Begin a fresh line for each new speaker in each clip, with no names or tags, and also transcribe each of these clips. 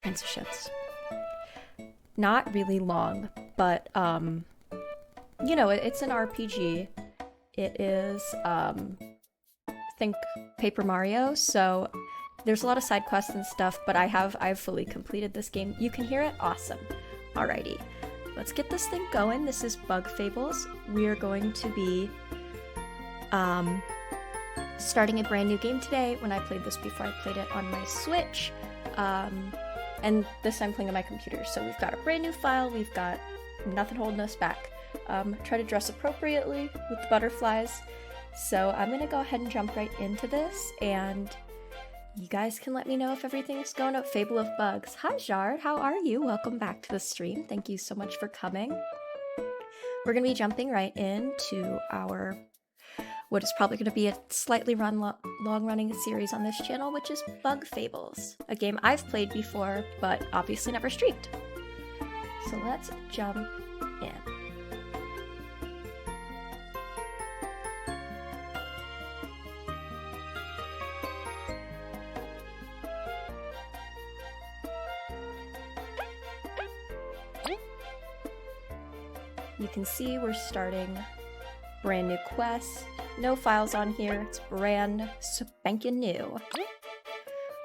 kinds of shits. Not really long, but you know, it's an RPG. It is think Paper Mario, so there's a lot of side quests and stuff, but I've fully completed this game. You can hear it? Awesome. Alrighty. Let's get this thing going. This is Bug Fables. We are going to be starting a brand new game today. When I played this before, I played it on my Switch. And this I'm playing on my computer. So we've got a brand new file. We've got nothing holding us back. Try to dress appropriately with the butterflies. So I'm gonna go ahead and jump right into this, and you guys can let me know if everything's going up. Fable of Bugs. Hi Jard, how are you? Welcome back to the stream. Thank you so much for coming. We're gonna be jumping right into our what is probably going to be a slightly long-running series on this channel, which is Bug Fables, a game I've played before, but obviously never streamed. So let's jump in. You can see we're starting brand new quest. No files on here. It's brand spanking new.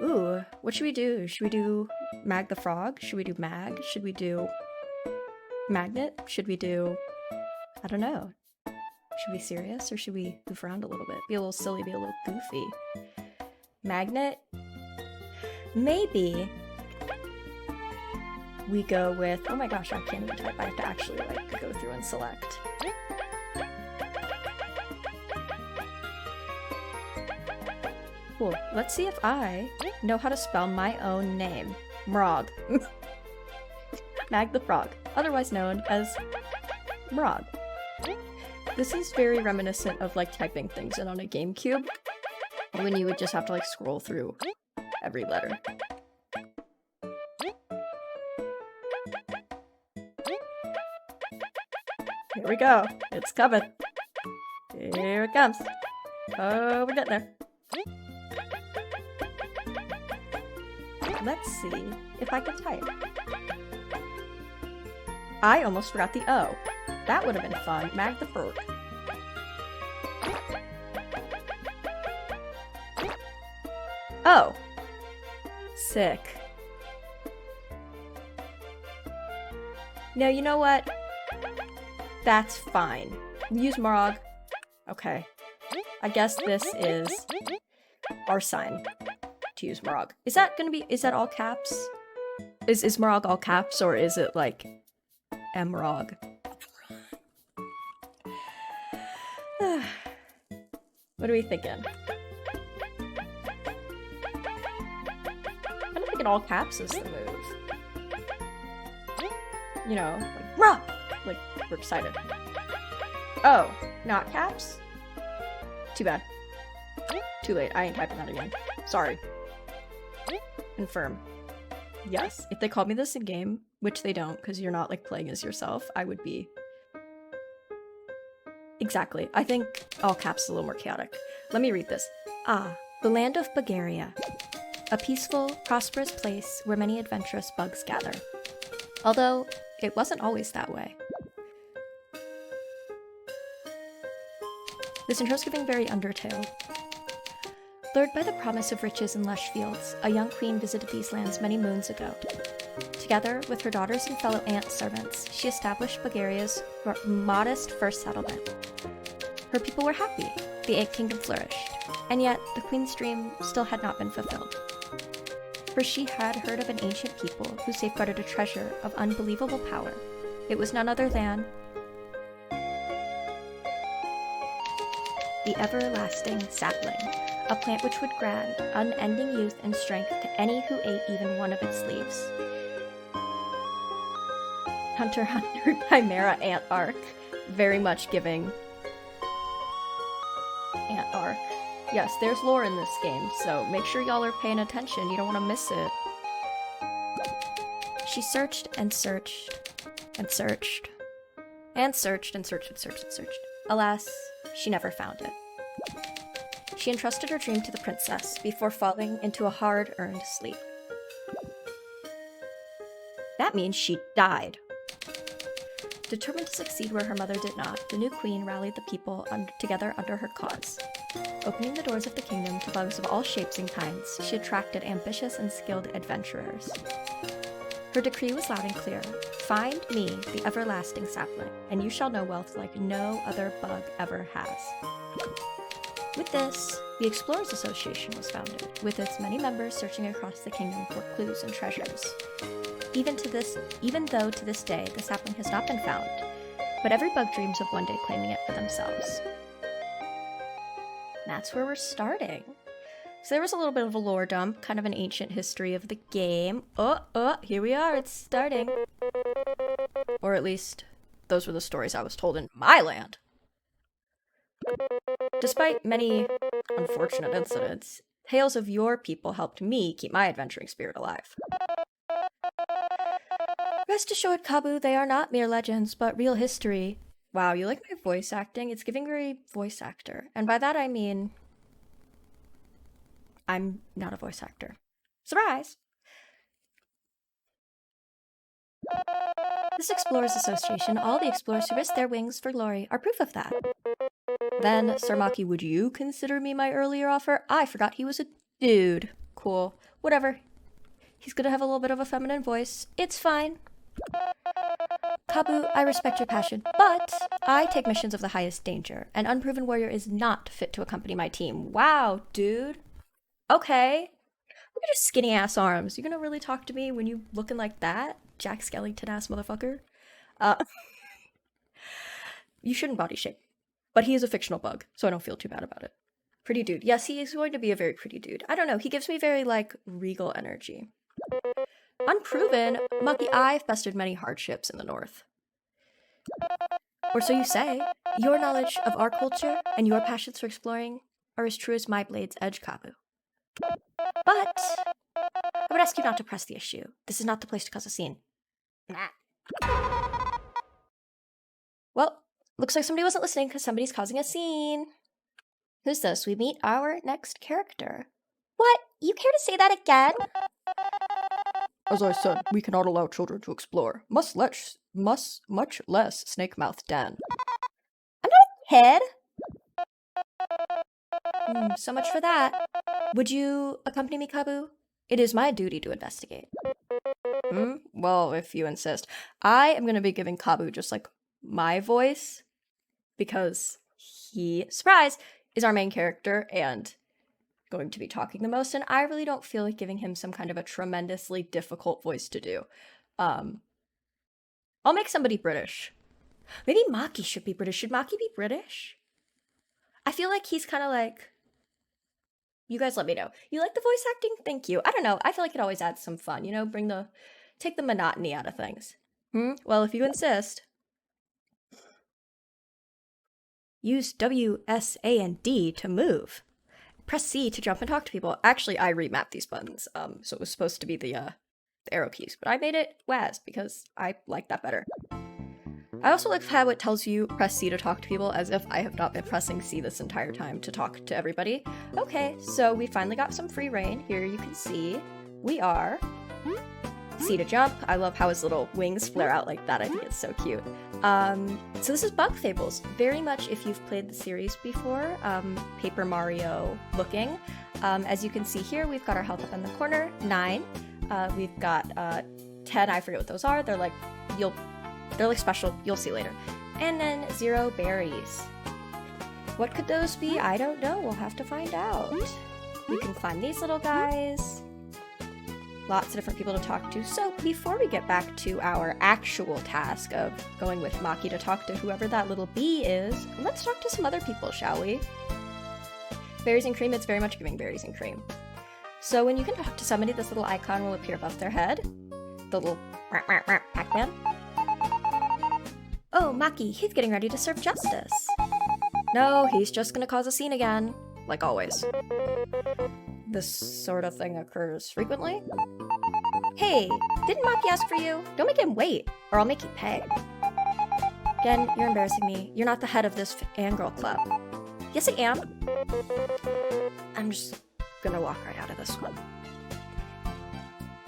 Ooh, what should we do? Should we do Mag the Frog? Should we do Mag? Should we do Magnet? Should we do... I don't know. Should we be serious or should we goof around a little bit? Be a little silly, be a little goofy. Magnet? Maybe we go with... Oh my gosh, I can't even type. I have to actually like go through and select. Cool. Let's see if I know how to spell my own name. Mrog. Mag the Frog, otherwise known as Mrog. This is very reminiscent of like typing things in on a GameCube, when you would just have to like scroll through every letter. Here we go. It's coming. Here it comes. Oh, we're getting there. Let's see if I can type. I almost forgot the O. That would have been fun. Mag the Frog. Oh. Sick. No, you know what? That's fine. Use Morog. Okay. I guess this is our sign to use Morog. Is that gonna be, is that all caps? Is Morog all caps, or is it like Mrog? What are we thinking? I'm thinking all caps is the move. You know, like, rah! Like, we're excited. Oh, not caps? Too bad. Too late, I ain't typing that again. Sorry. Confirm. Yes, if they called me this in game, which they don't, because you're not, like, playing as yourself, I would be... Exactly. I think all caps is a little more chaotic. Let me read this. Ah, the land of Bulgaria. A peaceful, prosperous place where many adventurous bugs gather. Although, it wasn't always that way. This intro's giving very Undertale. Lured by the promise of riches and lush fields, a young queen visited these lands many moons ago. Together with her daughters and fellow ant servants, she established Bulgaria's modest first settlement. Her people were happy, the ant kingdom flourished, and yet the queen's dream still had not been fulfilled. For she had heard of an ancient people who safeguarded a treasure of unbelievable power. It was none other than the Everlasting Sapling, a plant which would grant unending youth and strength to any who ate even one of its leaves. Hunter x Hunter Chimera Ant Arc. Very much giving Ant Arc. Yes, there's lore in this game, so make sure y'all are paying attention. You don't want to miss it. She searched and searched and searched and searched and searched and searched and searched. Alas, she never found it. She entrusted her dream to the princess before falling into a hard-earned sleep. That means she died. Determined to succeed where her mother did not, the new queen rallied the people together under her cause. Opening the doors of the kingdom to bugs of all shapes and kinds, she attracted ambitious and skilled adventurers. Her decree was loud and clear. Find me, the Everlasting Sapling, and you shall know wealth like no other bug ever has. With this, the Explorers Association was founded, with its many members searching across the kingdom for clues and treasures. Even though to this day the sapling has not been found, but every bug dreams of one day claiming it for themselves. That's where we're starting. So there was a little bit of a lore dump, kind of an ancient history of the game. Here we are, it's starting. Or at least, those were the stories I was told in my land. Despite many unfortunate incidents, tales of your people helped me keep my adventuring spirit alive. Rest assured, Kabu, they are not mere legends, but real history. Wow, you like my voice acting? It's giving very voice actor. And by that I mean, I'm not a voice actor. Surprise! This Explorers Association, all the explorers who risked their wings for glory, are proof of that. Then, Sir Maki, would you consider me my earlier offer? I forgot he was a dude. Cool. Whatever. He's gonna have a little bit of a feminine voice. It's fine. Kabu, I respect your passion, but I take missions of the highest danger. An unproven warrior is not fit to accompany my team. Wow, dude. Okay. Look at your skinny ass arms. You gonna really talk to me when you looking like that? Jack Skellington ass motherfucker. You shouldn't body shape. But he is a fictional bug, so I don't feel too bad about it. Pretty dude. Yes, he is going to be a very pretty dude. I don't know, he gives me very, like, regal energy. Unproven, Maki, I've bested many hardships in the north. Or so you say. Your knowledge of our culture and your passions for exploring are as true as my blade's edge, Kabu. But I would ask you not to press the issue. This is not the place to cause a scene. Well, looks like somebody wasn't listening because somebody's causing a scene. Who's this? We meet our next character. What? You care to say that again? As I said, we cannot allow children to explore. Much less snake-mouthed Dan. I'm not a kid. So much for that. Would you accompany me, Kabu? It is my duty to investigate. Well, if you insist. I am going to be giving Kabu just, like, my voice, because he, surprise, is our main character and going to be talking the most, and I really don't feel like giving him some kind of a tremendously difficult voice to do. I'll make somebody British. Maybe Maki should be British. Should Maki be British? I feel like he's kind of like... You guys let me know. You like the voice acting? Thank you. I don't know. I feel like it always adds some fun, you know? Take the monotony out of things. Well, if you insist. Use W, S, A, and D to move. Press C to jump and talk to people. Actually, I remapped these buttons, so it was supposed to be the arrow keys, but I made it WAS because I like that better. I also like how it tells you press C to talk to people, as if I have not been pressing C this entire time to talk to everybody. Okay, so we finally got some free reign. Here you can see we are C to jump. I love how his little wings flare out like that. I think it's so cute. So this is Bug Fables. Very much, if you've played the series before, Paper Mario looking. As you can see here, we've got our health up in the corner, 9. We've got 10, I forget what those are. They're like special, you'll see later. And then 0 berries. What could those be? I don't know, we'll have to find out. We can climb these little guys. Lots of different people to talk to. So before we get back to our actual task of going with Maki to talk to whoever that little bee is, let's talk to some other people, shall we? Berries and cream, it's very much giving berries and cream. So when you can talk to somebody, this little icon will appear above their head. The little Pac-Man. Oh, Maki, he's getting ready to serve justice. No, he's just gonna cause a scene again. Like always. This sort of thing occurs frequently. Hey, didn't Maki ask for you? Don't make him wait, or I'll make you pay. Again, you're embarrassing me. You're not the head of this fangirl club. Yes, I am. I'm just gonna walk right out of this one.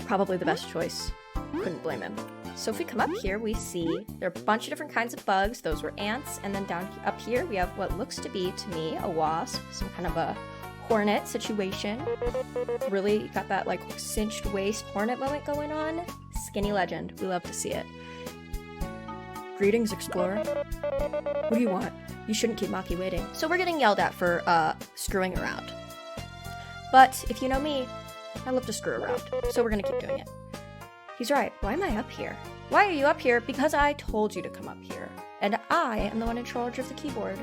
Probably the best choice. Couldn't blame him. So if we come up here, we see there are a bunch of different kinds of bugs. Those were ants. And then down up here, we have what looks to be, to me, a wasp. Some kind of a hornet situation. Really got that like cinched waist hornet moment going on. Skinny legend. We love to see it. Greetings, explorer. What do you want? You shouldn't keep Maki waiting. So we're getting yelled at for screwing around. But if you know me, I love to screw around. So we're gonna keep doing it. He's right. Why am I up here? Why are you up here? Because I told you to come up here. And I am the one in charge of the keyboard.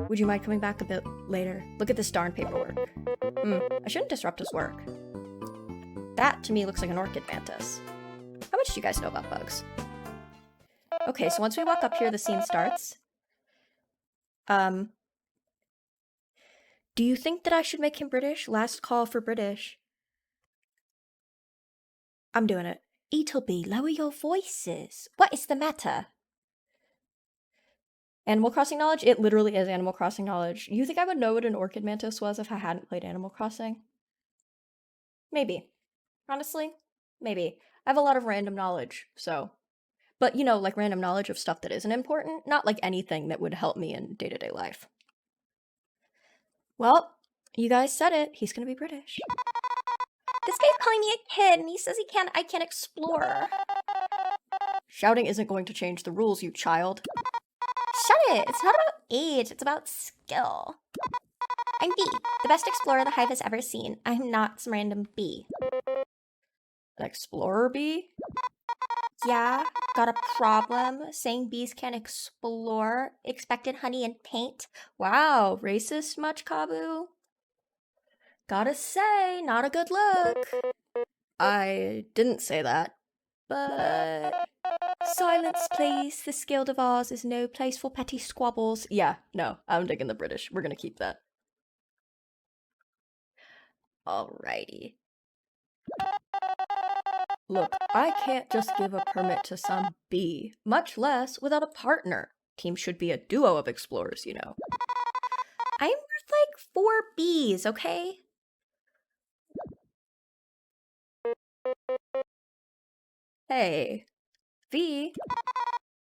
Would you mind coming back a bit later? Look at this darn paperwork. I shouldn't disrupt his work. That, to me, looks like an orchid mantis. How much do you guys know about bugs? Okay, so once we walk up here, the scene starts. Do you think that I should make him British? Last call for British. I'm doing it. Eatleby, lower your voices. What is the matter? Animal Crossing knowledge? It literally is Animal Crossing knowledge. You think I would know what an orchid mantis was if I hadn't played Animal Crossing? Maybe. Honestly, maybe. I have a lot of random knowledge, so. But, you know, like random knowledge of stuff that isn't important, not like anything that would help me in day-to-day life. Well, you guys said it. He's gonna be British. This guy's calling me a kid, and he says I can't explore. Shouting isn't going to change the rules, you child. Shut it! It's not about age, it's about skill. I'm B, the best explorer the Hive has ever seen. I'm not some random B. An explorer bee? Yeah, got a problem saying bees can't explore. Expected honey and paint. Wow, racist much, Kabu? Gotta say, not a good look. I didn't say that, but... Silence, please. This guild of ours is no place for petty squabbles. Yeah, no, I'm digging the British. We're gonna keep that. Alrighty. Look, I can't just give a permit to some bee, much less without a partner. Team should be a duo of explorers, you know. I'm worth like 4 bees, okay? Hey, V,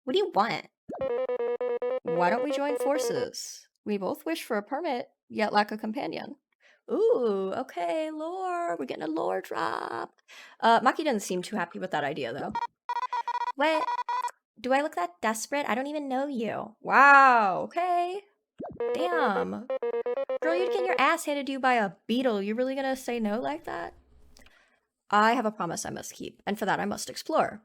what do you want? Why don't we join forces? We both wish for a permit, yet lack a companion. Ooh, okay, lore. We're getting a lore drop. Maki doesn't seem too happy with that idea, though. What? Do I look that desperate? I don't even know you. Wow, okay. Damn. Girl, you'd get your ass handed to you by a beetle. You really gonna say no like that? I have a promise I must keep, and for that I must explore.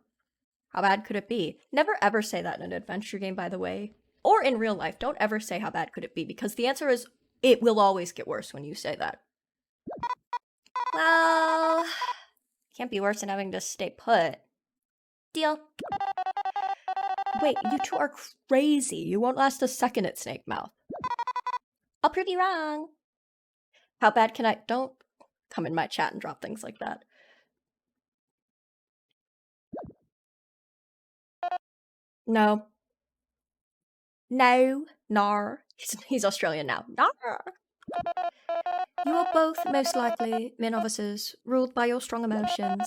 How bad could it be? Never ever say that in an adventure game, by the way. Or in real life. Don't ever say how bad could it be, because the answer is it will always get worse when you say that. Well, can't be worse than having to stay put. Deal. Wait, you two are crazy. You won't last a second at Snake Mouth. I'll prove you wrong. How bad can I... Don't come in my chat and drop things like that. No. No. Nar. He's Australian now. Nar. You are both, most likely, men officers, ruled by your strong emotions.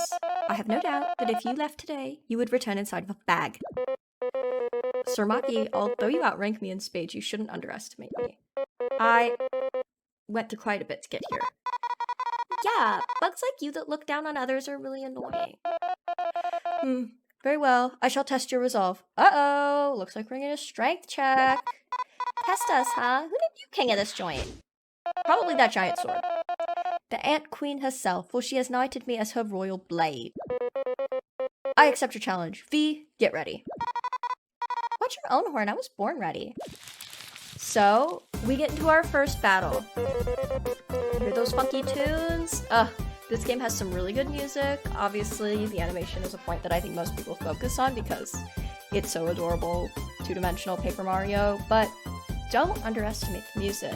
I have no doubt that if you left today, you would return inside of a bag. Sir Maki, although you outrank me in spades, you shouldn't underestimate me. I went through quite a bit to get here. Yeah, bugs like you that look down on others are really annoying. Very well. I shall test your resolve. Uh-oh, looks like we're getting a strength check. Test us, huh? Who did you king of this joint? Probably that giant sword. The Ant Queen herself, for she has knighted me as her royal blade. I accept your challenge. V, get ready. Watch your own horn, I was born ready. So, we get into our first battle. Hear those funky tunes? This game has some really good music. Obviously, the animation is a point that I think most people focus on because it's so adorable, two-dimensional Paper Mario, but don't underestimate the music.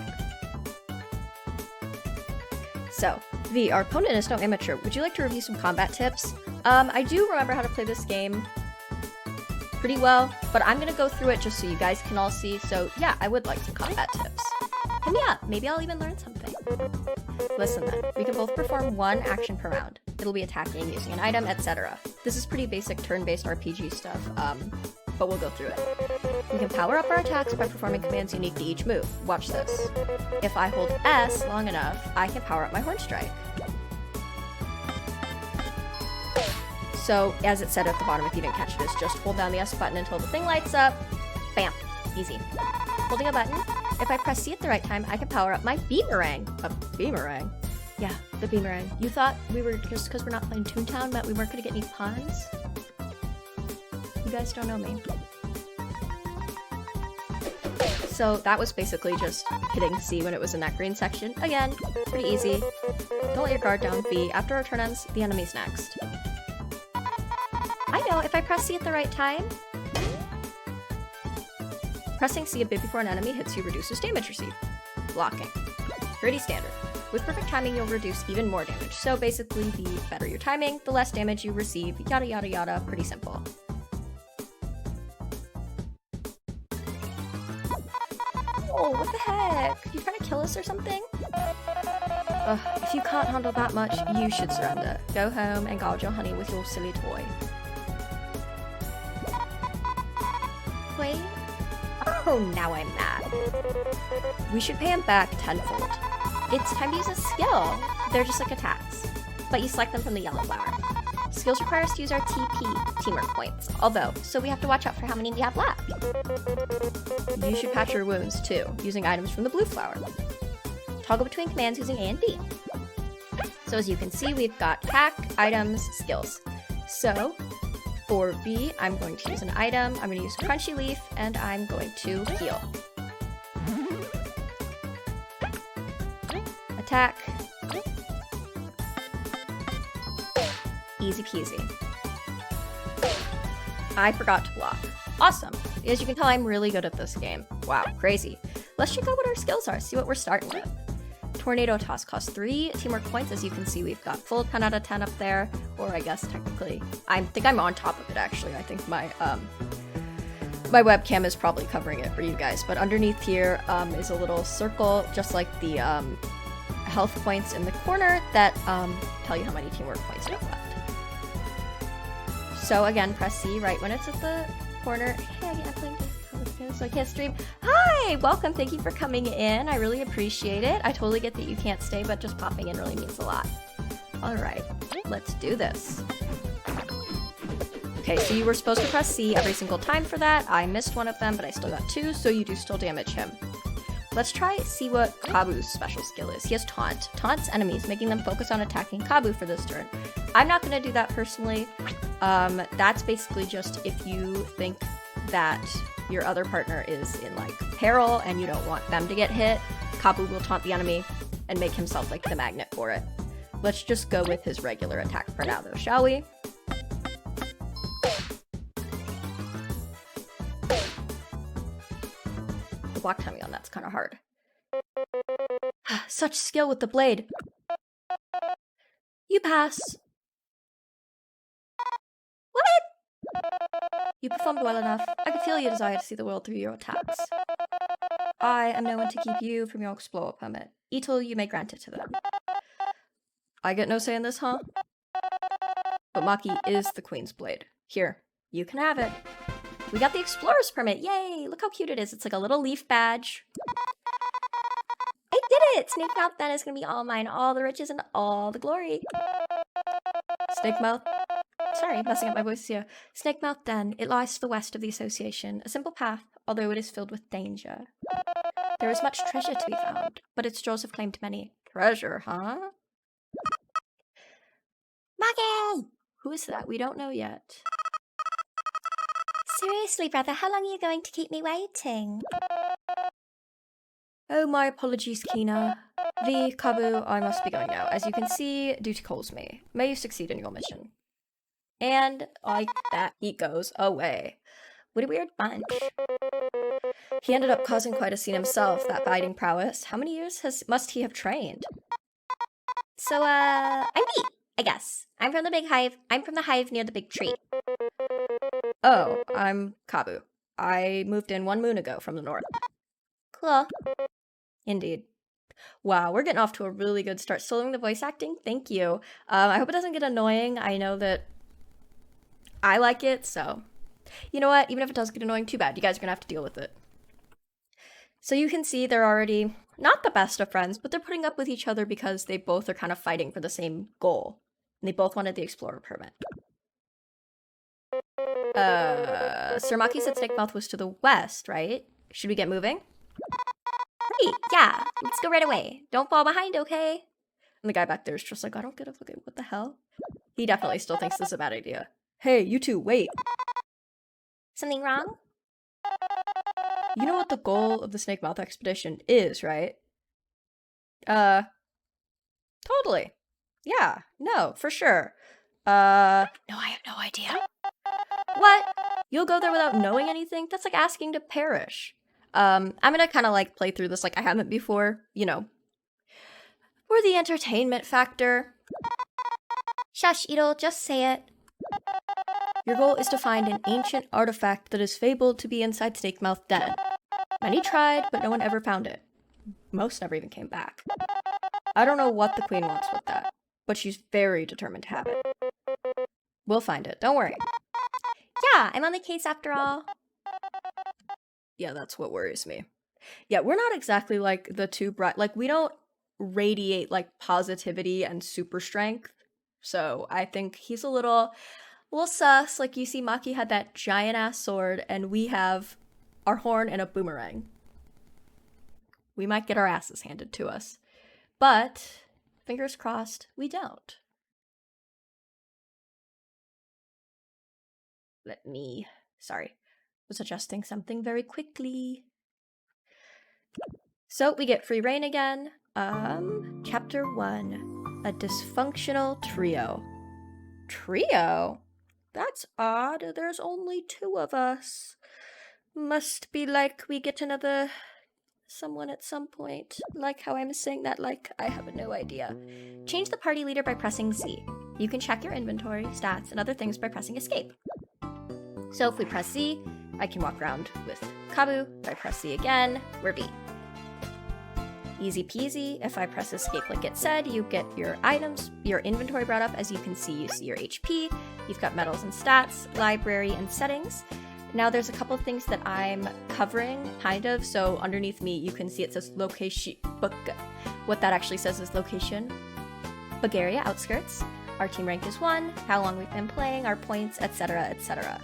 So, V, our opponent is no amateur. Would you like to review some combat tips? I do remember how to play this game pretty well, but I'm gonna go through it just so you guys can all see. So yeah, I would like some combat tips. Hit me up, maybe I'll even learn something. Listen then, we can both perform one action per round. It'll be attacking, using an item, etc. This is pretty basic turn-based RPG stuff, but we'll go through it. We can power up our attacks by performing commands unique to each move. Watch this. If I hold S long enough, I can power up my Horn Strike. So, as it said at the bottom, if you didn't catch this, just hold down the S button until the thing lights up. Bam! Easy. Holding a button, if I press C at the right time, I can power up my Beamerang. A Beamerang? Yeah, the Beamerang. You thought we were, just because we're not playing Toontown, that we weren't going to get any puns? You guys don't know me. So that was basically just hitting C when it was in that green section. Again, pretty easy. Don't let your guard down, V. After our turn ends, the enemy's next. I know, if I press C at the right time, pressing C a bit before an enemy hits you reduces damage received. Blocking. Pretty standard. With perfect timing, you'll reduce even more damage. So basically, the better your timing, the less damage you receive, yada yada yada, pretty simple. Oh, what the heck? You trying to kill us or something? Ugh, if you can't handle that much, you should surrender. Go home and guard your honey with your silly toy. Wait. Oh, now I'm mad. We should pay him back tenfold. It's time to use a skill. They're just like attacks, but you select them from the yellow flower. Skills require us to use our TP, teamwork points, although, so we have to watch out for how many we have left. You should patch your wounds too, using items from the blue flower. Toggle between commands using A and B. So as you can see, we've got attack, items, skills. So for B, I'm going to use an item, I'm going to use Crunchy Leaf, and I'm going to heal. Attack. Easy peasy. I forgot to block. Awesome. As you can tell, I'm really good at this game. Wow, crazy. Let's check out what our skills are, see what we're starting with. Tornado Toss costs 3 teamwork points. As you can see, we've got full 10 out of 10 up there, or I guess technically, I think I'm on top of it actually. I think my my webcam is probably covering it for you guys, but underneath here is a little circle, just like the health points in the corner that tell you how many teamwork points you have left. So again, press C right when it's at the corner. Hey, I'm playing so I can't stream. Hi! Welcome, thank you for coming in. I really appreciate it. I totally get that you can't stay, but just popping in really means a lot. Alright, let's do this. Okay, so you were supposed to press C every single time for that. I missed one of them, but I still got 2, so you do still damage him. Let's see what Kabu's special skill is. He has Taunt. Taunts enemies, making them focus on attacking Kabu for this turn. I'm not going to do that personally. That's basically just if you think that your other partner is in, like, peril and you don't want them to get hit, Kabu will taunt the enemy and make himself, like, the magnet for it. Let's just go with his regular attack for now, though, shall we? The block timing on that's kind of hard. Such skill with the blade. You pass. What? You performed well enough. I could feel your desire to see the world through your attacks. I am no one to keep you from your explorer permit. Etel, you may grant it to them. I get no say in this, huh? But Maki is the Queen's blade. Here, you can have it. We got the explorer's permit. Yay! Look how cute it is. It's like a little leaf badge. I did it! Snake Mouth then is gonna be all mine. All the riches and all the glory. Snake Mouth. Sorry, messing up my voice here. Snake Mouth Den. It lies to the west of the association. A simple path, although it is filled with danger. There is much treasure to be found, but its jaws have claimed many. Treasure, huh? Maggie! Who is that? We don't know yet. Seriously, brother, how long are you going to keep me waiting? Oh, my apologies, Kina. V, Kabu, I must be going now. As you can see, duty calls me. May you succeed in your mission. And, like that, he goes away. What a weird bunch. He ended up causing quite a scene himself, that fighting prowess. How many years must he have trained? So, I'm me, I guess. I'm from the big hive. I'm from the hive near the big tree. Oh, I'm Kabu. I moved in 1 moon ago from the north. Cool. Indeed. Wow, we're getting off to a really good start. Soloing the voice acting, thank you. I hope it doesn't get annoying. I know that I like it, so you know what? Even if it does get annoying, too bad. You guys are gonna have to deal with it. So you can see they're already not the best of friends, but they're putting up with each other because they both are kind of fighting for the same goal. And they both wanted the Explorer permit. Sir Maki said Snakemouth was to the west, right? Should we get moving? Great, yeah. Let's go right away. Don't fall behind, okay? And the guy back there is just like, I don't get a fucking what the hell? He definitely still thinks this is a bad idea. Hey, you two, wait. Something wrong? You know what the goal of the Snakemouth expedition is, right? Totally. Yeah, no, for sure. No, I have no idea. What? You'll go there without knowing anything? That's like asking to perish. I'm gonna kind of like play through this like I haven't before, you know. For the entertainment factor. Shush, Idol, just say it. Your goal is to find an ancient artifact that is fabled to be inside Snakemouth Den. Many tried, but no one ever found it. Most never even came back. I don't know what the queen wants with that, but she's very determined to have it. We'll find it, don't worry. Yeah, I'm on the case after all. Yeah, that's what worries me. Yeah, we're not exactly like the two bright, like we don't radiate like positivity and super strength. So I think he's a little sus. Like you see Maki had that giant ass sword and we have our horn and a boomerang. We might get our asses handed to us. But fingers crossed, we don't. Sorry, was adjusting something very quickly. So we get free reign again. Chapter 1, a dysfunctional trio. Trio? That's odd, there's only 2 of us. Must be like we get another someone at some point. Like how I'm saying that like I have no idea. Change the party leader by pressing Z. You can check your inventory, stats, and other things by pressing escape. So if we press Z, I can walk around with Kabu. If I press Z again, we're V. Easy peasy. If I press escape like it said, you get your items, your inventory brought up. As you can see, you see your HP, you've got medals and stats, library and settings. Now there's a couple of things that I'm covering, kind of, so underneath me you can see it says location, what that actually says is location, Bulgaria, outskirts, our team rank is 1, how long we've been playing, our points, etc, etc.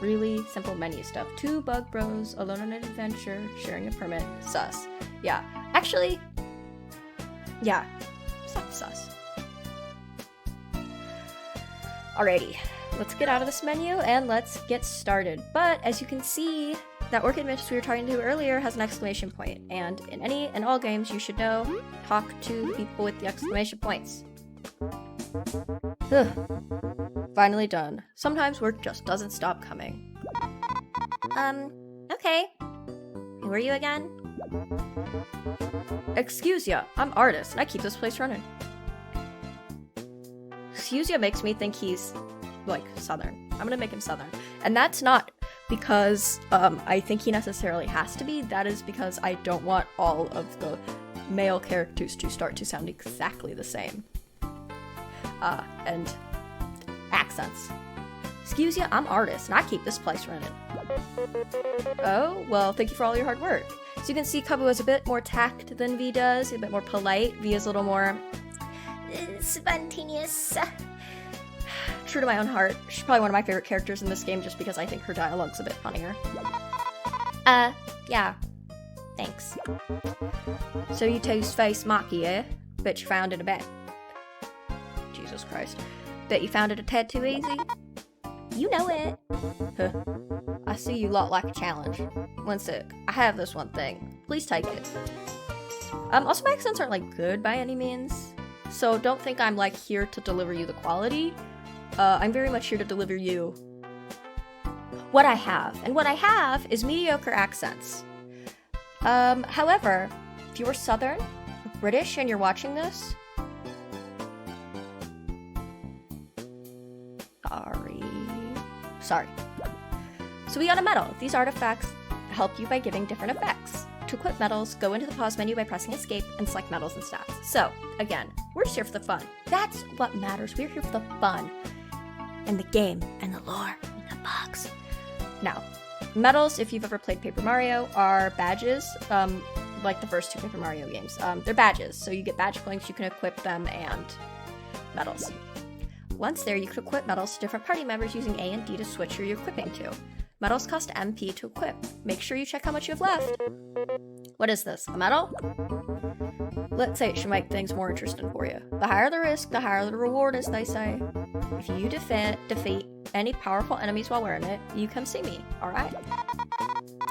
Really simple menu stuff. 2 bug bros, alone on an adventure, sharing a permit, sus. Yeah, actually, yeah, stop sus. Alrighty. Let's get out of this menu and let's get started. But as you can see, that Orchid Mistress we were talking to earlier has an exclamation point, and in all games you should know, talk to people with the exclamation points. Ugh. Finally done. Sometimes work just doesn't stop coming. Okay. Who are you again? Excuse ya, I'm Artist, and I keep this place running. Excuse ya makes me think he's like Southern. I'm gonna make him Southern. And that's not because I think he necessarily has to be. That is because I don't want all of the male characters to start to sound exactly the same. And accents. Excuse ya, I'm Artist, and I keep this place running. Oh, well, thank you for all your hard work. So you can see Kabu has a bit more tact than V does, a bit more polite. V is a little more spontaneous. True to my own heart. She's probably one of my favorite characters in this game just because I think her dialogue's a bit funnier. Yeah. Thanks. So you toast-faced Maki, eh? Bet you found it a bit. Jesus Christ. Bet you found it a tad too easy? You know it. Huh. I see you lot like a challenge. One sec. I have this one thing. Please take it. Also my accents aren't like good by any means. So don't think I'm like here to deliver you the quality. I'm very much here to deliver you what I have. And what I have is mediocre accents. However, if you're Southern, British, and you're watching this, sorry. So we got a medal. These artifacts help you by giving different effects. to equip medals, go into the pause menu by pressing escape and select medals and stats. So, again, we're just here for the fun. That's what matters. We're here for the fun. And the game, and the lore, and the bugs. Now, medals, if you've ever played Paper Mario, are badges, like the first 2 Paper Mario games. They're badges, so you get badge points, you can equip them, and medals. Once there, you can equip medals to different party members using A and D to switch who you're equipping to. Medals cost MP to equip. Make sure you check how much you have left. What is this, a medal? Let's say it should make things more interesting for you. The higher the risk, the higher the reward, as they say. If you defeat any powerful enemies while wearing it, you come see me, alright?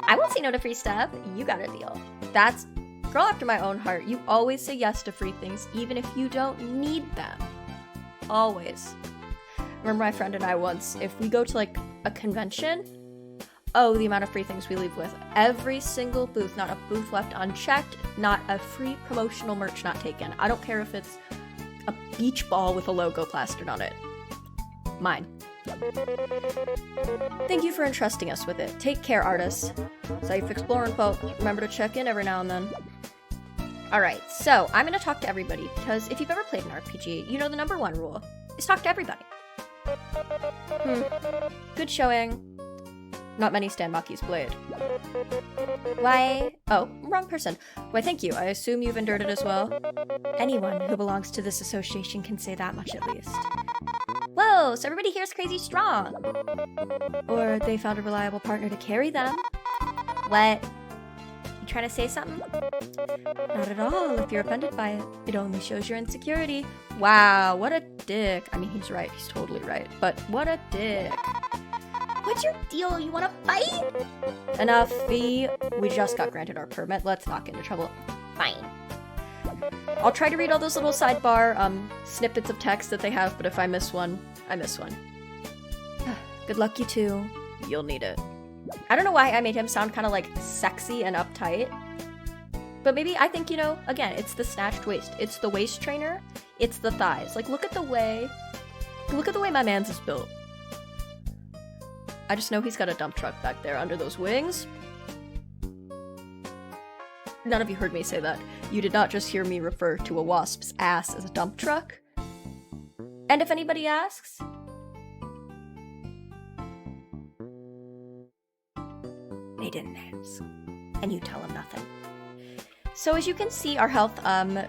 I won't say no to free stuff, you got a deal. That's girl after my own heart. You always say yes to free things, even if you don't need them. Always. Remember my friend and I once, if we go to like a convention, oh, the amount of free things we leave with. Every single booth, not a booth left unchecked, not a free promotional merch not taken. I don't care if it's a beach ball with a logo plastered on it. Mine. Thank you for entrusting us with it. Take care, artists. Safe exploring, folk. Remember to check in every now and then. Alright, so I'm gonna talk to everybody, because if you've ever played an RPG, you know the number 1 rule is talk to everybody. Good showing. Not many stand Maki's blade. Why? Oh, wrong person. Why, thank you. I assume you've endured it as well? Anyone who belongs to this association can say that much at least. Whoa, so everybody here's crazy strong. Or they found a reliable partner to carry them. What? You trying to say something? Not at all, if you're offended by it. It only shows your insecurity. Wow, what a dick. I mean, he's right. He's totally right. But what a dick. What's your deal? You want to fight? Enough, V. We just got granted our permit. Let's not get into trouble. Fine. I'll try to read all those little sidebar snippets of text that they have, but if I miss one, I miss one. Good luck, you two. You'll need it. I don't know why I made him sound kind of like sexy and uptight. But maybe, I think, you know, again, it's the snatched waist. It's the waist trainer. It's the thighs. Like, look at the way my man's is built. I just know he's got a dump truck back there under those wings. None of you heard me say that. You did not just hear me refer to a wasp's ass as a dump truck. And if anybody asks, they didn't ask. And you tell them nothing. So as you can see, our health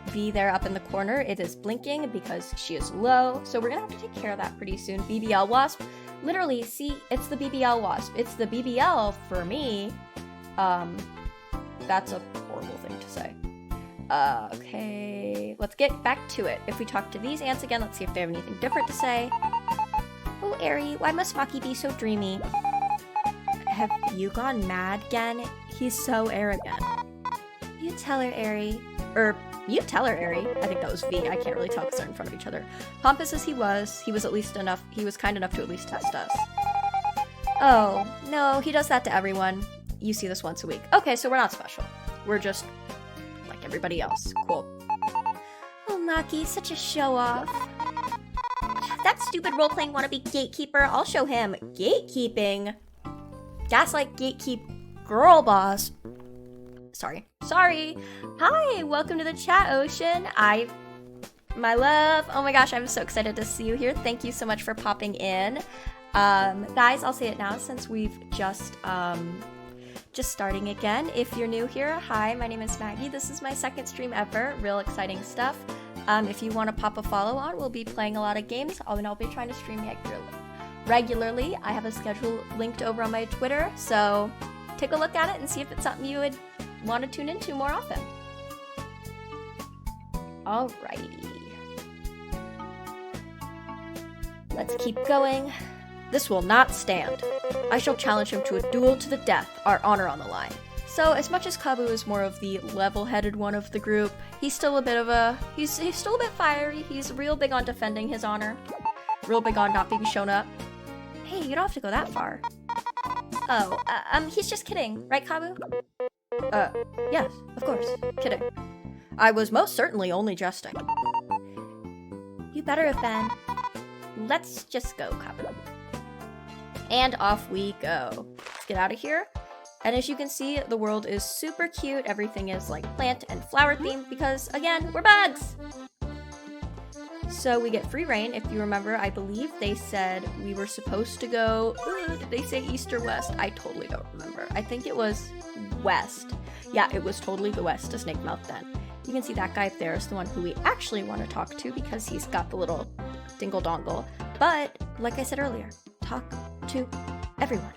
V there up in the corner, it is blinking because she is low. So we're gonna have to take care of that pretty soon. BBL wasp. Literally, see, it's the BBL wasp. It's the BBL for me. That's a horrible thing to say. Okay, let's get back to it. If we talk to these ants again, let's see if they have anything different to say. Oh, Aerie, why must Maki be so dreamy? Have you gone mad again? He's so arrogant. You tell her, Aerie. You tell her, Aerie. I think that was V. I can't really tell because they're in front of each other. Pompous as he was at least enough. He was kind enough to at least test us. Oh, no, he does that to everyone. You see this once a week. Okay, so we're not special. We're just like everybody else. Cool. Oh, Maki, such a show-off. That stupid role-playing wannabe gatekeeper. I'll show him. Gatekeeping? Gaslight gatekeep girl boss. Sorry. Hi, welcome to the chat, Ocean. My love. Oh my gosh, I'm so excited to see you here. Thank you so much for popping in. Guys, I'll say it now since we've just starting again. If you're new here, hi, my name is Maggie. This is my second stream ever. Real exciting stuff. If you want to pop a follow on, we'll be playing a lot of games, and I'll be trying to stream regularly. I have a schedule linked over on my Twitter, so take a look at it and see if it's something you would want to tune into more often. Alrighty. Let's keep going. This will not stand. I shall challenge him to a duel to the death, our honor on the line. So, as much as Kabu is more of the level-headed one of the group, he's still a bit of a... He's still a bit fiery. He's real big on defending his honor. Real big on not being shown up. Hey, you don't have to go that far. Oh, he's just kidding, right, Kabu? Yes, of course. Kidding. I was most certainly only jesting. You better have been. Let's just go, Kabu. And off we go. Let's get out of here. And as you can see, the world is super cute. Everything is like plant and flower themed because, again, we're bugs! So we get free reign. If you remember, I believe they said we were supposed to go, did they say east or west? I totally don't remember. I think it was west. Yeah, it was totally the west to Snake Mouth Den. You can see that guy up there is the one who we actually want to talk to because he's got the little dingle dongle. But, like I said earlier, talk to everyone.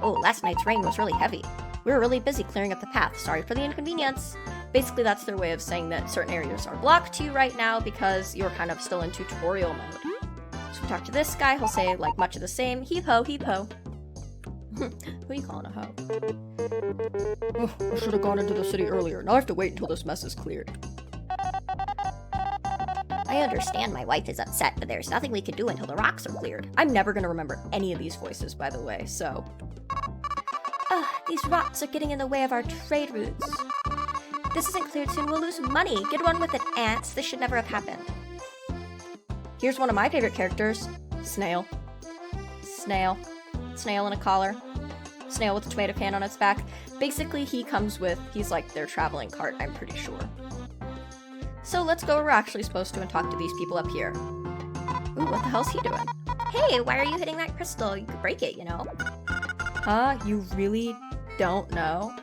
Oh, last night's rain was really heavy. We were really busy clearing up the path. Sorry for the inconvenience. Basically, that's their way of saying that certain areas are blocked to you right now because you're kind of still in tutorial mode. So we talk to this guy, he'll say like much of the same. Heave ho, heave ho. Who are you calling a hoe? Oh, I should have gone into the city earlier. Now I have to wait until this mess is cleared. I understand my wife is upset, but there's nothing we can do until the rocks are cleared. I'm never going to remember any of these voices, by the way, so... these rocks are getting in the way of our trade routes. If this isn't cleared soon, we'll lose money. Get on with it, ants. This should never have happened. Here's one of my favorite characters. Snail. Snail. Snail in a collar. Snail with a tomato can on its back. Basically, he's like their traveling cart, I'm pretty sure. So let's go where we're actually supposed to and talk to these people up here. Ooh, what the hell's he doing? Hey, why are you hitting that crystal? You could break it, you know. Huh? You really don't know?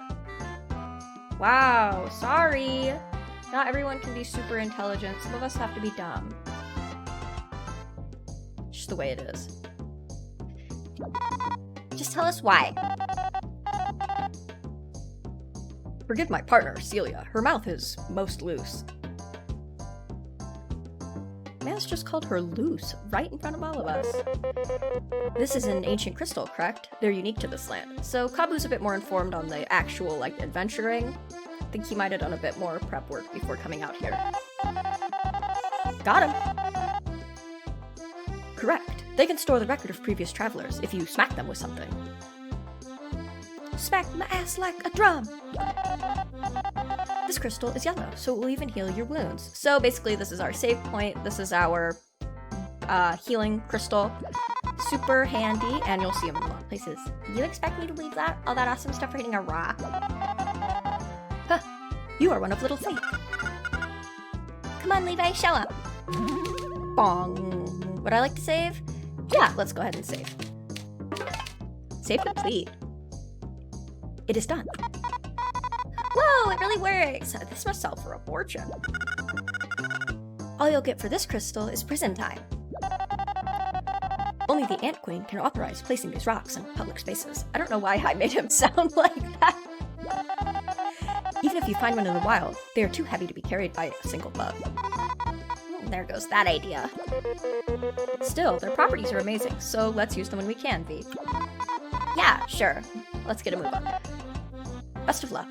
Wow, sorry. Not everyone can be super intelligent. Some of us have to be dumb. Just the way it is. Just tell us why. Forgive my partner, Celia. Her mouth is most loose. Man's just called her loose, right in front of all of us. This is an ancient crystal, correct? They're unique to this land. So Kabu's a bit more informed on the actual, adventuring. I think he might have done a bit more prep work before coming out here. Got him! Correct. They can store the record of previous travelers if you smack them with something. Smack my ass like a drum! This crystal is yellow, so it will even heal your wounds. So basically this is our save point, this is our healing crystal. Super handy, and you'll see them in a lot of places. You expect me to leave all that awesome stuff for hitting a rock? Huh, you are one of Little Faith. Come on, Levi, show up. Bong. Would I like to save? Yeah, let's go ahead and save. Save complete. It is done. Whoa, it really works! This must sell for a fortune. All you'll get for this crystal is prison time. Only the Ant Queen can authorize placing these rocks in public spaces. I don't know why I made him sound like that. Even if you find one in the wild, they are too heavy to be carried by a single bug. There goes that idea. Still, their properties are amazing, so let's use them when we can, V. Yeah, sure. Let's get a move on. Best of luck.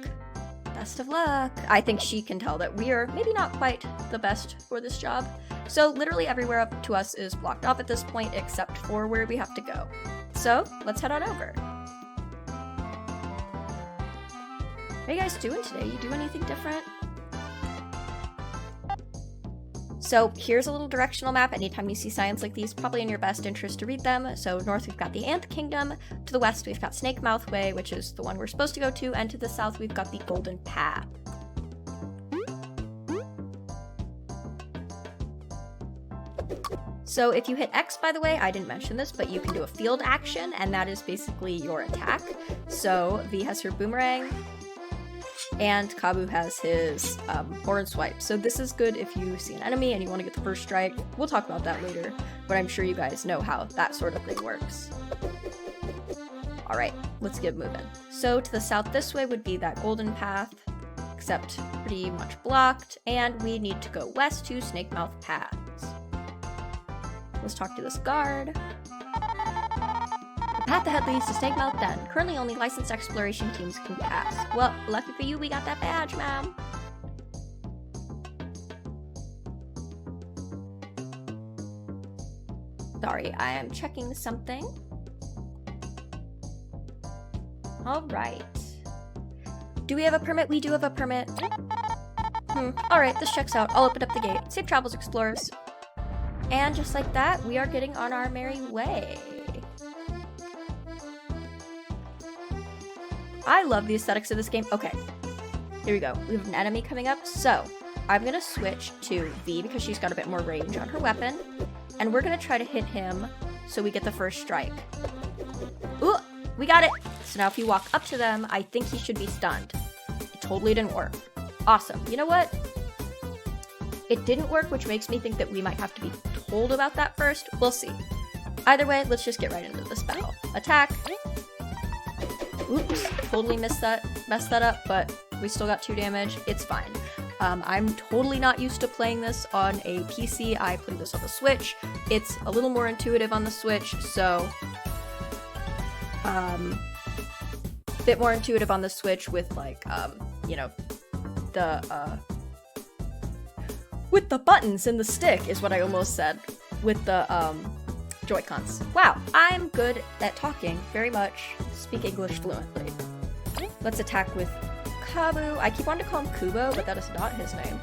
Best of luck. I think she can tell that we are maybe not quite the best for this job. So literally everywhere up to us is blocked off at this point except for where we have to go. So let's head on over. What are you guys doing today? You do anything different? So here's a little directional map. Anytime you see signs like these, probably in your best interest to read them. So north we've got the Ant Kingdom, to the west we've got Snake Mouth Way, which is the one we're supposed to go to, and to the south we've got the Golden Path. So if you hit X, by the way, I didn't mention this, but you can do a field action, and that is basically your attack. So V has her boomerang, and Kabu has his horn swipe. So this is good if you see an enemy and you want to get the first strike. We'll talk about that later, but I'm sure you guys know how that sort of thing works. Alright, let's get moving. So to the south this way would be that Golden Path, except pretty much blocked, and we need to go west to Snake Mouth Paths. Let's talk to this guard. The path ahead leads to Snake Mouth Den. Currently only licensed exploration teams can pass. Well, lucky for you, we got that badge, ma'am. Sorry, I am checking something. Alright. Do we have a permit? We do have a permit. Alright, this checks out. I'll open up the gate. Safe travels, explorers. And just like that, we are getting on our merry way. I love the aesthetics of this game. Okay, here we go. We have an enemy coming up, so I'm gonna switch to V because she's got a bit more range on her weapon, and we're gonna try to hit him so we get the first strike. Ooh, we got it! So now if you walk up to them, I think he should be stunned. It totally didn't work. Awesome. You know what? It didn't work, which makes me think that we might have to be told about that first. We'll see. Either way, let's just get right into this battle. Attack. Oops, totally messed that up, but we still got 2 damage. It's fine. I'm totally not used to playing this on a PC. I played this on the Switch. It's a little more intuitive on the Switch, so a bit more intuitive on the Switch with like, you know, with the buttons and the stick is what I almost said. With the Joy-Cons. Wow, I'm good at talking very much. Speak English fluently. Let's attack with Kabu. I keep wanting to call him Kubo, but that is not his name.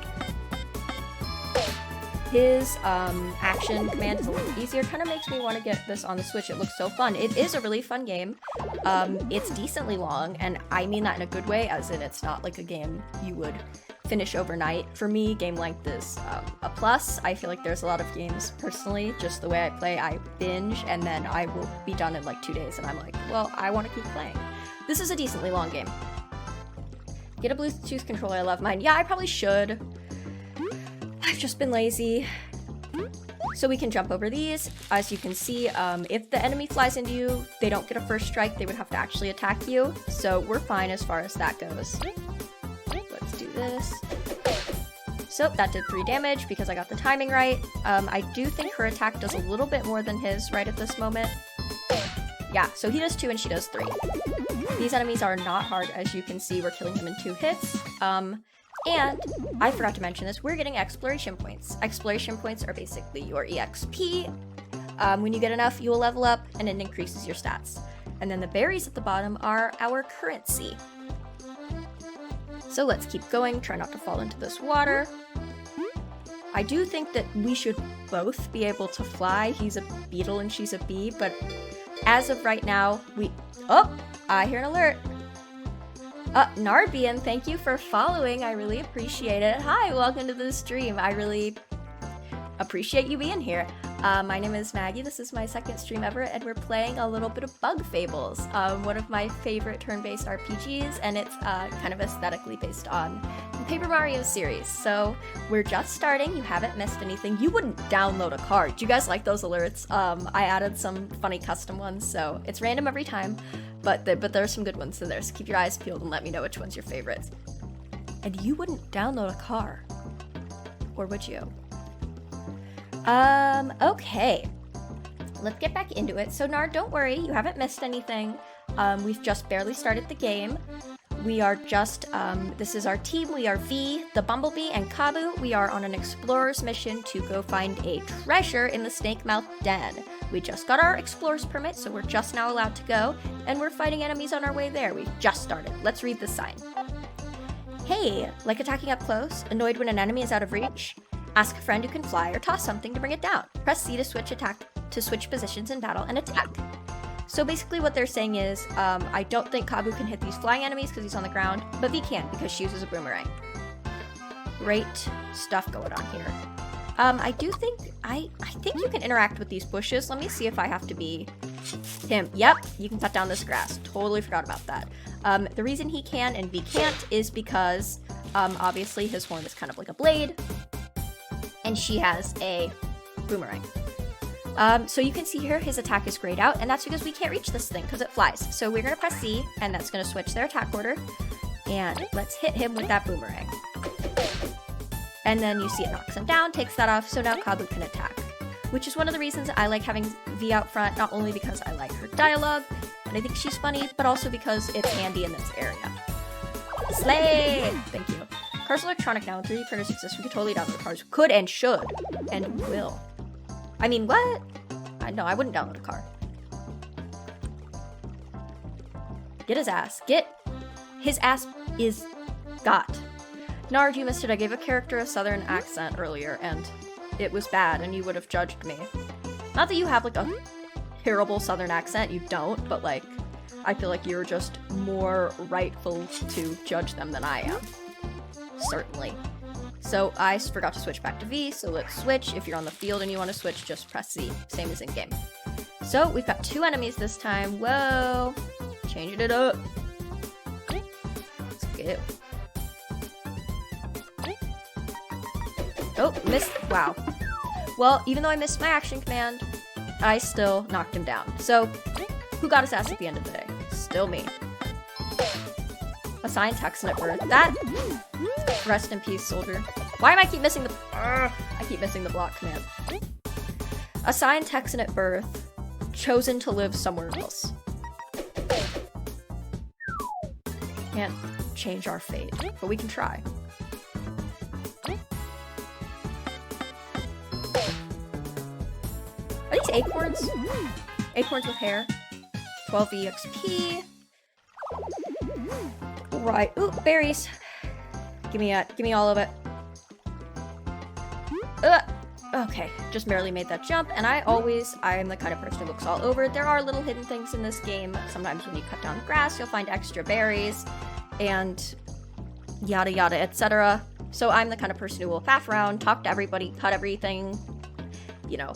His action command is a little easier. Kind of makes me want to get this on the Switch. It looks so fun. It is a really fun game. It's decently long, and I mean that in a good way, as in it's not like a game you would finish overnight. For me, game length is a plus. I feel like there's a lot of games, personally, just the way I play, I binge, and then I will be done in like 2 days, and I'm like, well, I want to keep playing. This is a decently long game. Get a Bluetooth controller, I love mine. Yeah, I probably should. I've just been lazy. So we can jump over these. As you can see, if the enemy flies into you, they don't get a first strike, they would have to actually attack you. So we're fine as far as that goes. Let's do this. So that did 3 damage because I got the timing right. I do think her attack does a little bit more than his right at this moment. Yeah, so he does 2 and she does 3. These enemies are not hard, as you can see. We're killing them in 2 hits. And I forgot to mention this, we're getting exploration points. Exploration points are basically your EXP. When you get enough, you will level up and it increases your stats. And then the berries at the bottom are our currency. So let's keep going, try not to fall into this water. I do think that we should both be able to fly. He's a beetle and she's a bee, but as of right now, oh, I hear an alert. Narbian, thank you for following. I really appreciate it. Hi, welcome to the stream. I really appreciate you being here. My name is Maggie. This is my 2nd stream ever, and we're playing a little bit of Bug Fables, one of my favorite turn-based RPGs, and it's kind of aesthetically based on the Paper Mario series. So we're just starting. You haven't missed anything. You wouldn't download a card. Do you guys like those alerts? I added some funny custom ones, so it's random every time, but there are some good ones in there, so keep your eyes peeled and let me know which one's your favorite. And you wouldn't download a car, or would you? Okay. Let's get back into it. So Nard, don't worry, you haven't missed anything. We've just barely started the game. We are just, this is our team. We are V, the Bumblebee, and Kabu. We are on an explorer's mission to go find a treasure in the Snake Mouth Den. We just got our explorer's permit, so we're just now allowed to go, and we're fighting enemies on our way there. We've just started. Let's read the sign. Hey, like attacking up close? Annoyed when an enemy is out of reach? Ask a friend who can fly or toss something to bring it down. Press C to switch positions in battle and attack. So basically what they're saying is, I don't think Kabu can hit these flying enemies because he's on the ground, but V can because she uses a boomerang. Great stuff going on here. I think you can interact with these bushes. Let me see if I have to be him. Yep, you can cut down this grass. Totally forgot about that. The reason he can and V can't is because, obviously his horn is kind of like a blade, and she has a boomerang. So you can see here his attack is grayed out, and that's because we can't reach this thing because it flies. So we're going to press C, and that's going to switch their attack order. And let's hit him with that boomerang. And then you see it knocks him down, takes that off, so now Kabu can attack. Which is one of the reasons I like having V out front, not only because I like her dialogue, and I think she's funny, but also because it's handy in this area. Slay! Thank you. Cars electronic now, and 3D printers exist. We could totally download cars. Could and should. And will. I mean, what? No, I wouldn't download a car. Get his ass. His ass is got. Nard, you missed it. I gave a character a southern accent earlier, and it was bad, and you would have judged me. Not that you have, like, a terrible southern accent. You don't, but, like, I feel like you're just more rightful to judge them than I am. Certainly. So I forgot to switch back to V, so let's switch. If you're on the field and you want to switch, just press Z. Same as in-game. So we've got 2 enemies this time. Whoa! Changing it up. Let's go. Oh, missed. Wow. Well, even though I missed my action command, I still knocked him down. So, who got his ass at the end of the day? Still me. Assign Texan at birth. That... Rest in peace, soldier. Why am I keep missing the... I keep missing the block command. Assign Texan at birth. Chosen to live somewhere else. Can't change our fate, but we can try. Are these acorns? Acorns with hair. 12 EXP. Right. Ooh, berries. Give me all of it. Okay, just barely made that jump, and I'm the kind of person who looks all over. There are little hidden things in this game. Sometimes when you cut down grass, you'll find extra berries, and yada yada, etc. So I'm the kind of person who will faff around, talk to everybody, cut everything. You know,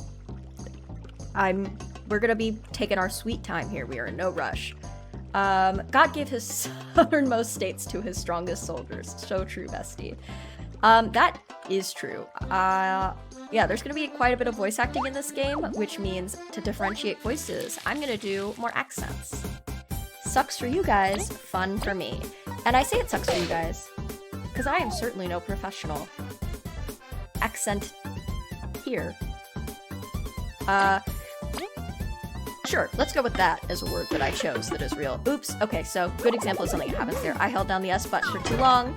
we're gonna be taking our sweet time here. We are in no rush. God gave his southernmost states to his strongest soldiers. So true, bestie. That is true. Yeah, there's gonna be quite a bit of voice acting in this game, which means to differentiate voices, I'm gonna do more accents. Sucks for you guys, fun for me. And I say it sucks for you guys, because I am certainly no professional. Accent here. Sure, let's go with that as a word that I chose that is real. Oops, okay, so good example of something that happens there. I held down the S button for too long,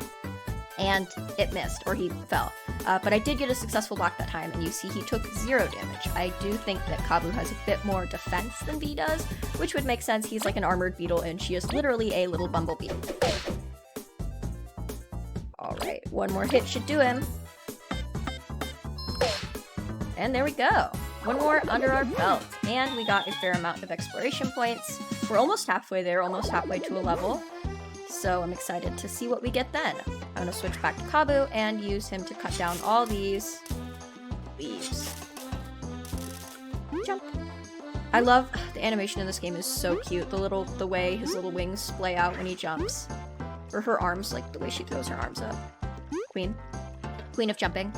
and it missed, or he fell. But I did get a successful block that time, and you see he took 0 damage. I do think that Kabu has a bit more defense than V does, which would make sense. He's like an armored beetle, and she is literally a little bumblebee. Alright, one more hit should do him. And there we go. One more under our belt, and we got a fair amount of exploration points. We're almost halfway there, almost halfway to a level. So I'm excited to see what we get then. I'm gonna switch back to Kabu and use him to cut down all these leaves. Jump. I love the animation in this game is so cute. The way his little wings splay out when he jumps. Or her arms, like the way she throws her arms up. Queen. Queen of jumping.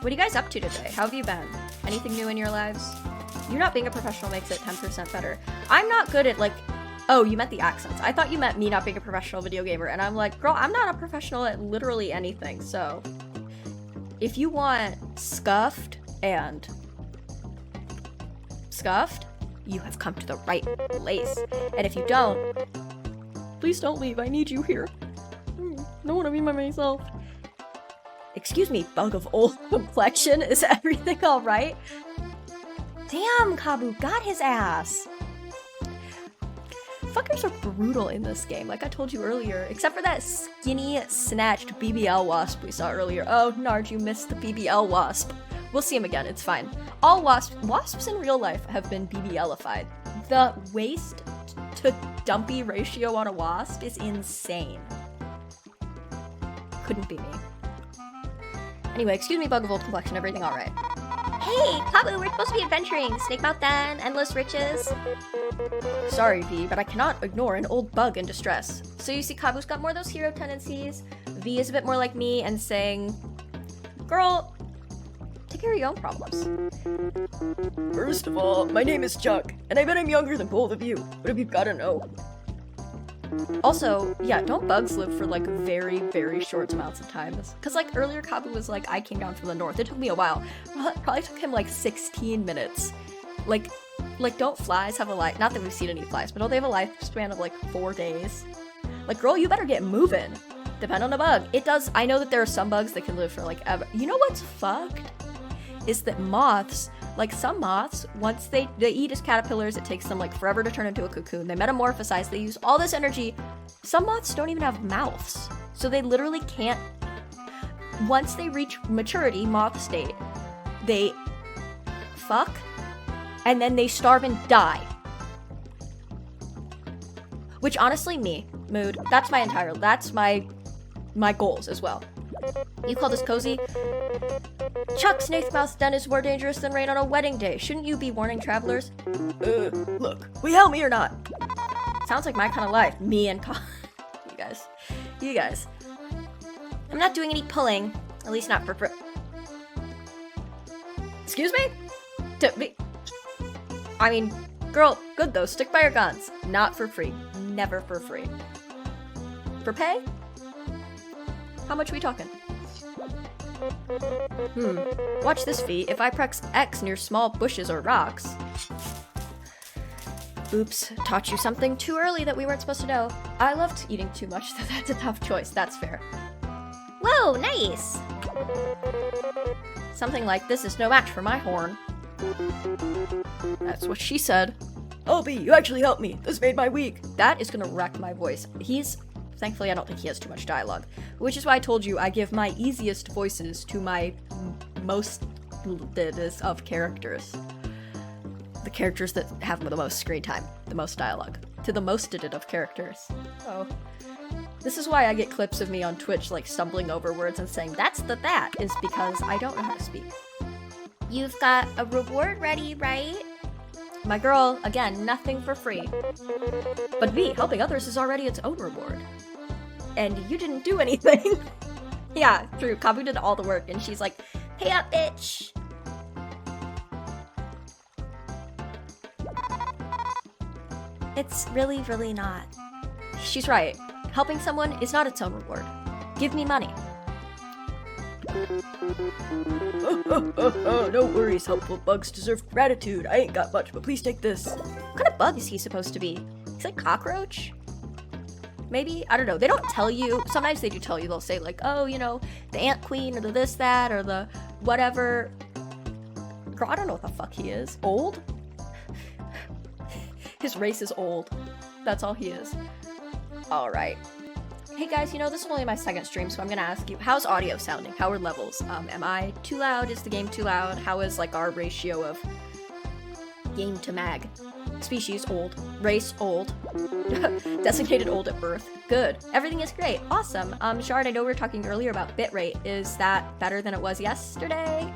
What are you guys up to today? How have you been? Anything new in your lives? You not being a professional makes it 10% better. I'm not good at, like... Oh, you meant the accents. I thought you meant me not being a professional video gamer, and I'm like, girl, I'm not a professional at literally anything, so... If you want scuffed and... scuffed, you have come to the right place. And if you don't... Please don't leave, I need you here. I don't want to be by myself. Excuse me, bug of old complexion, is everything alright? Damn, Kabu got his ass! Fuckers are brutal in this game, like I told you earlier. Except for that skinny, snatched BBL wasp we saw earlier. Oh, Nard, you missed the BBL wasp. We'll see him again, it's fine. All wasps in real life have been BBLified. The waist to dumpy ratio on a wasp is insane. Couldn't be me. Anyway, excuse me, bug of old complexion, everything alright? Hey, Kabu, we're supposed to be adventuring! Snake Mouth Den, endless riches. Sorry, V, but I cannot ignore an old bug in distress. So you see Kabu's got more of those hero tendencies. V is a bit more like me and saying, girl, take care of your own problems. First of all, my name is Chuck, and I bet I'm younger than both of you. What have you gotta know? Also, yeah, don't bugs live for like very, very short amounts of time? Because like earlier Kabu was like, I came down from the north. It took me a while. Well, it probably took him like 16 minutes. Like don't flies have a life, not that we've seen any flies, but don't they have a lifespan of like 4 days? Like, girl, you better get moving. Depend on the bug. It does, I know that there are some bugs that can live for like ever. You know what's fucked? Is that moths, like some moths, once they eat as caterpillars, it takes them like forever to turn into a cocoon. They metamorphosize, they use all this energy. Some moths don't even have mouths. So they literally can't, once they reach maturity, moth state, they fuck and then they starve and die. Which honestly, mood, that's my goals as well. You call this cozy? Chuck Snathemouth's den is more dangerous than rain on a wedding day. Shouldn't you be warning travelers? Look, will you help me or not? Sounds like my kind of life. Me and You guys. I'm not doing any pulling. At least not for free. Excuse me? I mean, girl, good though. Stick by your guns. Not for free. Never for free. For pay? How much are we talking? Watch this feat. If I press X near small bushes or rocks... Oops, taught you something too early that we weren't supposed to know. I loved eating too much, so that's a tough choice. That's fair. Whoa, nice! Something like, this is no match for my horn. That's what she said. Opie, you actually helped me. This made my week. That is gonna wreck my voice. Thankfully, I don't think he has too much dialogue. Which is why I told you I give my easiest voices to my most of characters. The characters that have the most screen time, the most dialogue. To the most of characters. Oh. This is why I get clips of me on Twitch like stumbling over words and saying, that's that, is because I don't know how to speak. You've got a reward ready, right? My girl, again, nothing for free. But V, helping others is already its own reward. And you didn't do anything. Yeah, true. Kabu did all the work, and she's like, pay up, bitch! It's really, really not. She's right. Helping someone is not its own reward. Give me money. No worries, helpful bugs deserve gratitude. I ain't got much, but please take this. What kind of bug is he supposed to be? He's like cockroach? Maybe? I don't know. They don't tell you. Sometimes they do tell you. They'll say like, oh, you know, the ant queen or the this, that, or the whatever. Girl, I don't know what the fuck he is. Old? His race is old. That's all he is. Alright. Hey guys, you know, this is only my second stream, so I'm gonna ask you, how's audio sounding? How are levels? Am I too loud? Is the game too loud? How is, like, our ratio of game to mag? Species, old. Race, old. Designated old at birth. Good. Everything is great. Awesome. Shard, I know we were talking earlier about bitrate. Is that better than it was yesterday?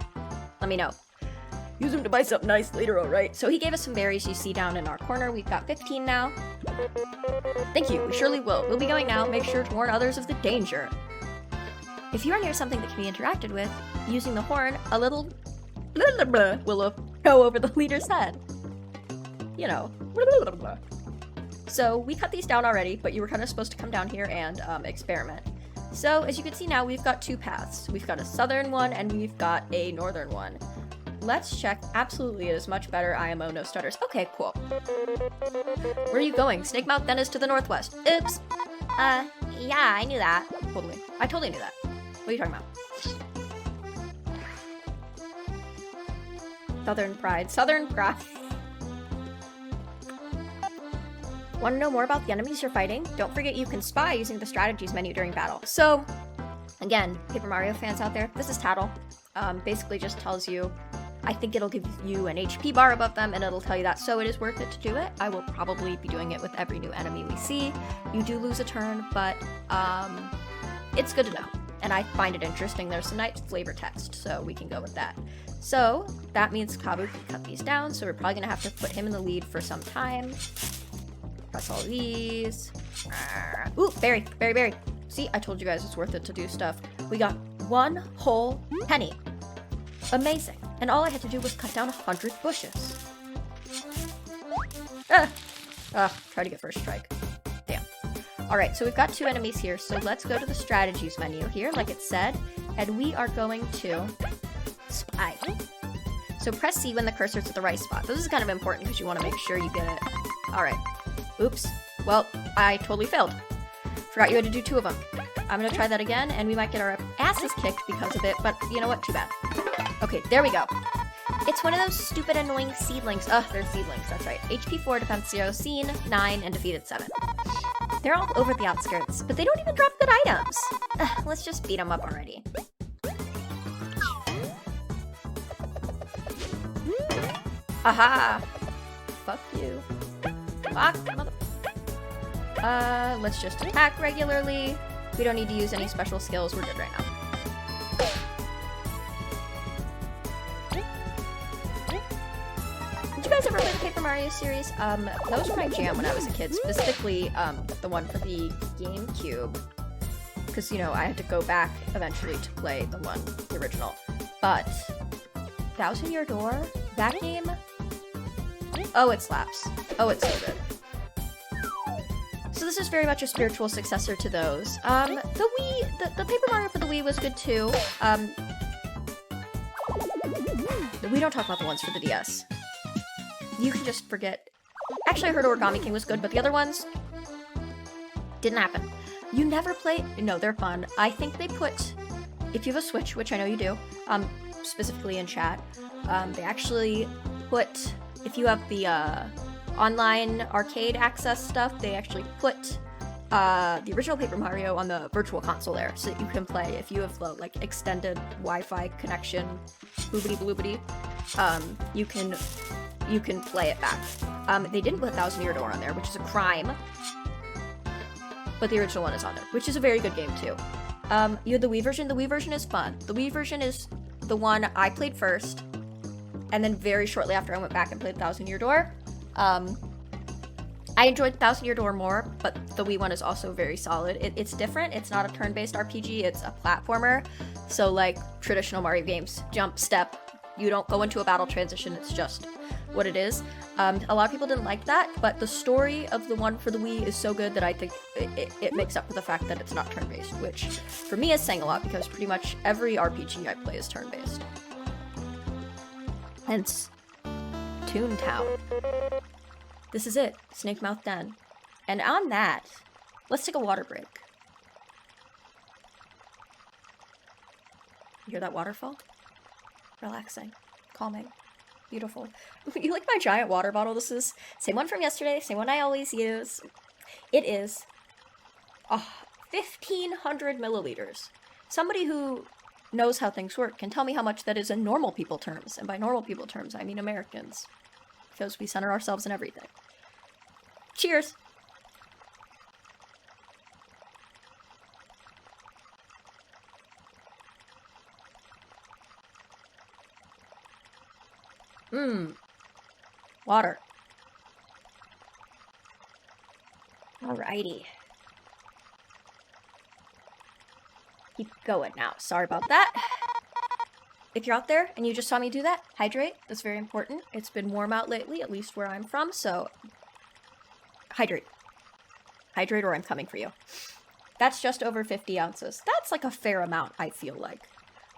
Let me know. Use them to buy something nice later, alright? So he gave us some berries you see down in our corner. We've got 15 now. Thank you, we surely will. We'll be going now. Make sure to warn others of the danger. If you are near something that can be interacted with, using the horn, a little blah, blah, blah, will go over the leader's head. You know. Blah, blah, blah. So we cut these down already, but you were kind of supposed to come down here and experiment. So as you can see now, we've got two paths. We've got a southern one and we've got a northern one. Let's check. Absolutely, it is much better. IMO, no stutters. Okay, cool. Where are you going? Snakemouth Den is to the northwest. Oops. Yeah, I knew that. Totally. I totally knew that. What are you talking about? Southern Pride. Southern Pride. Want to know more about the enemies you're fighting? Don't forget you can spy using the strategies menu during battle. So, again, Paper Mario fans out there, this is Tattle. Basically just tells you, I think it'll give you an HP bar above them, and it'll tell you that, so it is worth it to do it. I will probably be doing it with every new enemy we see. You do lose a turn, but it's good to know, and I find it interesting. There's some nice flavor text, so we can go with that. So that means Kabu can cut these down, so we're probably gonna have to put him in the lead for some time. Press all these. Ooh, berry, berry, berry. See, I told you guys it's worth it to do stuff. We got 1 whole penny. Amazing. And all I had to do was cut down 100 bushes. Try to get first strike. Damn. Alright, so we've got 2 enemies here, so let's go to the strategies menu here, like it said, and we are going to spy. So press C when the cursor's at the right spot. This is kind of important because you want to make sure you get it. Alright. Oops. Well, I totally failed. Forgot you had to do 2 of them. I'm gonna try that again, and we might get our asses kicked because of it, but you know what? Too bad. Okay, there we go. It's one of those stupid, annoying seedlings. Ugh, they're seedlings, that's right. HP 4, defense 0, seen 9, and defeated 7. They're all over the outskirts, but they don't even drop good items. Ugh, let's just beat them up already. Aha! Fuck you. Fuck, mother... let's just attack regularly. We don't need to use any special skills. We're good right now. Did you guys ever play the Paper Mario series? Those were my jam when I was a kid. Specifically, the one for the GameCube. Because, you know, I had to go back eventually to play the original. But, Thousand Year Door? That game? Oh, it slaps. Oh, it's so good. So this is very much a spiritual successor to those. The Wii, the Paper Mario for the Wii was good too. We don't talk about the ones for the DS. You can just forget. Actually, I heard Origami King was good, but the other ones didn't happen. You never play? No, they're fun. I think they put, if you have a Switch, which I know you do, specifically in chat, they actually put, if you have the online arcade access stuff, they actually put the original Paper Mario on the virtual console there, so that you can play if you have the like extended Wi-Fi connection, boobity bloobity. You can play it back. They didn't put Thousand Year Door on there, which is a crime. But the original one is on there, which is a very good game too. You had the Wii version. The Wii version is fun. The Wii version is the one I played first, and then very shortly after I went back and played Thousand Year Door. I enjoyed Thousand Year Door more, but the Wii one is also very solid. It's different. It's not a turn-based RPG. It's a platformer. So like traditional Mario games, jump, step. You don't go into a battle transition. It's just what it is. A lot of people didn't like that, but the story of the one for the Wii is so good that I think it makes up for the fact that it's not turn-based, which for me is saying a lot because pretty much every RPG I play is turn-based. Hence, Toontown. This is it, Snake Mouth Den. And on that, let's take a water break. You hear that waterfall? Relaxing, calming, beautiful. You like my giant water bottle? This is same one from yesterday, same one I always use. It is 1,500 milliliters. Somebody who knows how things work can tell me how much that is in normal people terms. And by normal people terms, I mean Americans. Because we center ourselves in everything. Cheers! Water. Alrighty. Keep going now. Sorry about that. If you're out there and you just saw me do that, hydrate. That's very important. It's been warm out lately, at least where I'm from, so hydrate. Hydrate or I'm coming for you. That's just over 50 ounces. That's like a fair amount, I feel like.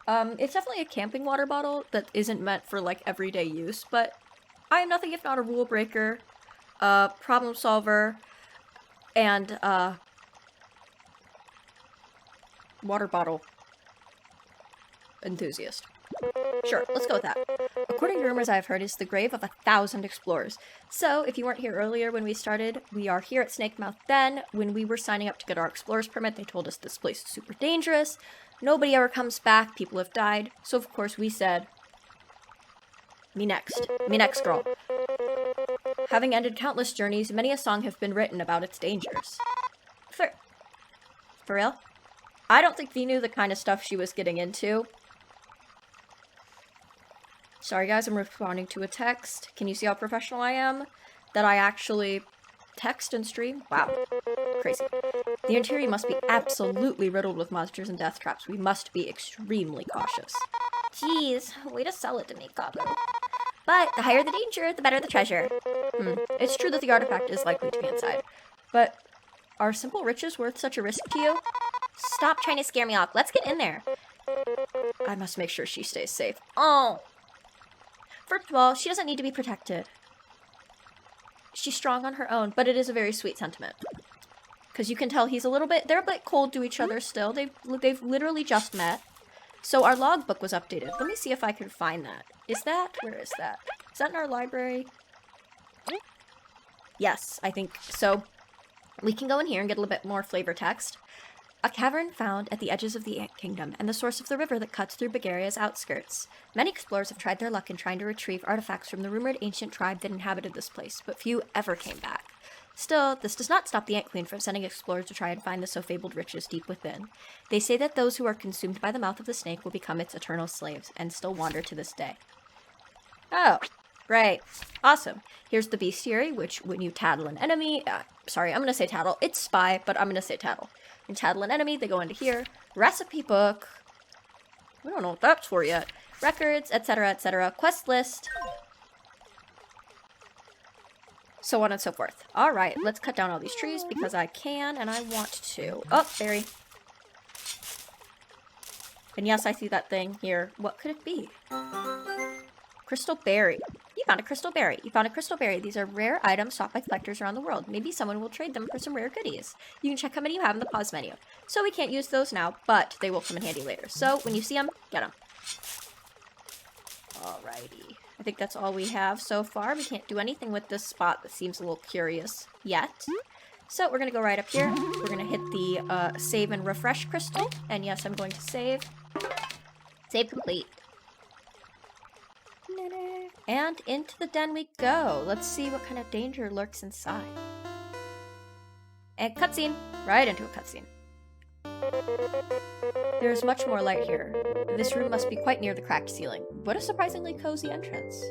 It's definitely a camping water bottle that isn't meant for like everyday use, but I am nothing if not a rule breaker, problem solver, and water bottle enthusiast. Sure, let's go with that. According to rumors I've heard, it's the grave of 1,000 explorers. So, if you weren't here earlier when we started, we are here at Snake Mouth Den. When we were signing up to get our explorer's permit, they told us this place is super dangerous. Nobody ever comes back, people have died. So, of course, we said, me next, girl. Having ended countless journeys, many a song have been written about its dangers. For real? I don't think V knew the kind of stuff she was getting into. Sorry guys, I'm responding to a text. Can you see how professional I am? That I actually text and stream? Wow. Crazy. The interior must be absolutely riddled with monsters and death traps. We must be extremely cautious. Jeez, way to sell it to me, Kabu. But the higher the danger, the better the treasure. It's true that the artifact is likely to be inside. But are simple riches worth such a risk to you? Stop trying to scare me off. Let's get in there. I must make sure she stays safe. Oh. First of all, she doesn't need to be protected. She's strong on her own, but it is a very sweet sentiment. Because you can tell they're a bit cold to each other still. They've literally just met. So our logbook was updated. Let me see if I can find that. Where is that? Is that in our library? Yes, I think so. We can go in here and get a little bit more flavor text. A cavern found at the edges of the Ant Kingdom, and the source of the river that cuts through Bulgaria's outskirts. Many explorers have tried their luck in trying to retrieve artifacts from the rumored ancient tribe that inhabited this place, but few ever came back. Still, this does not stop the Ant Queen from sending explorers to try and find the so-fabled riches deep within. They say that those who are consumed by the mouth of the snake will become its eternal slaves, and still wander to this day. Oh, right. Awesome. Here's the bestiary, which when you tattle an enemy... sorry, I'm going to say tattle. It's spy, but I'm going to say tattle. When you tattle an enemy, they go into here. Recipe book. We don't know what that's for yet. Records, etc., etc. Quest list. So on and so forth. Alright, let's cut down all these trees because I can and I want to. Oh, berry. And yes, I see that thing here. What could it be? Crystal berry. You found a crystal berry. You found a crystal berry. These are rare items sought by collectors around the world. Maybe someone will trade them for some rare goodies. You can check how many you have in the pause menu. So we can't use those now, but they will come in handy later. So when you see them, get them. Alrighty. I think that's all we have so far. We can't do anything with this spot that seems a little curious yet. So we're going to go right up here. We're going to hit the save and refresh crystal. And yes, I'm going to save. Save complete. And into the den we go. Let's see what kind of danger lurks inside. And cutscene. Right into a cutscene. There is much more light here. This room must be quite near the cracked ceiling. What a surprisingly cozy entrance.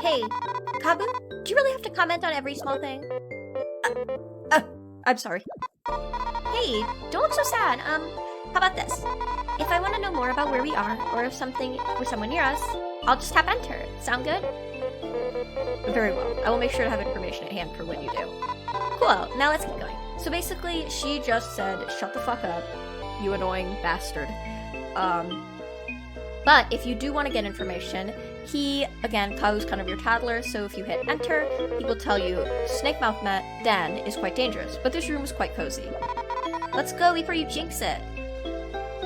Hey, Kabu, do you really have to comment on every small thing? I'm sorry. Hey, don't look so sad. How about this? If I want to know more about where we are, or if someone near us, I'll just tap enter. Sound good? Very well. I will make sure to have information at hand for when you do. Cool. Now let's keep going. So basically, she just said, shut the fuck up, you annoying bastard. But if you do want to get information, again, Kabu's kind of your tattler, so if you hit enter, he will tell you, Snake Mouth Den is quite dangerous, but this room is quite cozy. Let's go before you jinx it.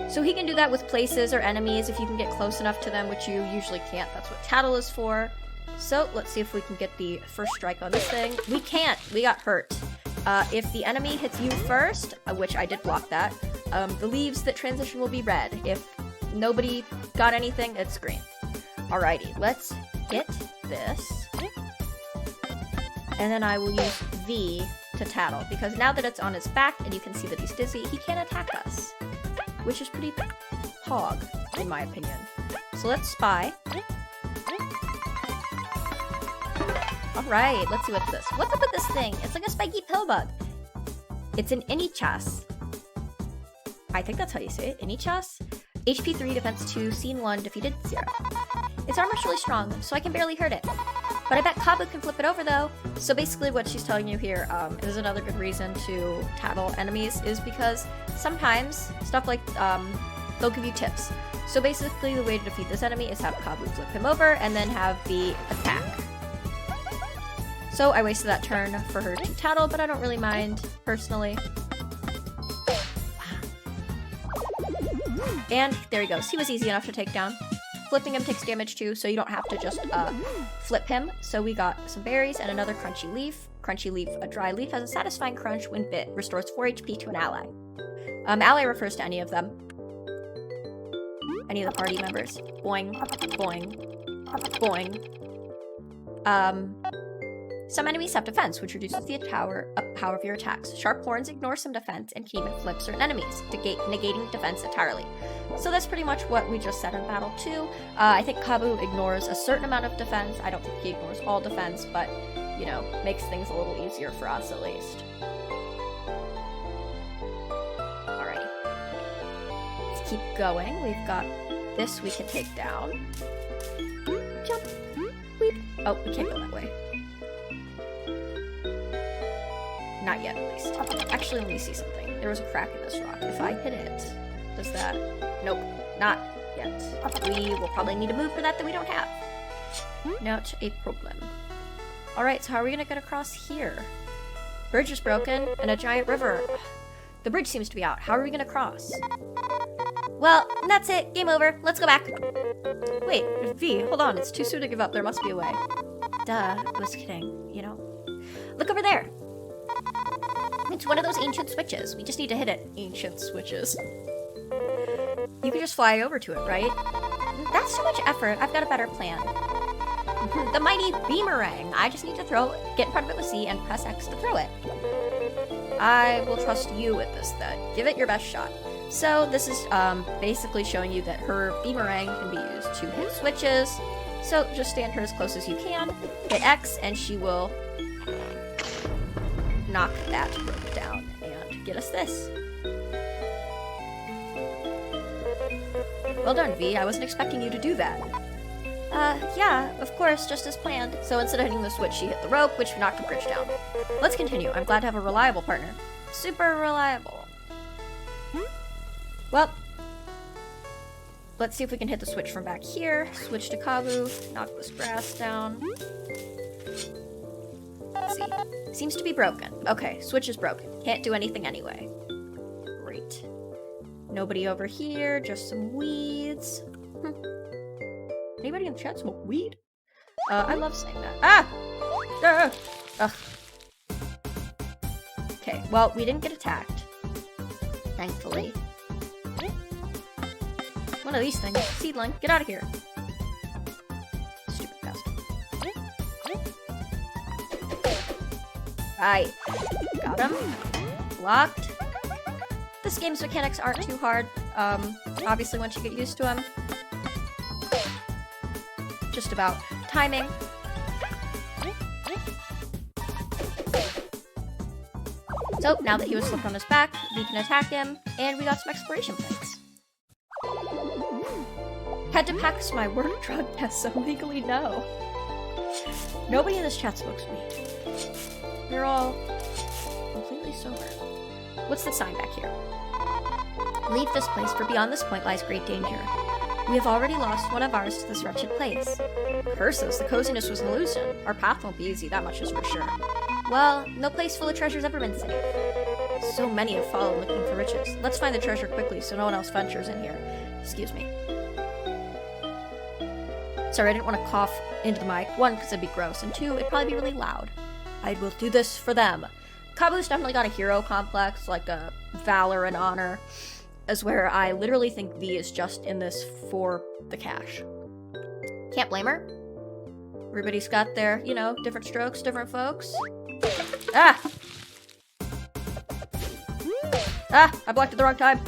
So he can do that with places or enemies if you can get close enough to them, which you usually can't. That's what tattle is for. So let's see if we can get the first strike on this thing. We can't. We got hurt. If the enemy hits you first, which I did block that, the leaves that transition will be red. If nobody got anything, it's green. Alrighty, let's get this. And then I will use V to tattle, because now that it's on his back and you can see that he's dizzy, he can't attack us. Which is pretty hog, in my opinion. So let's spy. Alright, let's see what's this. What's up with this thing? It's like a spiky pill bug. It's an Inichas. I think that's how you say it. Inichas? HP 3, defense 2, scene 1, defeated 0. Its armor's really strong, so I can barely hurt it. But I bet Kabu can flip it over though. So basically what she's telling you here is another good reason to tattle enemies, is because sometimes stuff like, they'll give you tips. So basically the way to defeat this enemy is have Kabu flip him over and then have the attack. So I wasted that turn for her to tattle, but I don't really mind, personally. And there he goes. He was easy enough to take down. Flipping him takes damage too, so you don't have to just flip him. So we got some berries and another crunchy leaf. Crunchy leaf, a dry leaf, has a satisfying crunch when bit. Restores 4 HP to an ally. Ally refers to any of them. Any of the party members. Boing, boing, boing. Some enemies have defense, which reduces the power of your attacks. Sharp horns ignore some defense and can even flip certain enemies, negating defense entirely. So that's pretty much what we just said in battle 2. I think Kabu ignores a certain amount of defense. I don't think he ignores all defense, but, you know, makes things a little easier for us at least. Alrighty. Let's keep going. We've got this we can take down. Jump. Weep. Oh, we can't go that way. Not yet, at least. Actually, let me see something. There was a crack in this rock. If I hit it, does that... Nope, not yet. We will probably need a move for that we don't have. Not a problem. Alright, so how are we gonna get across here? Bridge is broken, and a giant river. The bridge seems to be out. How are we gonna cross? Well, that's it. Game over. Let's go back. Wait, V, hold on. It's too soon to give up. There must be a way. Duh, was kidding, you know. Look over there. It's one of those ancient switches. We just need to hit it. Ancient switches. You can just fly over to it, right? That's too much effort. I've got a better plan. The mighty beamerang. I just need to get in front of it with C and press X to throw it. I will trust you with this then. Give it your best shot. So this is basically showing you that her beamerang can be used to hit switches. So just stand her as close as you can, hit X, and she will knock that rope down and get us this. Well done, V. I wasn't expecting you to do that. Yeah, of course, just as planned. So instead of hitting the switch, she hit the rope, which knocked the bridge down. Let's continue. I'm glad to have a reliable partner. Super reliable. Well, let's see if we can hit the switch from back here. Switch to Kabu, knock this grass down. Let's see. Seems to be broken. Okay, switch is broken. Can't do anything anyway. Great. Nobody over here, just some weeds. Anybody in the chat smoke weed? I love saying that. Ah! Ugh. Okay, well, we didn't get attacked. Thankfully. One of these things. Seedling, get out of here. Stupid pest. Right. Got him. Blocked. This game's mechanics aren't too hard. Obviously once you get used to them. Just about timing. So, now that he was flipped on his back, we can attack him, and we got some exploration points. Had to pass my work drug test, so legally no. Nobody in this chat smokes weed. They're all completely sober. What's the sign back here? Leave this place, for beyond this point lies great danger. We have already lost one of ours to this wretched place. Curses, the coziness was an illusion. Our path won't be easy, that much is for sure. Well, no place full of treasure's ever been safe. So many have followed looking for riches. Let's find the treasure quickly so no one else ventures in here. Excuse me. Sorry, I didn't want to cough into the mic. One, because it'd be gross, and two, it'd probably be really loud. I will do this for them. Kabu's definitely got a hero complex, like a valor and honor, as where I literally think V is just in this for the cash. Can't blame her. Everybody's got their, you know, different strokes, different folks. Ah! Ah! I blocked at the wrong time.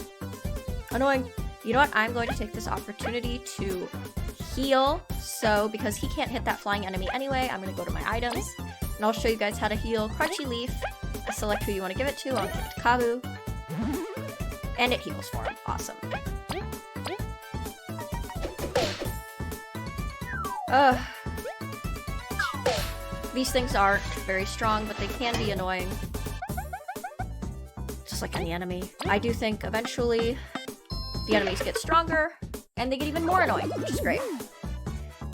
Annoying. You know what? I'm going to take this opportunity to heal. So, because he can't hit that flying enemy anyway, I'm going to go to my items. And I'll show you guys how to heal Crunchy Leaf. Select who you want to give it to. I'll give it to Kabu. And it heals for him. Awesome. These things aren't very strong, but they can be annoying. Just like any enemy. I do think eventually the enemies get stronger, and they get even more annoying, which is great.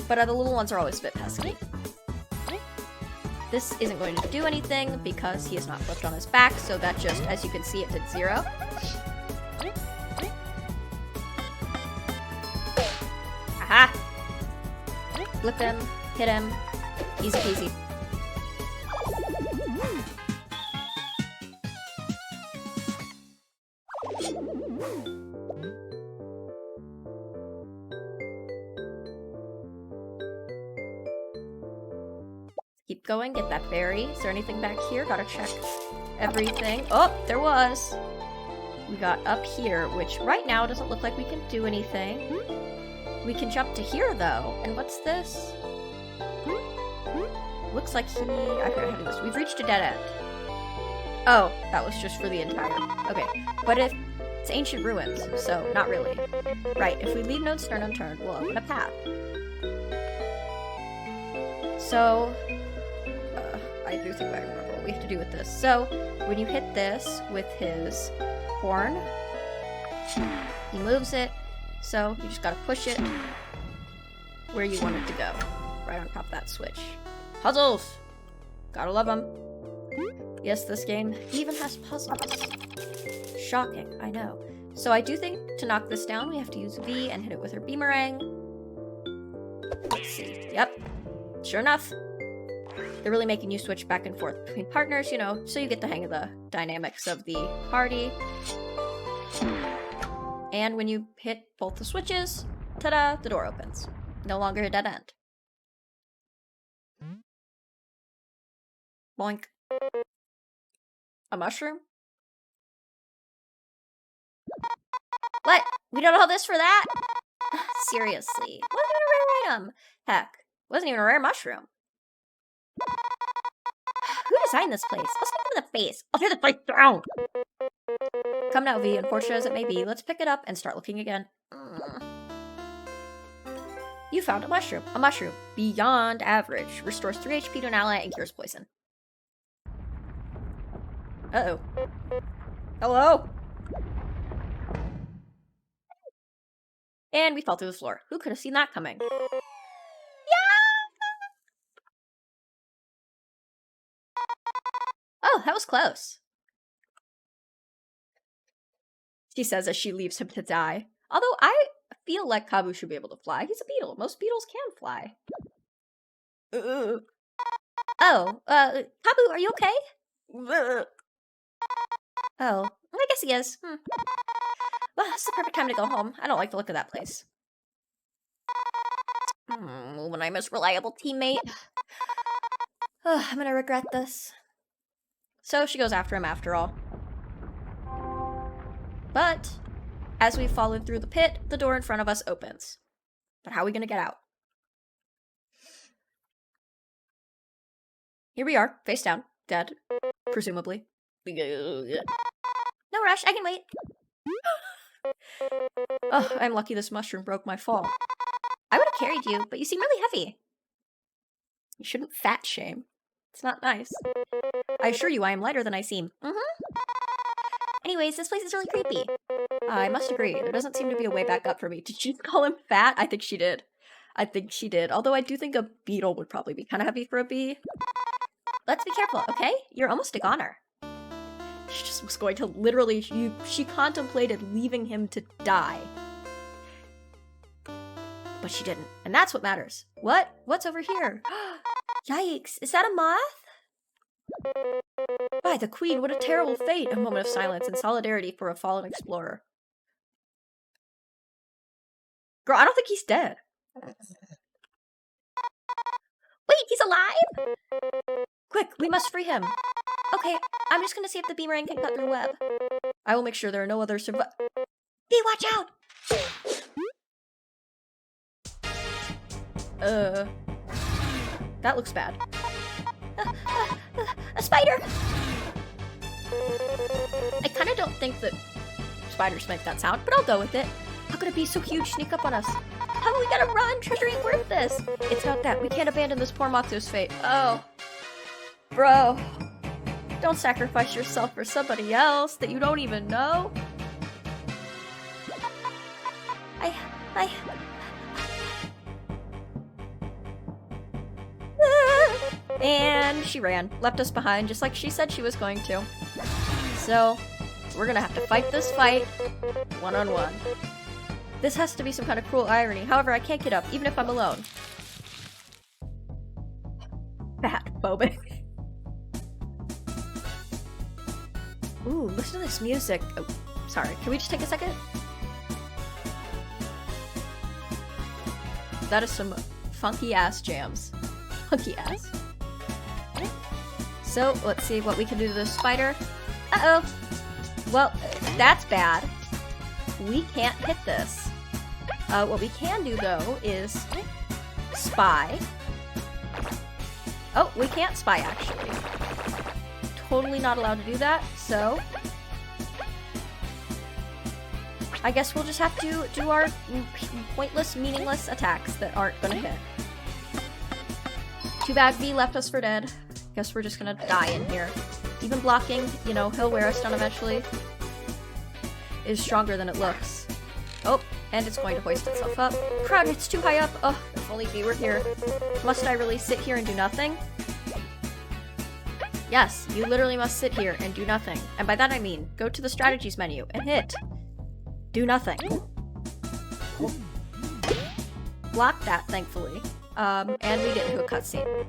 But the little ones are always a bit pesky. This isn't going to do anything because he is not flipped on his back, so that just, as you can see, it did 0. Aha! Flip him, hit him, easy peasy. Keep going, get that berry. Is there anything back here? Gotta check everything. Oh, there was! We got up here, which right now doesn't look like we can do anything. We can jump to here, though. And what's this? Looks like I forgot how to do this. We've reached a dead end. Oh, that was just for the entire... Okay, but if it's ancient ruins, so not really. Right, if we leave no stone unturned, we'll open a path. So... I do think I remember what we have to do with this. So, when you hit this with his horn, he moves it, so you just gotta push it where you want it to go. Right on top of that switch. Puzzles! Gotta love them. Yes, this game even has puzzles. Shocking, I know. So I do think to knock this down, we have to use V and hit it with her beamerang. Let's see. Yep. Sure enough. They're really making you switch back and forth between partners, you know, so you get the hang of the dynamics of the party. And when you hit both the switches, ta-da, the door opens. No longer a dead end. Boink. A mushroom? What? We don't know this for that? Seriously. Wasn't even a rare item. Heck, wasn't even a rare mushroom. Who designed this place? I'll stick him in the face. I'll tear the place down. Come now, V. Unfortunate as it may be, let's pick it up and start looking again. You found a mushroom. A mushroom. Beyond average. Restores 3 HP to an ally and cures poison. Uh-oh. Hello? And we fell through the floor. Who could have seen that coming? Oh, that was close. She says as she leaves him to die. Although I feel like Kabu should be able to fly. He's a beetle. Most beetles can fly. Oh, Kabu, are you okay? Oh, I guess he is. Well, it's the perfect time to go home. I don't like the look of that place. When I'm his reliable teammate. I'm gonna regret this. So she goes after him after all. But, as we've fallen through the pit, the door in front of us opens. But how are we gonna get out? Here we are, face down, dead, presumably. No rush, I can wait. Oh, I'm lucky this mushroom broke my fall. I would have carried you, but you seem really heavy. You shouldn't fat shame. It's not nice. I assure you I am lighter than I seem. Anyways, this place is really creepy. I must agree, there doesn't seem to be a way back up for me. Did she call him fat? I think she did. Although I do think a beetle would probably be kind of heavy for a bee. Let's be careful, okay? You're almost a goner. She just was going to literally, she contemplated leaving him to die. But she didn't, and that's what matters. What? What's over here? Yikes, is that a moth? By the queen, what a terrible fate! A moment of silence and solidarity for a fallen explorer. Girl, I don't think he's dead. Wait, he's alive? Quick, we must free him. Okay, I'm just gonna see if the beamerang can cut through web. I will make sure there are no other Bee, watch out! That looks bad. A spider! I kinda don't think that spiders make that sound, but I'll go with it. How could it be so huge sneak up on us? How we gotta run? Treasure ain't worth this! It's not that. We can't abandon this poor Matsu's fate. Oh. Bro. Don't sacrifice yourself for somebody else that you don't even know. And she ran. Left us behind just like she said she was going to. So, we're gonna have to fight this fight one-on-one. This has to be some kind of cruel irony. However, I can't get up, even if I'm alone. Fatphobic. Ooh, listen to this music. Oh, sorry. Can we just take a second? That is some funky-ass jams. Funky-ass. So, let's see what we can do to this spider. Uh-oh. Well, that's bad. We can't hit this. What we can do, though, is spy. Oh, we can't spy, actually. Totally not allowed to do that, so I guess we'll just have to do our pointless, meaningless attacks that aren't gonna hit. Too bad V left us for dead. Guess we're just gonna die in here. Even blocking, you know, he'll wear us down eventually, is stronger than it looks. Oh, and it's going to hoist itself up. Crud, it's too high up! Oh, if only V were here. Must I really sit here and do nothing? Yes, you literally must sit here and do nothing. And by that I mean, go to the strategies menu and hit do nothing. Block that, thankfully. And we get into a cutscene.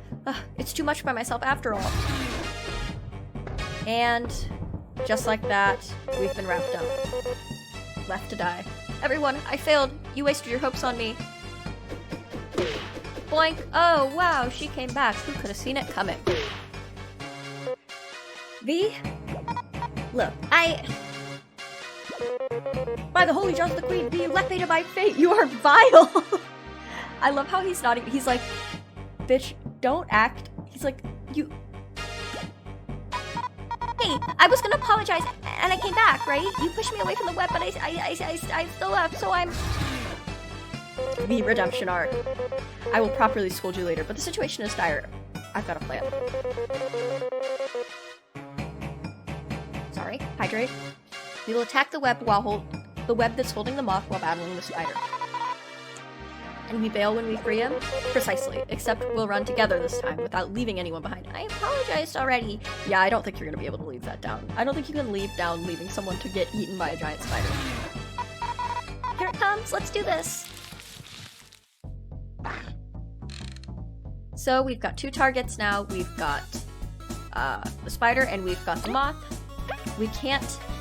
It's too much by myself after all. And just like that, we've been wrapped up. Left to die. Everyone, I failed. You wasted your hopes on me. Boink. Oh, wow, she came back. Who could have seen it coming? V? Look, By the holy jaws of the queen, V, you left me to my fate. You are vile. I love how he's not even- he's like, bitch, don't act. He's like, you- Hey, I was gonna apologize, and I came back, right? You pushed me away from the web, but I still left, so I'm... The redemption arc. I will properly scold you later, but the situation is dire. I've got a plan. Sorry, hydrate. We will attack the web the web that's holding the moth while battling the spider. And we bail when we free him? Precisely, except we'll run together this time without leaving anyone behind. I apologized already. Yeah, I don't think you're gonna be able to leave that down. I don't think you can leave down leaving someone to get eaten by a giant spider. Here it comes, let's do this! So we've got two targets now. We've got the spider and we've got the moth.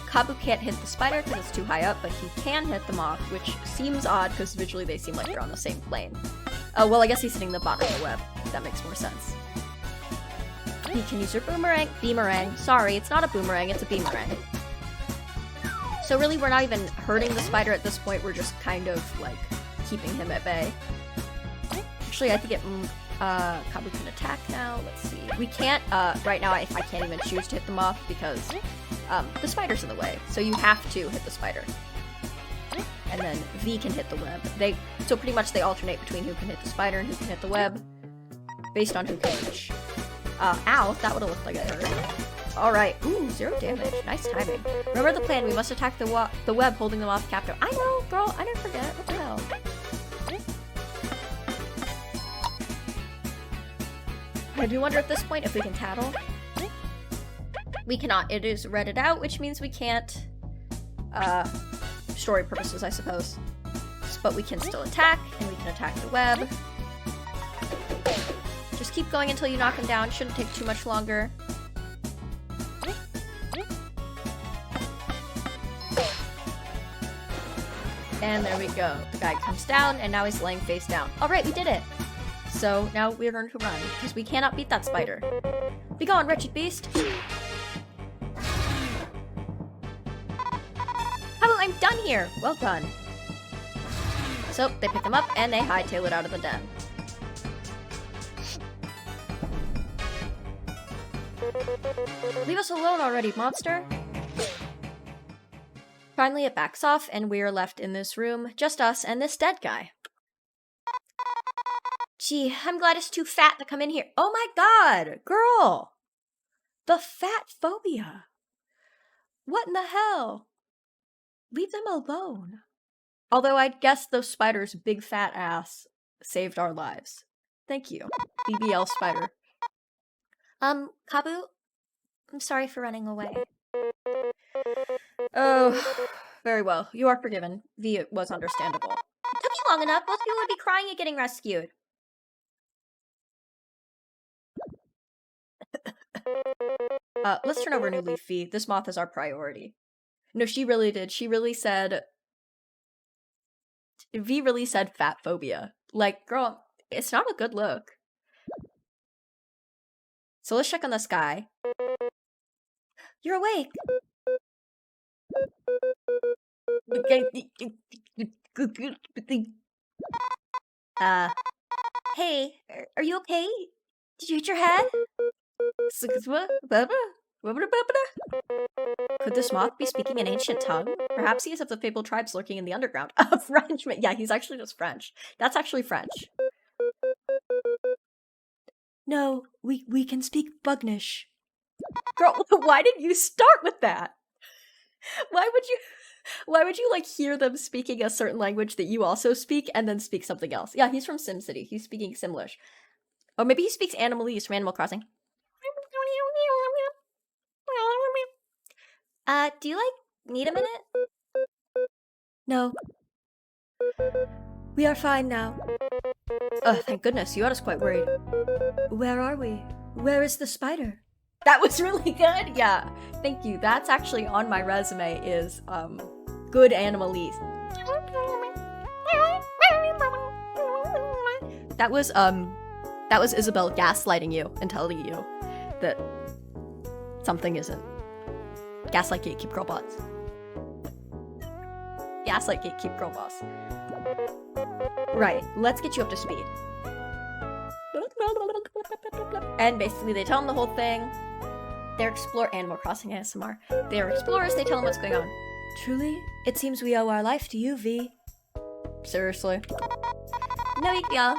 Kabu can't hit the spider because it's too high up, but he can hit the moth, which seems odd because visually they seem like they're on the same plane. Oh, well, I guess he's hitting the bottom of the web. That makes more sense. He can use your beamerang. Sorry, it's not a boomerang, it's a beamerang. So really, we're not even hurting the spider at this point, we're just kind of, like, keeping him at bay. Actually, I think Kabu can attack now. Let's see. We can't, right now, I can't even choose to hit the moth because the spider's in the way. So you have to hit the spider. And then V can hit the web. So pretty much they alternate between who can hit the spider and who can hit the web based on who can reach. Ow, that would've looked like it hurt. Alright, ooh, 0 damage. Nice timing. Remember the plan, we must attack the web holding the moth captive. I know, girl, I didn't forget. What the hell? I do wonder at this point if we can tattle. We cannot. It is redded out, which means we can't. Story purposes, I suppose. But we can still attack, and we can attack the web. Just keep going until you knock him down. Shouldn't take too much longer. And there we go. The guy comes down, and now he's laying face down. Alright, we did it! So now we're going to run, because we cannot beat that spider. Be gone, wretched beast! Hello, I'm done here! Well done. So, they pick him up, and they hightail it out of the den. Leave us alone already, monster! Finally, it backs off, and we're left in this room, just us and this dead guy. Gee, I'm glad it's too fat to come in here. Oh my god! Girl! The fat phobia! What in the hell? Leave them alone. Although I guess the spider's big fat ass saved our lives. Thank you, BBL spider. Kabu? I'm sorry for running away. Oh, very well. You are forgiven. V was understandable. It took you long enough. Most people would be crying at getting rescued. Let's turn over a new leaf, V. This moth is our priority. No, she really did. She really said... V really said fat phobia. Like, girl, it's not a good look. So let's check on this guy. You're awake! Hey, are you okay? Did you hit your head? Could this moth be speaking an ancient tongue? Perhaps he is of the fabled tribes lurking in the underground. A Frenchman. Yeah, he's actually just French. That's actually French. No, we can speak Bugnish. Girl, why did you start with that? Why would you like hear them speaking a certain language that you also speak and then speak something else? Yeah, he's from SimCity. He's speaking Simlish. Or maybe he speaks Animalese from Animal Crossing. Do you, like, need a minute? No. We are fine now. Oh, thank goodness, you had us quite worried. Where are we? Where is the spider? That was really good, yeah. Thank you. That's actually on my resume is, good animalese. That was Isabel gaslighting you and telling you that something isn't. Gaslight gatekeep girl boss. Gaslight gatekeep girl boss. Right, let's get you up to speed. And basically they tell them the whole thing. They're Animal Crossing ASMR. They're explorers, they tell them what's going on. Truly, it seems we owe our life to you, V. Seriously. No big deal.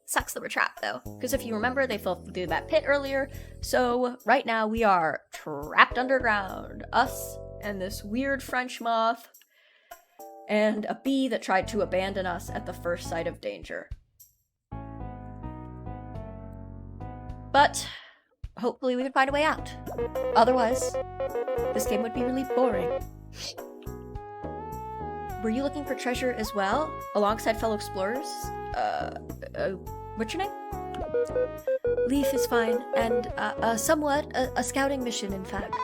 Sucks that we're trapped though, because if you remember, they fell through that pit earlier, so right now we are trapped underground. Us and this weird French moth, and a bee that tried to abandon us at the first sight of danger. But hopefully we can find a way out. Otherwise, this game would be really boring. Were you looking for treasure as well, alongside fellow explorers? What's your name? Leaf is fine, and somewhat a scouting mission, in fact.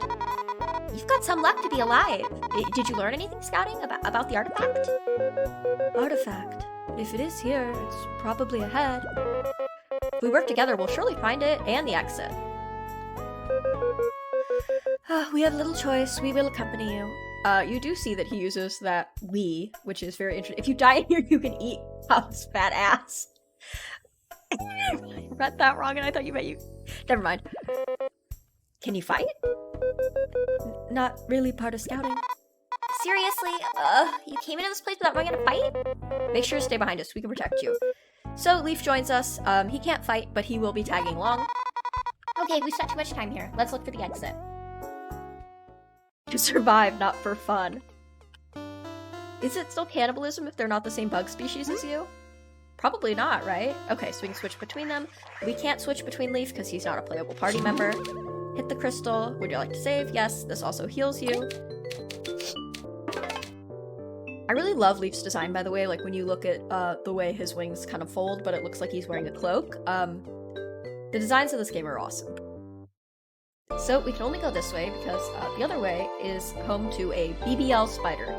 You've got some luck to be alive. Did you learn anything scouting about the artifact? Artifact? If it is here, it's probably ahead. If we work together, we'll surely find it and the exit. We have little choice. We will accompany you. You do see that he uses that "we," which is very interesting. If you die here, you can eat House fat ass. I read that wrong and I thought you meant you. Never mind. Can you fight? Not really part of scouting. Seriously? You came into this place without knowing how to fight? Make sure to stay behind us. We can protect you. So Leaf joins us. He can't fight, but he will be tagging along. Okay, we spent too much time here. Let's look for the exit. To survive, not for fun. Is it still cannibalism if they're not the same bug species as you? Probably not, right? Okay, so we can switch between them. We can't switch between Leaf because he's not a playable party member. Hit the crystal. Would you like to save? Yes, this also heals you. I really love Leaf's design, by the way. Like, when you look at the way his wings kind of fold, but it looks like he's wearing a cloak. The designs of this game are awesome. So we can only go this way because the other way is home to a BBL spider.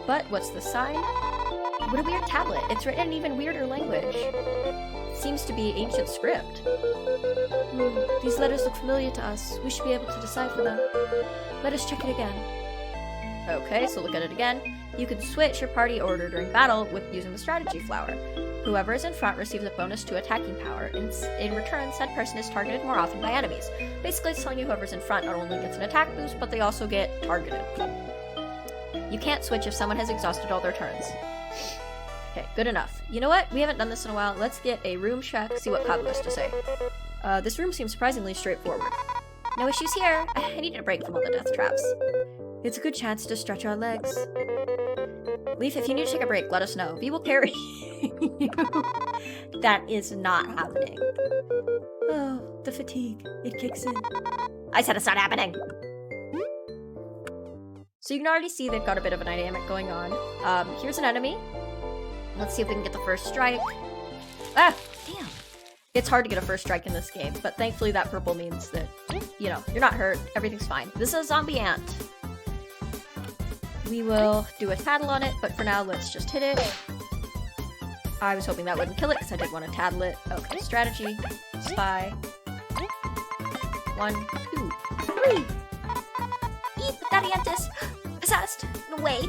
But what's the sign? What a weird tablet. It's written in an even weirder language. It seems to be ancient script. These letters look familiar to us. We should be able to decipher them. Let us check it again. Okay, so look at it again. You can switch your party order during battle with using the strategy flower. Whoever is in front receives a bonus to attacking power. In return, said person is targeted more often by enemies. Basically, it's telling you whoever's in front not only gets an attack boost, but they also get targeted. You can't switch if someone has exhausted all their turns. Okay, good enough. You know what? We haven't done this in a while. Let's get a room check, see what Kabu has to say. This room seems surprisingly straightforward. No issues here. I needed a break from all the death traps. It's a good chance to stretch our legs. Leaf, if you need to take a break, let us know. We will carry you. That is not happening. Oh, the fatigue. It kicks in. I said it's not happening! So you can already see they've got a bit of a dynamic going on. Here's an enemy. Let's see if we can get the first strike. Ah! Damn! It's hard to get a first strike in this game, but thankfully that purple means that, you know, you're not hurt, everything's fine. This is a zombie ant. We will do a tattle on it, but for now, let's just hit it. I was hoping that wouldn't kill it, because I did want to tattle it. Okay, strategy. Spy. 1, 2, 3! Eat the Daddy Ant is possessed! No way!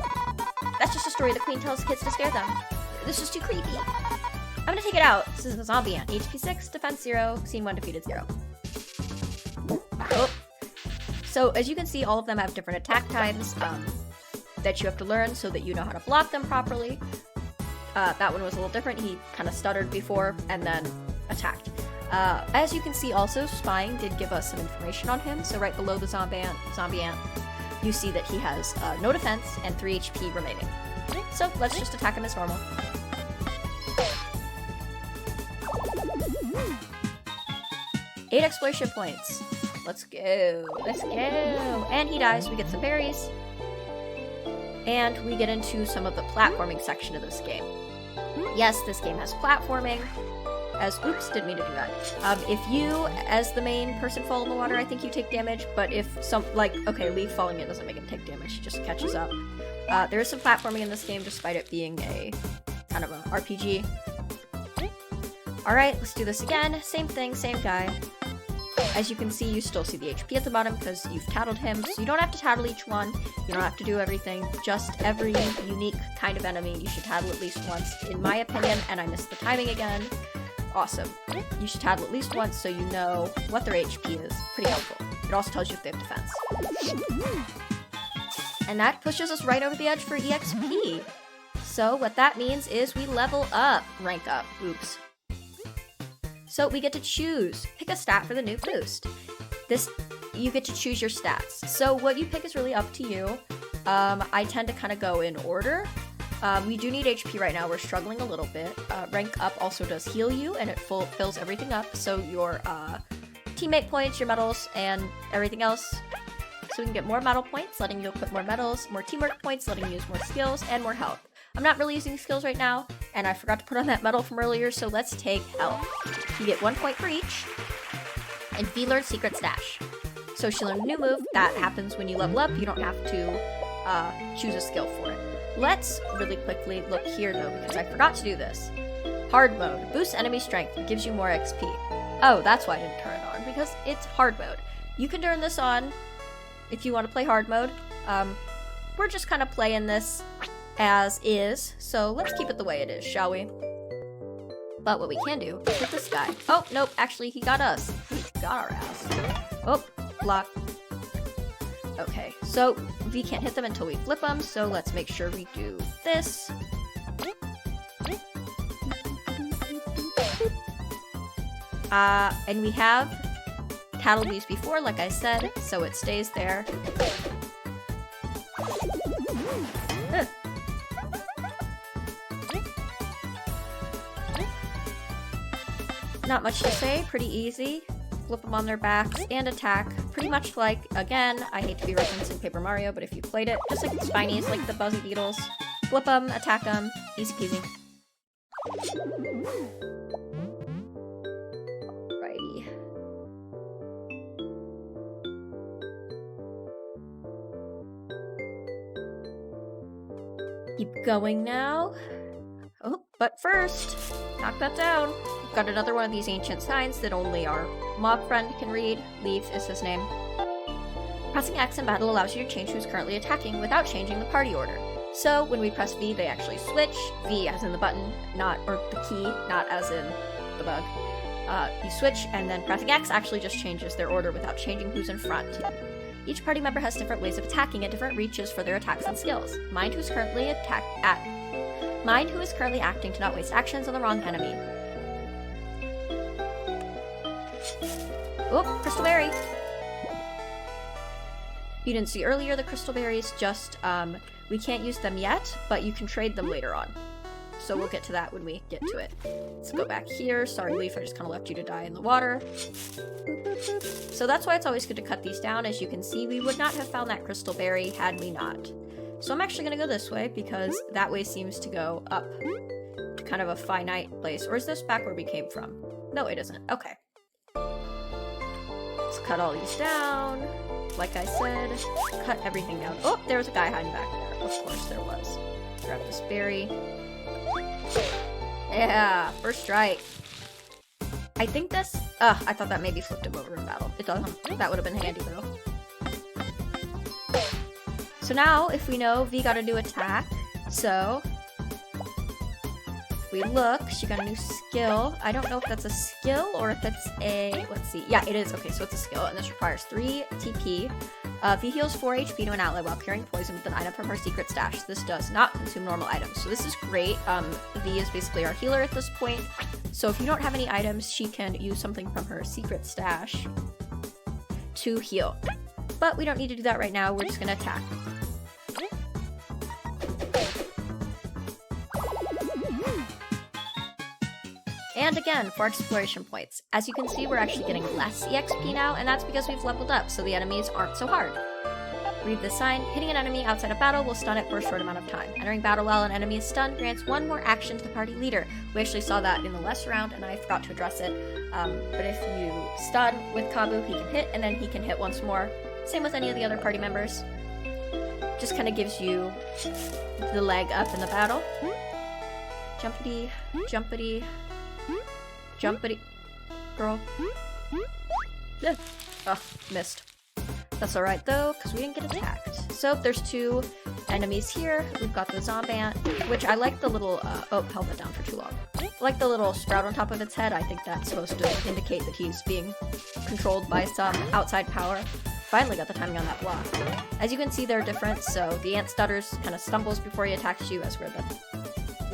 That's just a story the queen tells kids to scare them. This is too creepy. I'm gonna take it out. This is a zombie ant. HP 6, defense 0, scene 1, defeated 0. Oh. So, as you can see, all of them have different attack times that you have to learn so that you know how to block them properly. That one was a little different. He kind of stuttered before and then attacked. As you can see also, spying did give us some information on him. So right below the zombie ant, you see that he has no defense and 3 HP remaining. So let's just attack him as normal. Eight exploration points. Let's go. Let's go. And he dies. We get some berries. And we get into some of the platforming section of this game. Yes, this game has platforming. as, oops, didn't mean to do that. If you, as the main person, fall in the water, I think you take damage, but if okay, Leaf falling in doesn't make him take damage, he just catches up. There is some platforming in this game, despite it being a kind of an RPG. Alright, let's do this again. Same thing, same guy. As you can see, you still see the HP at the bottom because you've tattled him, so you don't have to tattle each one. You don't have to do everything. Just every unique kind of enemy you should tattle at least once, in my opinion, and I missed the timing again. Awesome. You should tattle at least once so you know what their HP is. Pretty helpful. It also tells you if they have defense. And that pushes us right over the edge for EXP. So what that means is we level up. Rank up. Oops. So we get to choose. Pick a stat for the new boost. You get to choose your stats. So what you pick is really up to you. I tend to kind of go in order. We do need HP right now. We're struggling a little bit. Rank up also does heal you, and it fills everything up. So your teammate points, your medals, and everything else. So we can get more medal points, letting you equip more medals, more teamwork points, letting you use more skills, and more health. I'm not really using skills right now, and I forgot to put on that medal from earlier, so let's take health. You get 1 point for each, and V learns Secret Stash. So she learned a new move. That happens when you level up. You don't have to choose a skill for it. Let's really quickly look here, though, because I forgot to do this. Hard mode. Boosts enemy strength. Gives you more XP. Oh, that's why I didn't turn it on, because it's hard mode. You can turn this on if you want to play hard mode. We're just kind of playing this as is, so let's keep it the way it is, shall we? But what we can do is hit this guy. Oh, nope, actually he got us. He got our ass. Oh, block. Okay, so we can't hit them until we flip them, so let's make sure we do this. And we have tattled these before, like I said, so it stays there. Not much to say, pretty easy. Flip them on their backs and attack. Pretty much like, again, I hate to be referencing Paper Mario, but if you played it, just like the Spinies, like the Buzzy Beetles. Flip them, attack them, easy peasy. Alrighty. Keep going now. Oh, but first, knock that down. We've got another one of these ancient signs that only our mob friend can read. Leaf is his name. Pressing X in battle allows you to change who's currently attacking without changing the party order. So when we press V, they actually switch. V as in the button, or the key, not as in the bug. You switch, and then pressing X actually just changes their order without changing who's in front. Each party member has different ways of attacking at different reaches for their attacks and skills. Mind who is currently acting to not waste actions on the wrong enemy. Oh, Crystal Berry! You didn't see earlier the Crystal Berries, just, we can't use them yet, but you can trade them later on. So we'll get to that when we get to it. Let's go back here. Sorry, Leaf, I just kind of left you to die in the water. So that's why it's always good to cut these down. As you can see, we would not have found that Crystal Berry had we not. So I'm actually going to go this way, because that way seems to go up to kind of a finite place. Or is this back where we came from? No, it isn't. Okay. Let's cut all these down. Like I said, cut everything down. Oh, there was a guy hiding back there. Of course there was. Grab this berry. Yeah, first strike. I think this... I thought that maybe flipped him over in battle. It doesn't. That would have been handy, though. So now, if we know V got a new attack, so... if we look, she got a new skill. I don't know if that's a skill or if it's a... let's see. Yeah, it is. Okay, so it's a skill, and this requires 3 TP. V heals 4 HP to an ally while curing poison with an item from her secret stash. This does not consume normal items, so this is great. V is basically our healer at this point. So if you don't have any items, she can use something from her secret stash to heal. But we don't need to do that right now. We're just going to attack. And again, for exploration points. As you can see, we're actually getting less EXP now, and that's because we've leveled up, so the enemies aren't so hard. Read the sign. Hitting an enemy outside of battle will stun it for a short amount of time. Entering battle while an enemy is stunned grants one more action to the party leader. We actually saw that in the last round, and I forgot to address it. But if you stun with Kabu, he can hit, and then he can hit once more. Same with any of the other party members. Just kind of gives you the leg up in the battle. Jumpity, jumpity, jumpity. Girl. Oh, missed. That's alright though, because we didn't get attacked. So there's two enemies here. We've got the Zombant, which I like the little, oh, held it down for too long. I like the little sprout on top of its head. I think that's supposed to indicate that he's being controlled by some outside power. Finally got the timing on that block. As you can see, they're different, so the ant stutters, kind of stumbles before he attacks you, as where the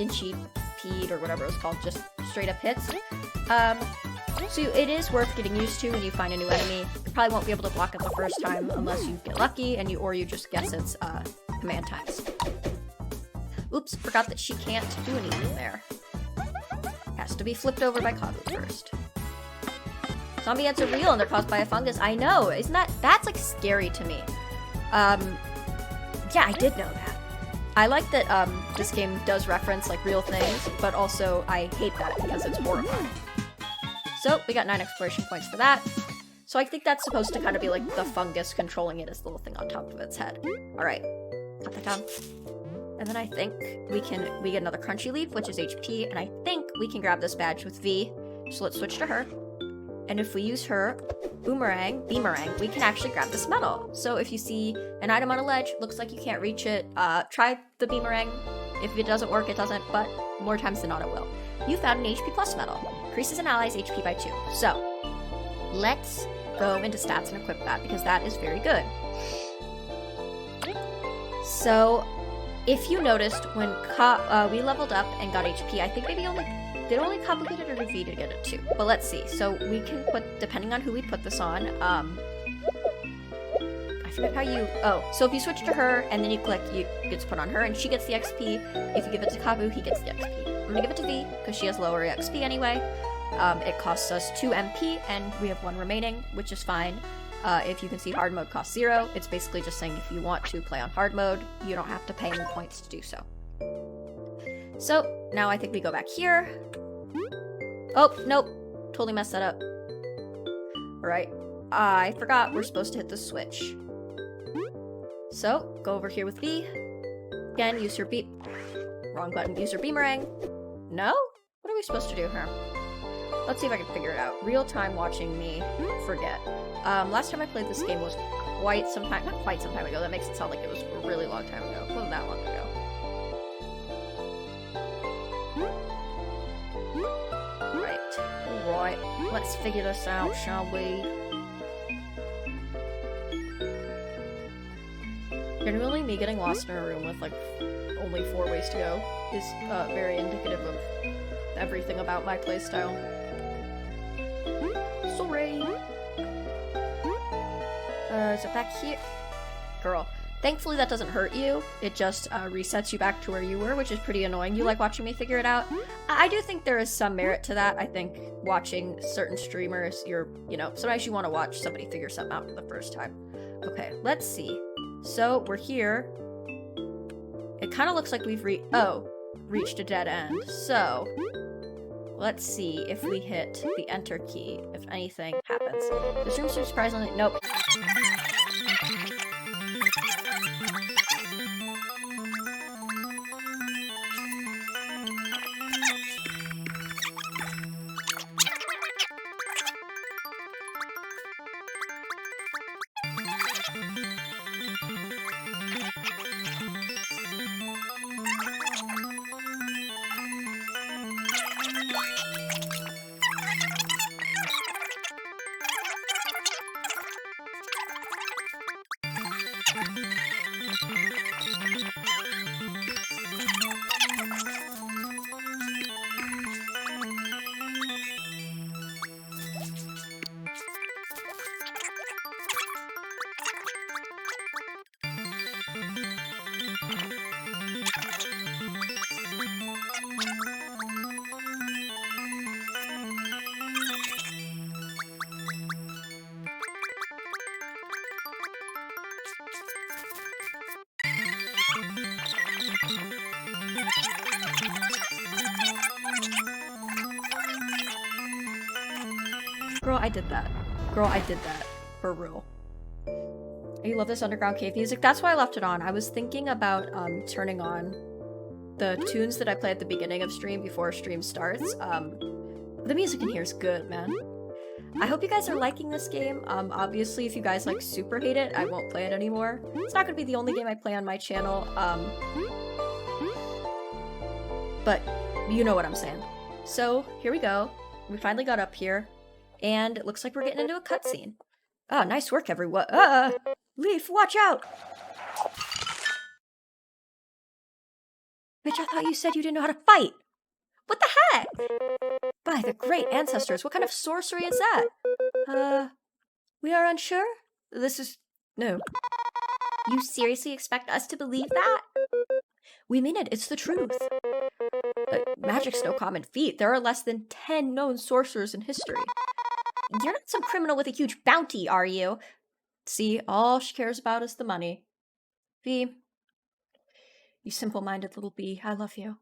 inchy peed or whatever it's called just straight up hits. So it is worth getting used to when you find a new enemy. You probably won't be able to block it the first time unless you get lucky and you just guess its command times. Oops, forgot that she can't do anything there. Has to be flipped over by Kabu first. Zombie ants are real and they're caused by a fungus. I know, isn't that's like scary to me. Yeah, I did know that. I like that this game does reference like real things, but also I hate that because it's horrifying. So we got 9 exploration points for that. So I think that's supposed to kind of be like the fungus controlling it as the little thing on top of its head. All right, cut that down. And then I think we get another crunchy leaf, which is HP, and I think we can grab this badge with V. So let's switch to her. And if we use her beamerang, we can actually grab this medal. So if you see an item on a ledge, looks like you can't reach it, try the beamerang. If it doesn't work, it doesn't, but more times than not it will. You found an HP plus medal. Increases an ally's HP by 2. So, let's go into stats and equip that, because that is very good. So, if you noticed, when we leveled up and got HP, I think maybe did only Kabu get it or did V to get it too? But let's see. So, we can put, depending on who we put this on, I forget how you, so if you switch to her and then you click, it gets put on her and she gets the XP. If you give it to Kabu, he gets the XP. I'm gonna give it to V, because she has lower XP anyway. It costs us 2 MP, and we have 1 remaining, which is fine. If you can see, hard mode costs 0. It's basically just saying if you want to play on hard mode, you don't have to pay any points to do so. So, now I think we go back here. Oh, nope. Totally messed that up. Alright. I forgot we're supposed to hit the switch. So, go over here with V. Again, use your wrong button. Use your beamerang. No? What are we supposed to do here? Let's see if I can figure it out. Real time watching me forget. Last time I played this game was quite some time, not quite some time ago. That makes it sound like it was a really long time ago. It wasn't that long ago. Right. Let's figure this out, shall we? Generally, me getting lost in a room with like only 4 ways to go is very indicative of everything about my playstyle. Sorry. Is it back here? Girl. Thankfully that doesn't hurt you. It just resets you back to where you were, which is pretty annoying. You like watching me figure it out? I do think there is some merit to that. I think watching certain streamers, sometimes you want to watch somebody figure something out for the first time. Okay, let's see. So, we're here. It kind of looks like we've reached a dead end. So, let's see if we hit the enter key, if anything happens. This room seems surprisingly— nope. I did that. Girl, I did that. For real. You love this underground cave music? That's why I left it on. I was thinking about turning on the tunes that I play at the beginning of stream before stream starts. The music in here is good, man. I hope you guys are liking this game. Obviously, if you guys like super hate it, I won't play it anymore. It's not gonna be the only game I play on my channel. But you know what I'm saying. So here we go. We finally got up here, and it looks like we're getting into a cutscene. Oh, nice work, everyone. Leaf, watch out! Bitch, I thought you said you didn't know how to fight. What the heck? By the great ancestors, what kind of sorcery is that? We are unsure? This is... no. You seriously expect us to believe that? We mean it, it's the truth. Magic's no common feat. There are less than 10 known sorcerers in history. You're not some criminal with a huge bounty, are you? See, all she cares about is the money. V, you simple-minded little bee, I love you.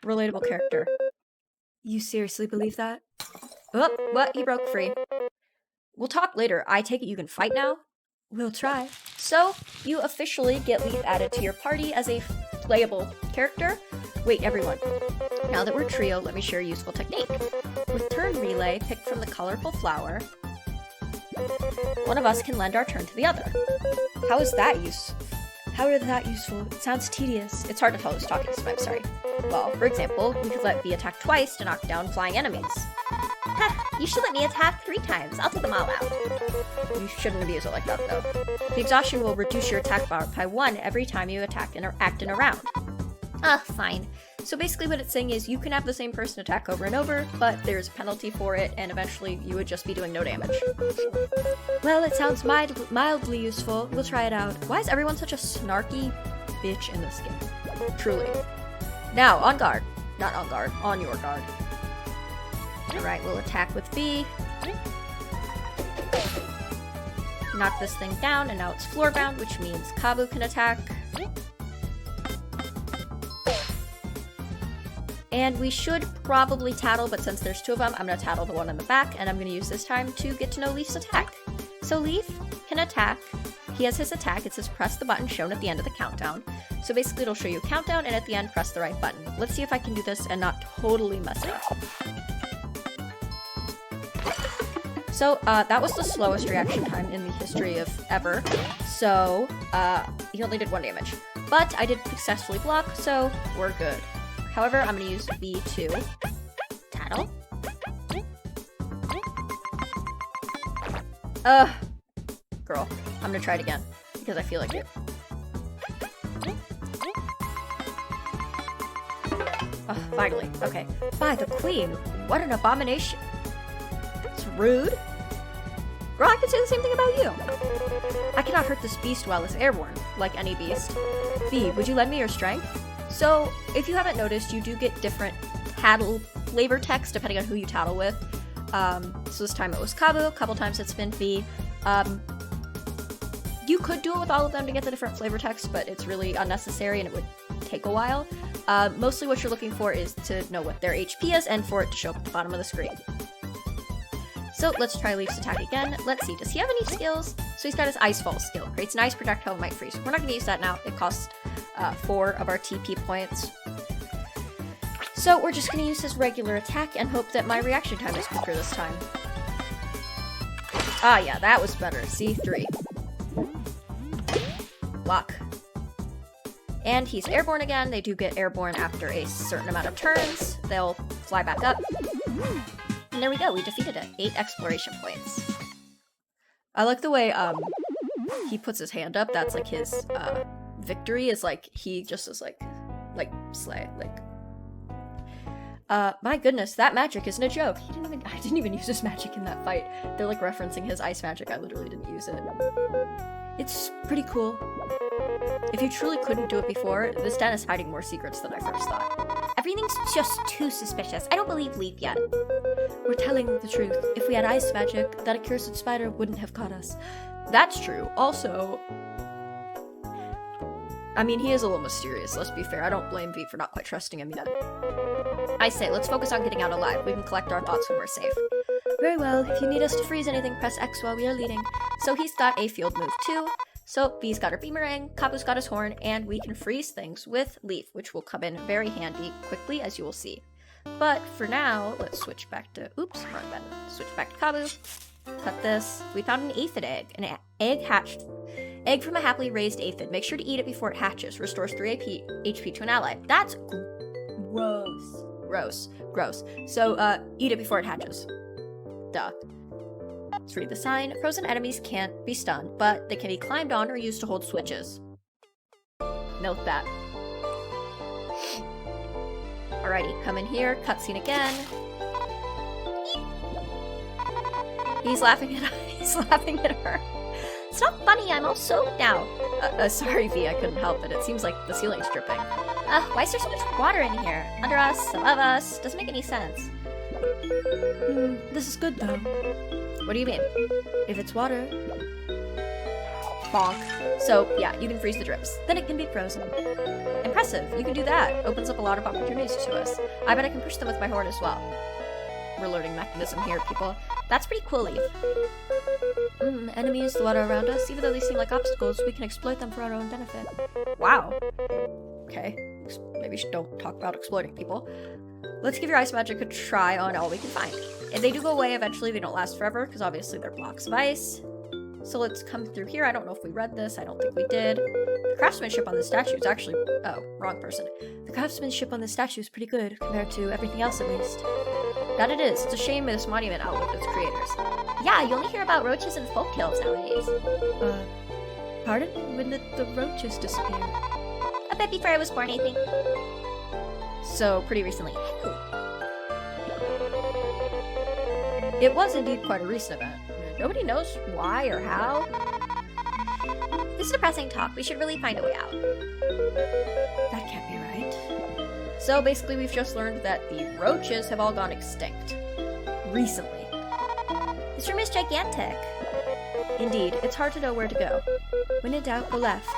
Relatable character. You seriously believe that? Oh, what? He broke free. We'll talk later. I take it you can fight now? We'll try. So, you officially get Leaf added to your party as a playable character. Wait, everyone. Now that we're trio, let me share a useful technique. With turn relay picked from the colorful flower, one of us can lend our turn to the other. How is that useful? How is that useful? It sounds tedious. It's hard to tell who's talking, so I'm sorry. Well, for example, we could let V attack twice to knock down flying enemies. Ha! You should let me attack 3 times. I'll take them all out. You shouldn't abuse it like that, though. The exhaustion will reduce your attack bar by 1 every time you attack and act in a round. Fine. So basically what it's saying is you can have the same person attack over and over, but there's a penalty for it, and eventually you would just be doing no damage. Well, it sounds mildly useful. We'll try it out. Why is everyone such a snarky bitch in this game? Truly. Now, on guard. Not on guard. On your guard. Alright, we'll attack with V. Knock this thing down, and now it's floor-bound, which means Kabu can attack. And we should probably tattle, but since there's 2 of them, I'm going to tattle the one in the back, and I'm going to use this time to get to know Leaf's attack. So Leaf can attack. He has his attack. It says press the button shown at the end of the countdown. So basically it'll show you a countdown, and at the end, press the right button. Let's see if I can do this and not totally mess it up. So that was the slowest reaction time in the history of ever. So he only did 1 damage. But I did successfully block, so we're good. However, I'm going to use V2. Tattle. Girl. I'm going to try it again, because I feel like it. Finally. Okay. By the Queen, what an abomination. It's rude. Girl, I can say the same thing about you. I cannot hurt this beast while it's airborne, like any beast. V, would you lend me your strength? So, if you haven't noticed, you do get different tattle flavor text depending on who you tattle with. So this time it was Kabu, a couple times it's been V. You could do it with all of them to get the different flavor text, but it's really unnecessary and it would take a while. Mostly what you're looking for is to know what their HP is and for it to show up at the bottom of the screen. So let's try Leaf's attack again. Let's see, does he have any skills? So he's got his Icefall skill. Creates an ice projectile and might freeze. We're not going to use that now. It costs 4 of our TP points. So we're just going to use his regular attack and hope that my reaction time is quicker this time. Ah, yeah, that was better. C3. Block. And he's airborne again. They do get airborne after a certain amount of turns. They'll fly back up. And there we go, we defeated it. 8 exploration points. I like the way he puts his hand up. That's like his victory is like he just is like slay, like my goodness, that magic isn't a joke. I didn't even use his magic in that fight. They're like referencing his ice magic. I literally didn't use it. It's pretty cool. If you truly couldn't do it before, this den is hiding more secrets than I first thought. Everything's just too suspicious. I don't believe Leaf yet. We're telling the truth. If we had ice magic, that accursed spider wouldn't have caught us. That's true. Also, I mean, he is a little mysterious, let's be fair. I don't blame V for not quite trusting him yet. I say, let's focus on getting out alive. We can collect our thoughts when we're safe. Very well, if you need us to freeze anything, press X while we are leading. So he's got a field move too. So B's got her boomerang, Kabu's got his horn, and we can freeze things with Leaf, which will come in very handy quickly, as you will see. But for now, let's switch back to, oops, wrong button. Switch back to Kabu, cut this. We found an aphid egg, egg hatched. Egg from a happily raised aphid. Make sure to eat it before it hatches. Restores 3 HP to an ally. That's gross. Gross. So, eat it before it hatches. Duh. Let's read the sign. Frozen enemies can't be stunned, but they can be climbed on or used to hold switches. Note that. Alrighty, come in here. Cutscene again. He's laughing at her. It's not funny, I'm all soaked now. Sorry, V, I couldn't help it. It seems like the ceiling's dripping. Why is there so much water in here? Under us, above us. Doesn't make any sense. This is good, though. What do you mean? If it's water... Bonk. So, yeah, you can freeze the drips. Then it can be frozen. Impressive, you can do that. Opens up a lot of opportunities to us. I bet I can push them with my horn as well. We're learning mechanism here, people. That's pretty cool, Leaf. Enemies, the water around us, even though they seem like obstacles, we can exploit them for our own benefit. Wow. Okay, maybe don't talk about exploiting people. Let's give your ice magic a try on all we can find. If they do go away eventually, they don't last forever, because obviously they're blocks of ice. So let's come through here. I don't know if we read this. I don't think we did. The craftsmanship on the statue is actually... Oh, wrong person. The craftsmanship on the statue is pretty good, compared to everything else at least. That it is. It's a shame this monument outlived its creators. Yeah, you only hear about roaches and folktales nowadays. Pardon? When did the roaches disappear? A bit before I was born, I think. So, pretty recently. It was indeed quite a recent event. Nobody knows why or how. This is depressing talk. We should really find a way out. That can't be right. So basically we've just learned that the roaches have all gone extinct. Recently. This room is gigantic. Indeed, it's hard to know where to go. When in doubt, go left.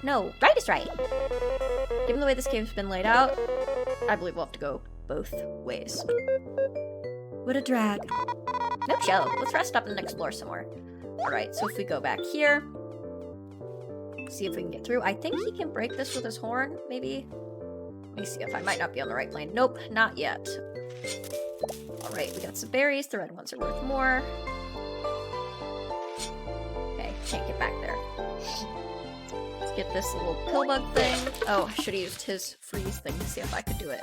No, right is right. Given the way this cave's been laid out, I believe we'll have to go both ways. What a drag. No show. Let's rest up and explore some more. Alright, so if we go back here, see if we can get through. I think he can break this with his horn, maybe? Let me see if I might not be on the right plane. Nope, not yet. Alright, we got some berries. The red ones are worth more. Okay, can't get back there. Let's get this little pill bug thing. Oh, I should have used his freeze thing to see if I could do it.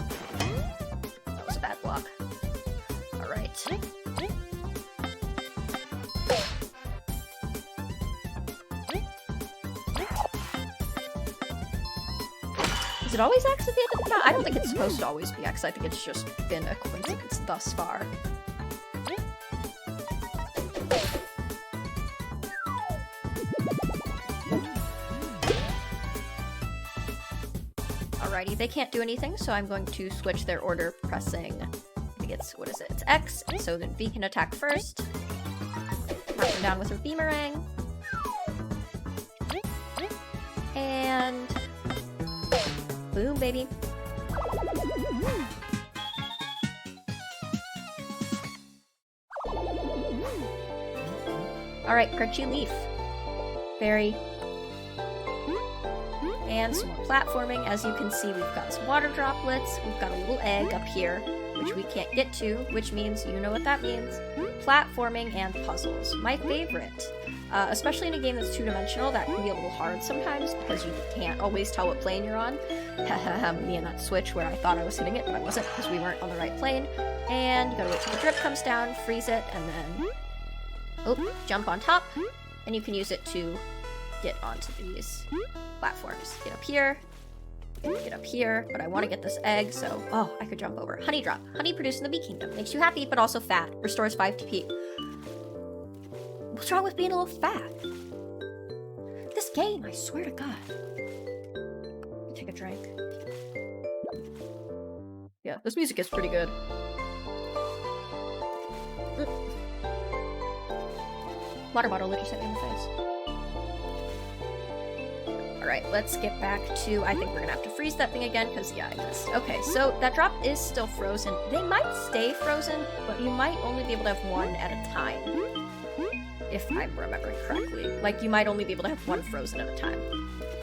That was a bad block. Alright. Is it always X at the end of the battle? I don't think it's supposed to always be X. I think it's just been a coincidence thus far. Alrighty, they can't do anything, so I'm going to switch their order pressing, I think it's, what is it? It's X, so that V can attack first. Knock them down with her boomerang. And... boom, baby. Alright, Crunchy Leaf. Berry. And some more platforming. As you can see, we've got some water droplets. We've got a little egg up here, which we can't get to, which means, you know what that means. Platforming and puzzles. My favorite. Especially in a game that's two-dimensional, that can be a little hard sometimes, because you can't always tell what plane you're on. Me and that switch where I thought I was hitting it, but I wasn't, because we weren't on the right plane. And you gotta wait till the drip comes down, freeze it, and then... oh, jump on top, and you can use it to get onto these platforms. Get up here, get up here, but I want to get this egg, so... oh, I could jump over. Honey drop. Honey produced in the Bee Kingdom. Makes you happy, but also fat. Restores 5 TP. What's wrong with being a little fat? This game, I swear to God. Take a drink. Yeah, this music is pretty good. Water bottle literally hit me in the face. Alright, let's get back to... I think we're gonna have to freeze that thing again, because, yeah, I missed. Okay, so that drop is still frozen. They might stay frozen, but you might only be able to have one at a time. If I'm remembering correctly. Like, you might only be able to have one frozen at a time.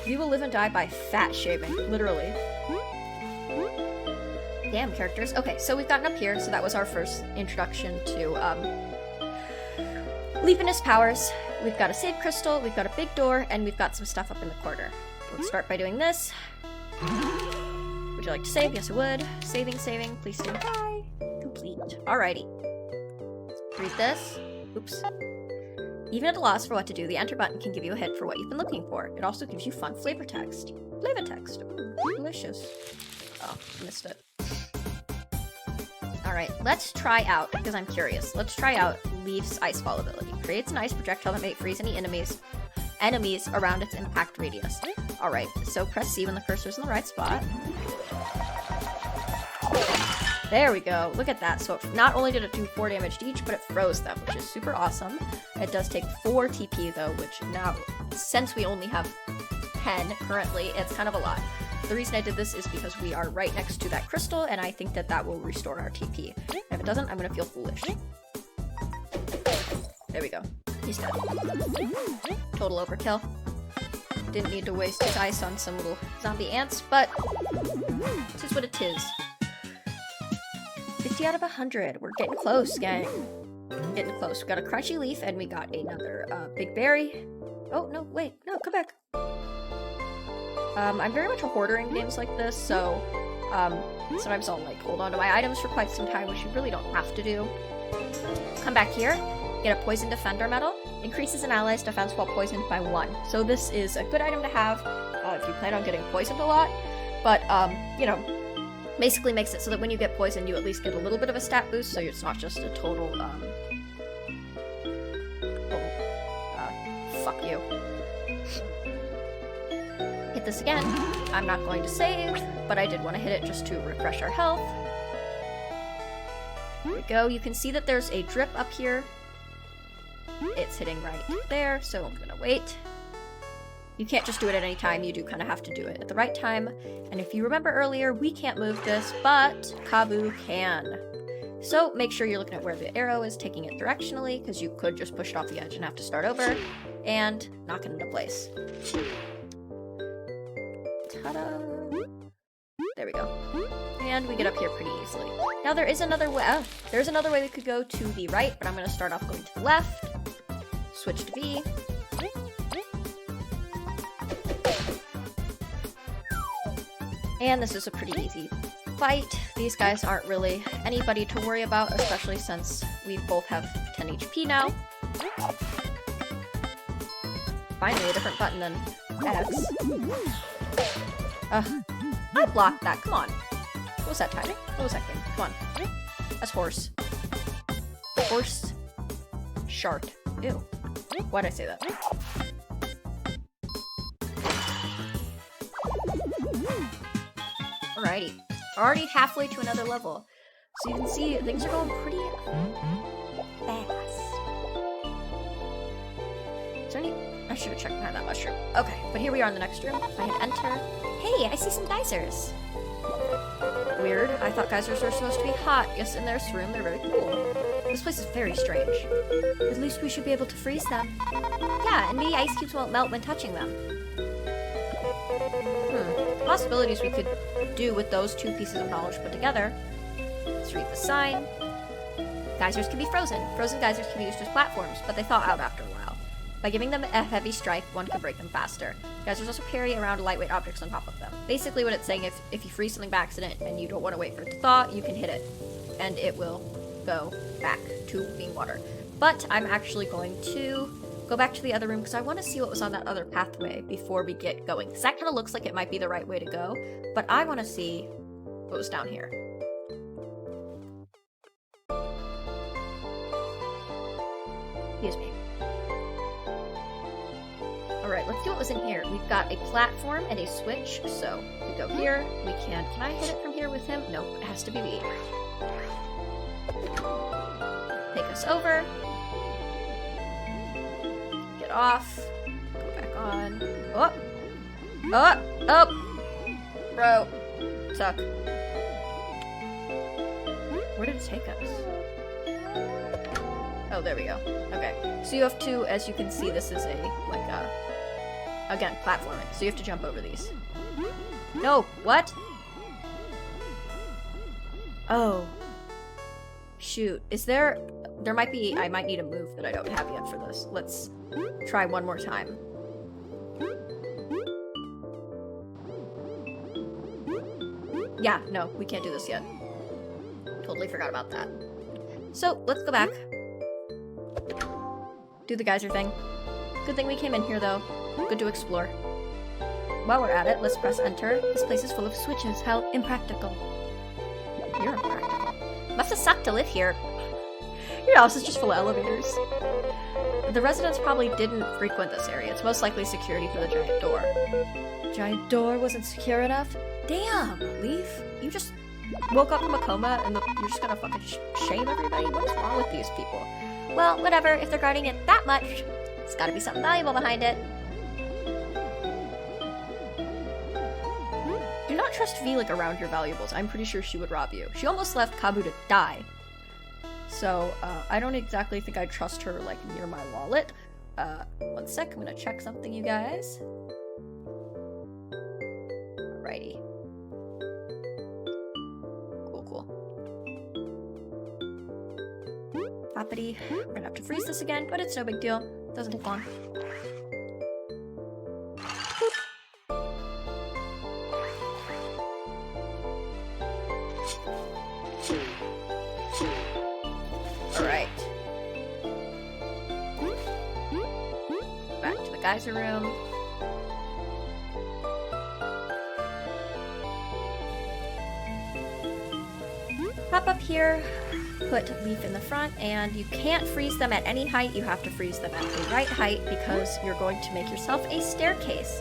You will live and die by fat shaving, literally. Damn, characters. Okay, so we've gotten up here, so that was our first introduction to, Leapiness powers. We've got a save crystal, we've got a big door, and we've got some stuff up in the corner. Let's start by doing this. Would you like to save? Yes, I would. Saving, please stand by. Complete. Alrighty. Read this. Oops. Even at a loss for what to do, the enter button can give you a hint for what you've been looking for. It also gives you fun flavor text. Flavor text. Ooh, delicious. Oh, missed it. Alright, let's try out, because I'm curious, let's try out Leaf's Icefall ability. Creates an ice projectile that may freeze any enemies around its impact radius. Alright, so press C when the cursor's in the right spot. There we go, look at that. So not only did it do 4 damage to each, but it froze them, which is super awesome. It does take 4 TP though, which now, since we only have 10 currently, it's kind of a lot. The reason I did this is because we are right next to that crystal, and I think that that will restore our TP. And if it doesn't, I'm gonna feel foolish. There we go. He's dead. Total overkill. Didn't need to waste his ice on some little zombie ants, but this is what it is. 50 out of 100. We're getting close, gang. Getting close. We got a crunchy leaf, and we got another big berry. Oh, no, wait. No, come back. I'm very much a hoarder in games like this, so sometimes I'll like hold on to my items for quite some time, which you really don't have to do. Come back here, get a Poison Defender medal. Increases an ally's defense while poisoned by 1. So this is a good item to have if you plan on getting poisoned a lot, but you know, basically makes it so that when you get poisoned, you at least get a little bit of a stat boost, so it's not just a total fuck you. Hit this again. I'm not going to save, but I did want to hit it just to refresh our health. There we go. You can see that there's a drip up here. It's hitting right there, so I'm gonna wait. You can't just do it at any time, you do kind of have to do it at the right time. And if you remember earlier, we can't move this, but Kabu can. So make sure you're looking at where the arrow is, taking it directionally, because you could just push it off the edge and have to start over, and knock it into place. Ta-da! There we go. And we get up here pretty easily. Now there is another way. There's another way we could go to the right, but I'm going to start off going to the left. Switch to B. And this is a pretty easy fight. These guys aren't really anybody to worry about, especially since we both have 10 HP now. Finally, a different button than X. I blocked that. Come on. What was that timing? What was that game? Come on. That's horse. Horse. Shark. Ew. Why'd I say that? Alrighty. Already halfway to another level. So you can see things are going pretty fast. Is there any... I should have checked behind that mushroom. Okay, but here we are in the next room. If I hit enter... Hey, I see some geysers! Weird. I thought geysers were supposed to be hot. Yes, in this room, they're very cool. This place is very strange. At least we should be able to freeze them. Yeah, and maybe ice cubes won't melt when touching them. Possibilities we could do with those two pieces of knowledge put together. Let's read the sign. Geysers can be frozen. Frozen geysers can be used as platforms, but they thaw out after a while. By giving them a heavy strike, one can break them faster. Geysers also carry around lightweight objects on top of them. Basically what it's saying, if you freeze something by accident and you don't want to wait for it to thaw, you can hit it, and it will go back to being water. But I'm actually going to go back to the other room because I want to see what was on that other pathway before we get going. Because that kind of looks like it might be the right way to go, but I want to see what was down here. Excuse me. Alright, let's see what was in here. We've got a platform and a switch, so we go here. We can I hit it from here with him? Nope, it has to be me. Take us over. Get off. Go back on. Oh! Oh! Oh! Bro. Suck. Where did it take us? Oh, there we go. Okay. So you have to, as you can see, this is again, platforming. So you have to jump over these. No! What? Oh. Shoot. Is there... There might be... I might need a move that I don't have yet for this. Let's try one more time. Yeah, no, we can't do this yet. Totally forgot about that. So, let's go back. Do the geyser thing. Good thing we came in here, though. Good to explore. While we're at it, let's press enter. This place is full of switches. How impractical. You're impractical. Must have sucked to live here. Your house is just full of elevators. The residents probably didn't frequent this area. It's most likely security for the giant door. The giant door wasn't secure enough? Damn, Leaf. You just woke up from a coma and you're just gonna fucking shame everybody? What is wrong with these people? Well, whatever. If they're guarding it that much, there's gotta be something valuable behind it. Do not trust Velik around your valuables. I'm pretty sure she would rob you. She almost left Kabu to die. So, I don't exactly think I'd trust her, like, near my wallet. One sec. I'm gonna check something, you guys. Alrighty. Cool. Poppity. We're gonna have to freeze this again, but it's no big deal. Doesn't take long. Alright. Back to the geyser room. Pop up here, put Leaf in the front, and you can't freeze them at any height. You have to freeze them at the right height because you're going to make yourself a staircase.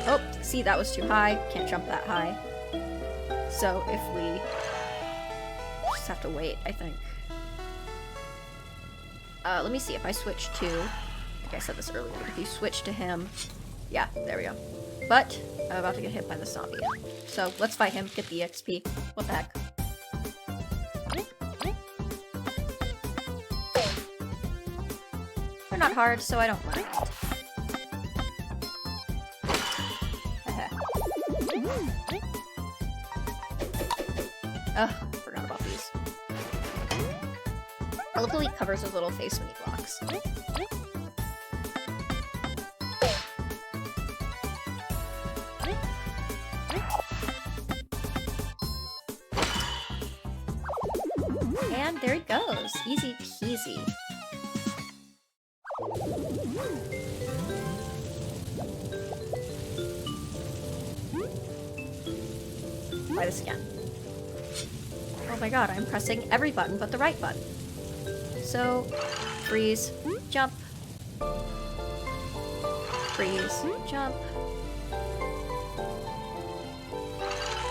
Oh, see, that was too high. Can't jump that high. So if we just have to wait, I think. Let me see if I switch to, I think I said this earlier, but if you switch to him, yeah, there we go. But I'm about to get hit by the zombie. So let's fight him, get the XP. What the heck? They're not hard, so I don't mind. Ugh, forgot about these. I love the way he covers his little face when he blocks. And there he goes. Easy peasy. Try this again. Oh my god, I'm pressing every button but the right button. So, freeze, jump. Freeze, jump.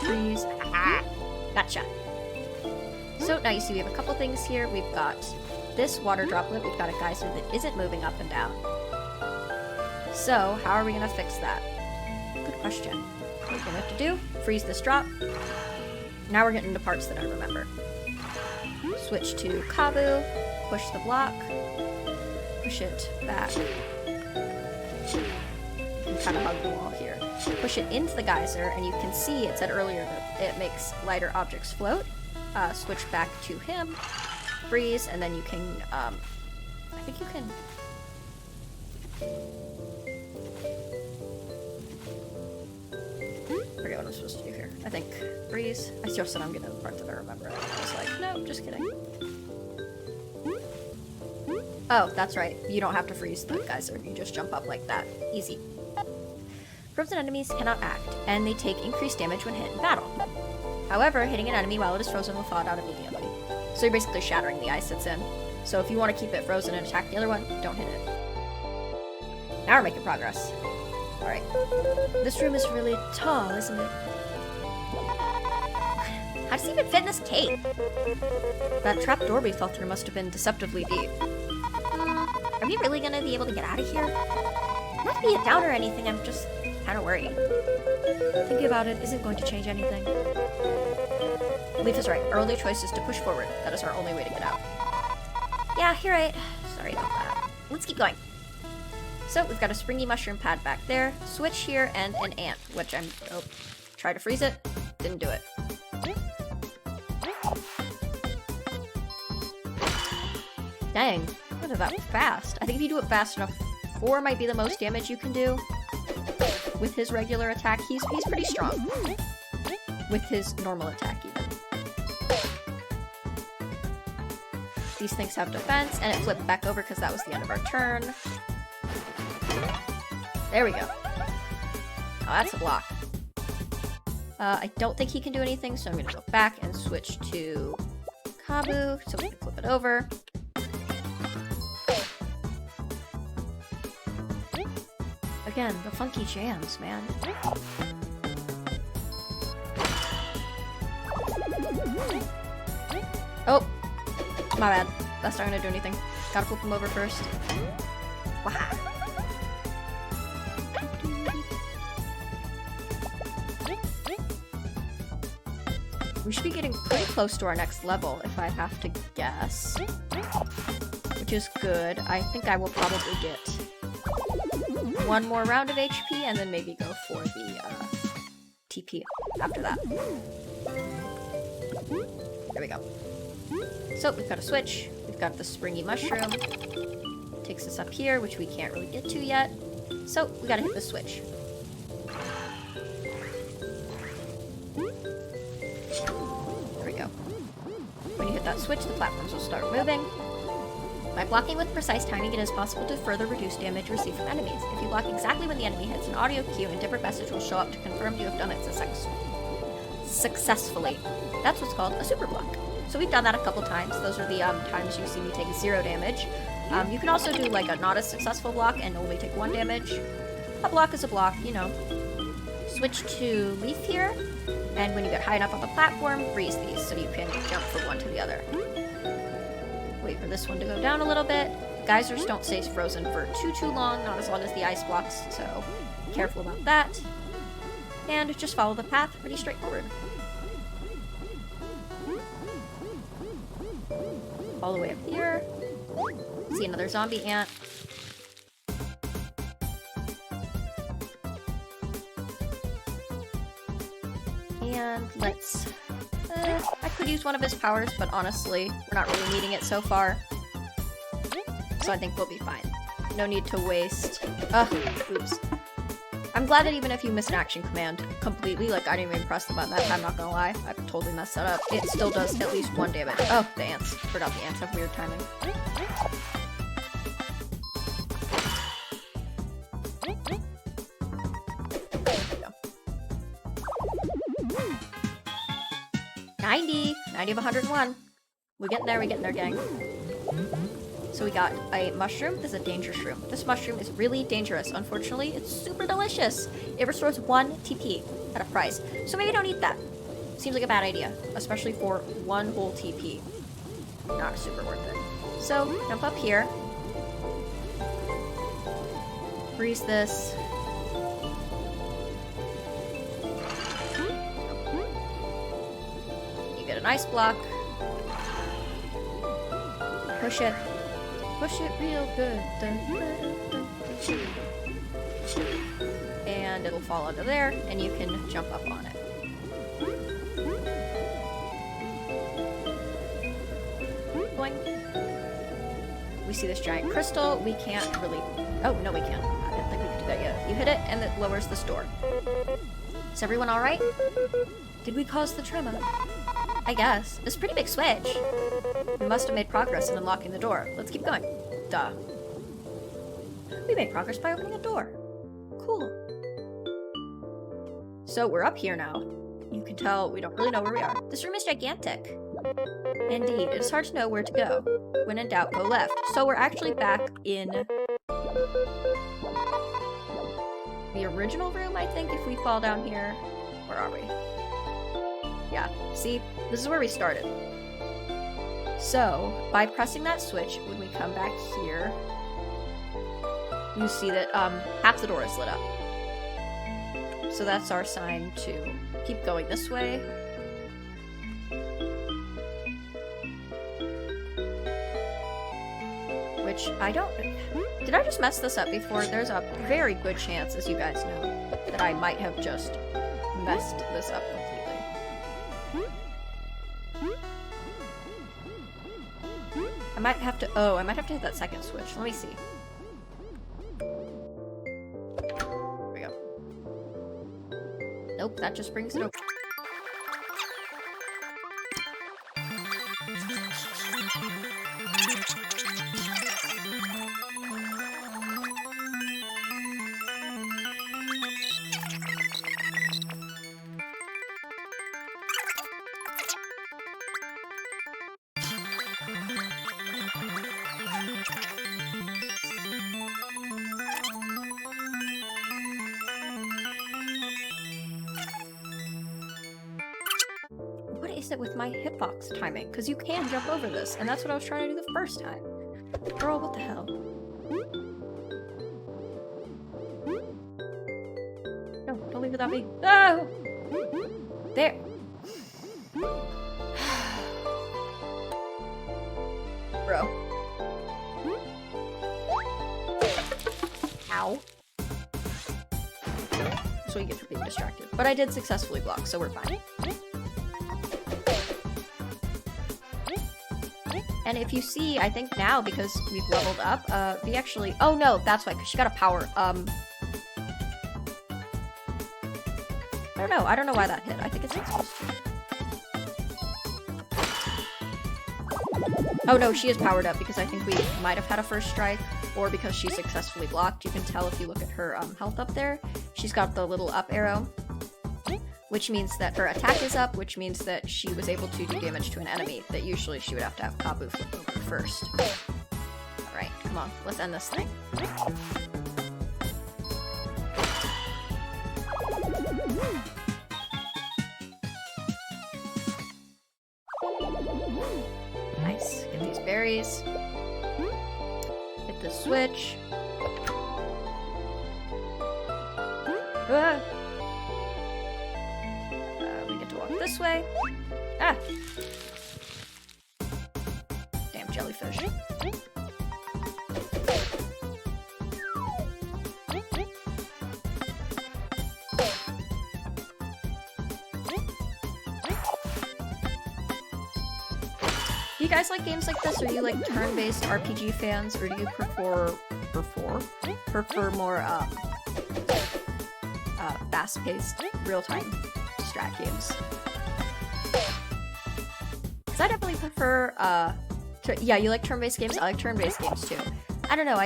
Freeze, ah, gotcha. So now you see we have a couple things here. We've got this water droplet. We've got a geyser that isn't moving up and down. So how are we going to fix that? Good question. What we're going to have to do, freeze this drop. Now we're getting into parts that I remember. Switch to Kabu, push the block, push it back. You can kind of hug the wall here. Push it into the geyser, and you can see it said earlier that it makes lighter objects float. Switch back to him, freeze, and then you can, I think you can... I forget what I'm supposed to do here. I think freeze. I just said I'm getting to the part that I remember. I was like, no, just kidding. Oh, that's right. You don't have to freeze the geyser. You just jump up like that. Easy. Frozen enemies cannot act, and they take increased damage when hit in battle. However, hitting an enemy while it is frozen will thaw it out immediately. So you're basically shattering the ice it's in. So if you want to keep it frozen and attack the other one, don't hit it. Now we're making progress. Alright. This room is really tall, isn't it? How does he even fit in this cave? That trap door we fell through must have been deceptively deep. Are we really gonna be able to get out of here? Not to be a downer or anything, I'm just kind of worried. Thinking about it isn't going to change anything. Leaf is right. Our only choice is to push forward. That is our only way to get out. Yeah, you're right. Sorry about that. Let's keep going. So, we've got a springy mushroom pad back there, switch here, and an ant, which I'm... Oh, try to freeze it. Didn't do it. Dang, I did that fast. I think if you do it fast enough, 4 might be the most damage you can do. With his regular attack, he's pretty strong. With his normal attack, even. These things have defense, and it flipped back over because that was the end of our turn. There we go. Oh, that's a block. I don't think he can do anything, so I'm gonna go back and switch to Kabu, so we can flip it over. Again, the funky jams, man. Oh! My bad. That's not gonna do anything. Gotta flip him over first. Waha! We should be getting pretty close to our next level, if I have to guess. Which is good. I think I will probably get one more round of HP, and then maybe go for the TP after that. There we go. So, we've got a switch. We've got the springy mushroom. Takes us up here, which we can't really get to yet. So, we gotta hit the switch. There we go. When you hit that switch, the platforms will start moving. By blocking with precise timing, it is possible to further reduce damage received from enemies. If you block exactly when the enemy hits, an audio cue and different message will show up to confirm you have done it successfully. That's what's called a super block. So we've done that a couple times. Those are the times you see me take 0 damage. You can also do like a not as successful block and only take 1 damage. A block is a block, you know. Switch to Leaf here, and when you get high enough on the platform, freeze these so you can jump from one to the other. Wait for this one to go down a little bit. Geysers don't stay frozen for too long, not as long as the ice blocks, so be careful about that. And just follow the path, pretty straightforward. All the way up here. See another zombie ant. And let's... I could use one of his powers, but honestly, we're not really needing it so far. So I think we'll be fine. No need to waste... oops. I'm glad that even if you miss an action command completely, like I didn't even press the button that time, not gonna lie, I totally messed that up. It still does at least 1 damage. Oh, the ants. Forgot the ants have weird timing. There we go. 90! 90 of 101. We're getting there, gang. So we got a mushroom. This is a danger shroom. This mushroom is really dangerous. Unfortunately, it's super delicious. It restores 1 TP at a price. So maybe don't eat that. Seems like a bad idea, especially for 1 whole TP. Not super worth it. So, jump up here. Freeze this. You get an ice block. Push it. Push it real good. And it'll fall under there, and you can jump up on it. Boing. We see this giant crystal. We can't really... Oh, no we can't. I didn't think we could do that yet. You hit it, and it lowers this door. Is everyone alright? Did we cause the tremor? I guess. It's a pretty big switch. We must have made progress in unlocking the door. Let's keep going. Duh. We made progress by opening a door. Cool. So we're up here now. You can tell we don't really know where we are. This room is gigantic. Indeed, it is hard to know where to go. When in doubt, go left. So we're actually back in the original room, I think, if we fall down here. Where are we? Yeah, see? This is where we started. So, by pressing that switch, when we come back here, you see that half the door is lit up. So that's our sign to keep going this way. Which I don't... Did I just mess this up before? There's a very good chance, as you guys know, that I might have just messed this up completely. I might have to... Oh, I might have to hit that second switch. Let me see. There we go. Nope, that just brings it over. With my hitbox timing, because you can jump over this, and that's what I was trying to do the first time. Girl, what the hell? No, don't leave without me. Oh! There! Bro. Ow. So you get for being distracted. But I did successfully block, so we're fine. And if you see, I think now, because we've leveled up, we actually... Oh no, that's why, because she got a power. I don't know why that hit. I think it's not supposed to. Oh no, she is powered up, because I think we might have had a first strike, or because she successfully blocked. You can tell if you look at her health up there. She's got the little up arrow, which means that her attack is up, which means that she was able to do damage to an enemy that usually she would have to have Kabu flip over first. Alright, come on, let's end this thing. Nice, get these berries. Hit the switch. Ah! This way. Ah! Damn jellyfish. Do you guys like games like this? Are you like turn-based RPG fans, or do you prefer more fast-paced, real-time strat games? Because I definitely prefer, yeah, you like turn-based games? I like turn-based games too. I don't know,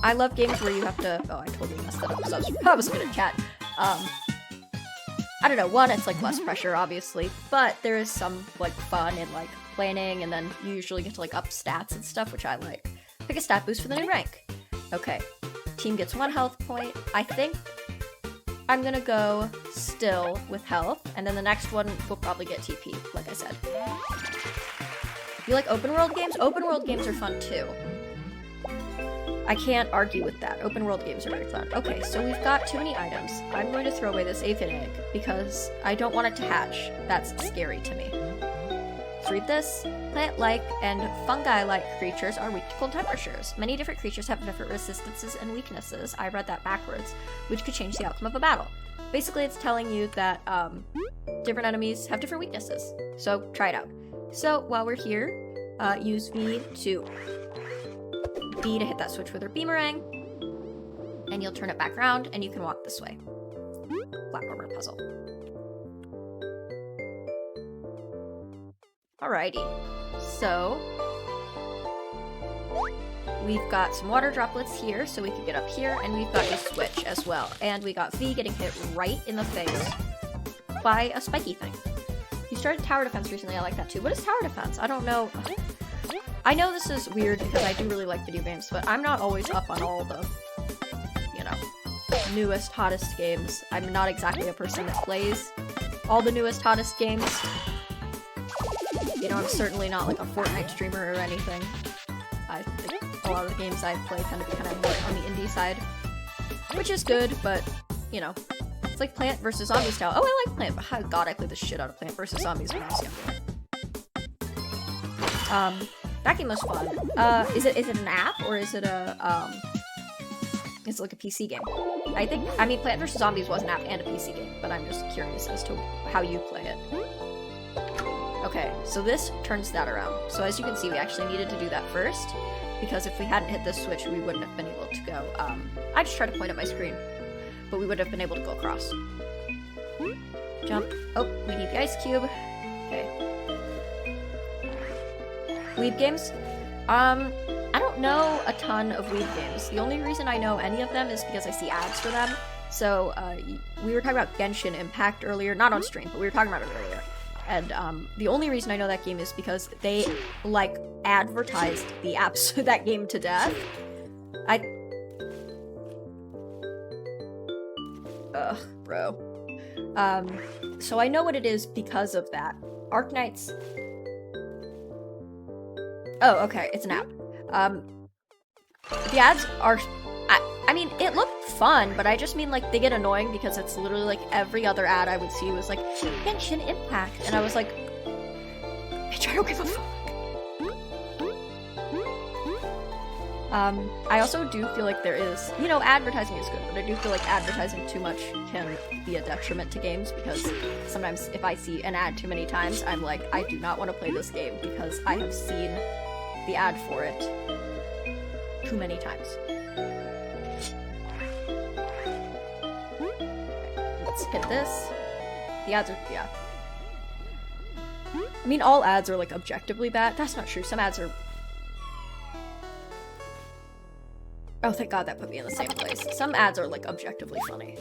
I love games where you have to, oh, I totally messed that up because I was good at chat. I don't know, one, it's like less pressure, obviously, but there is some, like, fun in, like, planning, and then you usually get to, like, up stats and stuff, which I like. Pick a stat boost for the new rank. Okay, team gets 1 health point. I think I'm gonna go still with health, and then the next one will probably get TP, like I said. You like open world games? Open world games are fun too. I can't argue with that. Open world games are very fun. Okay, so we've got too many items. I'm going to throw away this aphid egg because I don't want it to hatch. That's scary to me. Let's read this. Plant-like and fungi-like creatures are weak to cold temperatures. Many different creatures have different resistances and weaknesses. I read that backwards, which could change the outcome of a battle. Basically, it's telling you that different enemies have different weaknesses. So try it out. So while we're here, use B to hit that switch with her beamerang, and you'll turn it back around, and you can walk this way. Platformer puzzle. Alrighty, so we've got some water droplets here, so we can get up here, and we've got a switch as well. And we got V getting hit right in the face by a spiky thing. You started tower defense recently, I like that too. What is tower defense? I don't know. I know this is weird because I do really like video games, but I'm not always up on all the, you know, newest, hottest games. I'm not exactly a person that plays all the newest, hottest games. You know, I'm certainly not like a Fortnite streamer or anything. I lot of the games I play tend to be kind of more on the indie side, which is good, but, you know, it's like Plant vs. Zombie style. Oh, I like Plant, but oh, God, I played the shit out of Plant vs. Zombies when I was younger. That game was fun. Is it an app, or is it a, it's like a PC game? I mean, Plant vs. Zombies was an app and a PC game, but I'm just curious as to how you play it. Okay, so this turns that around. So as you can see, we actually needed to do that first, because if we hadn't hit this switch, we wouldn't have been able to go, I just tried to point at my screen, but we would have been able to go across. Jump. Oh, we need the ice cube. Okay. Weeb games? I don't know a ton of Weeb games. The only reason I know any of them is because I see ads for them. So, we were talking about Genshin Impact earlier, not on stream, but we were talking about it earlier. And, the only reason I know that game is because they, like, advertised the apps that game to death. Ugh, bro. So I know what it is because of that. Arknights. Oh, okay, it's an app. The ads are... I mean, it looked fun, but I just mean, like, they get annoying because it's literally, like, every other ad I would see was, like, Genshin Impact, and I was like, bitch, I don't give a fuck. I also do feel like there is, you know, advertising is good, but I do feel like advertising too much can be a detriment to games, because sometimes if I see an ad too many times, I'm like, I do not want to play this game because I have seen the ad for it too many times. Let's hit this. The ads are, yeah. I mean, all ads are, like, objectively bad. That's not true. Some ads are... Oh, thank God that put me in the same place. Some ads are, like, objectively funny.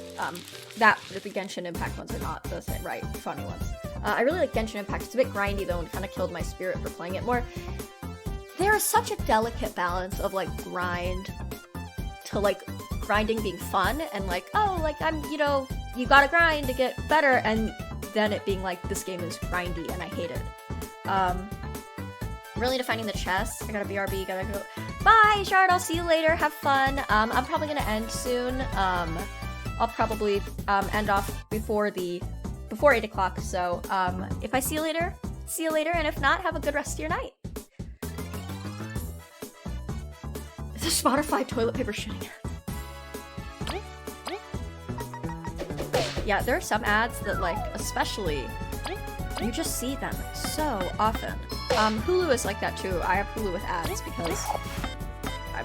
The Genshin Impact ones are not the same, right, funny ones. I really like Genshin Impact. It's a bit grindy, though, and kind of killed my spirit for playing it more. There is such a delicate balance of, like, grind to, like, grinding being fun, and, like, oh, like, you know, you gotta grind to get better, and then it being, like, this game is grindy, and I hate it. Really defining the chess. I gotta BRB, gotta go. Bye, Shard, I'll see you later, have fun. I'm probably gonna end soon. I'll probably, end off before 8 o'clock, so, if I see you later, and if not, have a good rest of your night. It's a Spotify toilet paper shitting. Yeah, there are some ads that, like, especially, you just see them so often. Hulu is like that too. I have Hulu with ads because I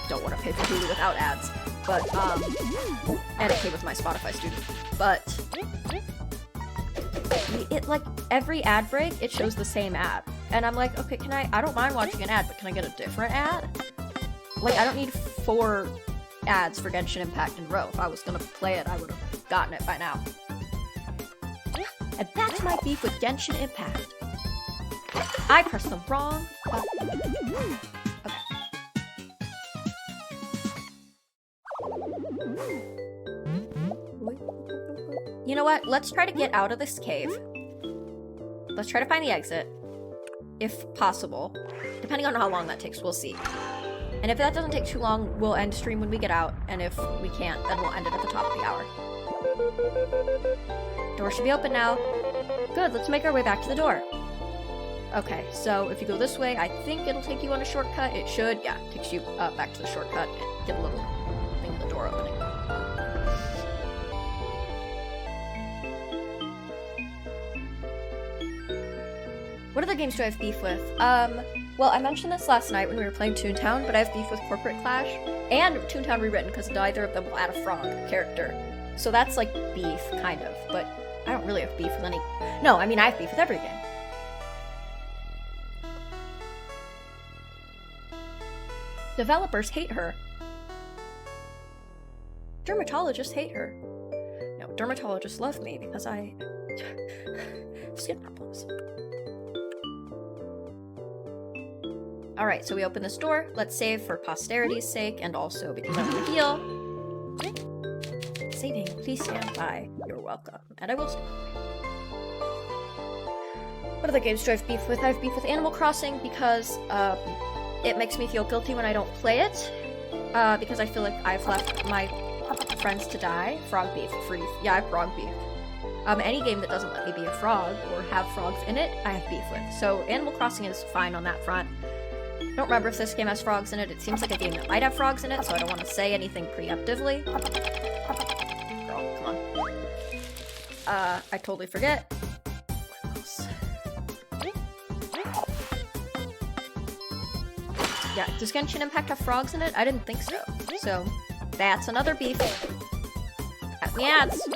don't want to pay for Hulu without ads. But, and it came with my Spotify student. But, it, like, every ad break, it shows the same ad. And I'm like, okay, I don't mind watching an ad, but can I get a different ad? Like, I don't need 4 ads for Genshin Impact in a row. If I was gonna play it, I would have gotten it by now. And that's my beef with Genshin Impact. I pressed the wrong button. Okay. You know what? Let's try to get out of this cave. Let's try to find the exit. If possible. Depending on how long that takes, we'll see. And if that doesn't take too long, we'll end stream when we get out. And if we can't, then we'll end it at the top of the hour. Door should be open now. Good, let's make our way back to the door. Okay, so if you go this way, I think it'll take you on a shortcut. It should, yeah, it takes you back to the shortcut. Get a little thing in the door opening. What other games do I have beef with? Well, I mentioned this last night when we were playing Toontown, but I have beef with Corporate Clash and Toontown Rewritten because neither of them will add a frog character. So that's like beef, kind of, but I don't really have beef with any... No, I mean, I have beef with every game. Developers hate her. Dermatologists hate her. No, dermatologists love me because I... Skin problems. Alright, so we open this door. Let's save for posterity's sake and also because I want to heal. Saving, please stand by. You're welcome. And I will stand by. What other games do I have beef with? I have beef with Animal Crossing because, it makes me feel guilty when I don't play it, because I feel like I've left my friends to die. Frog beef, free. Yeah, I have frog beef. Any game that doesn't let me be a frog or have frogs in it, I have beef with. So Animal Crossing is fine on that front. I don't remember if this game has frogs in it. It seems like a game that might have frogs in it, so I don't want to say anything preemptively. Girl, come on. I totally forget. What else? Yeah, does Genshin Impact have frogs in it? I didn't think so. So, that's another beef. At me ads.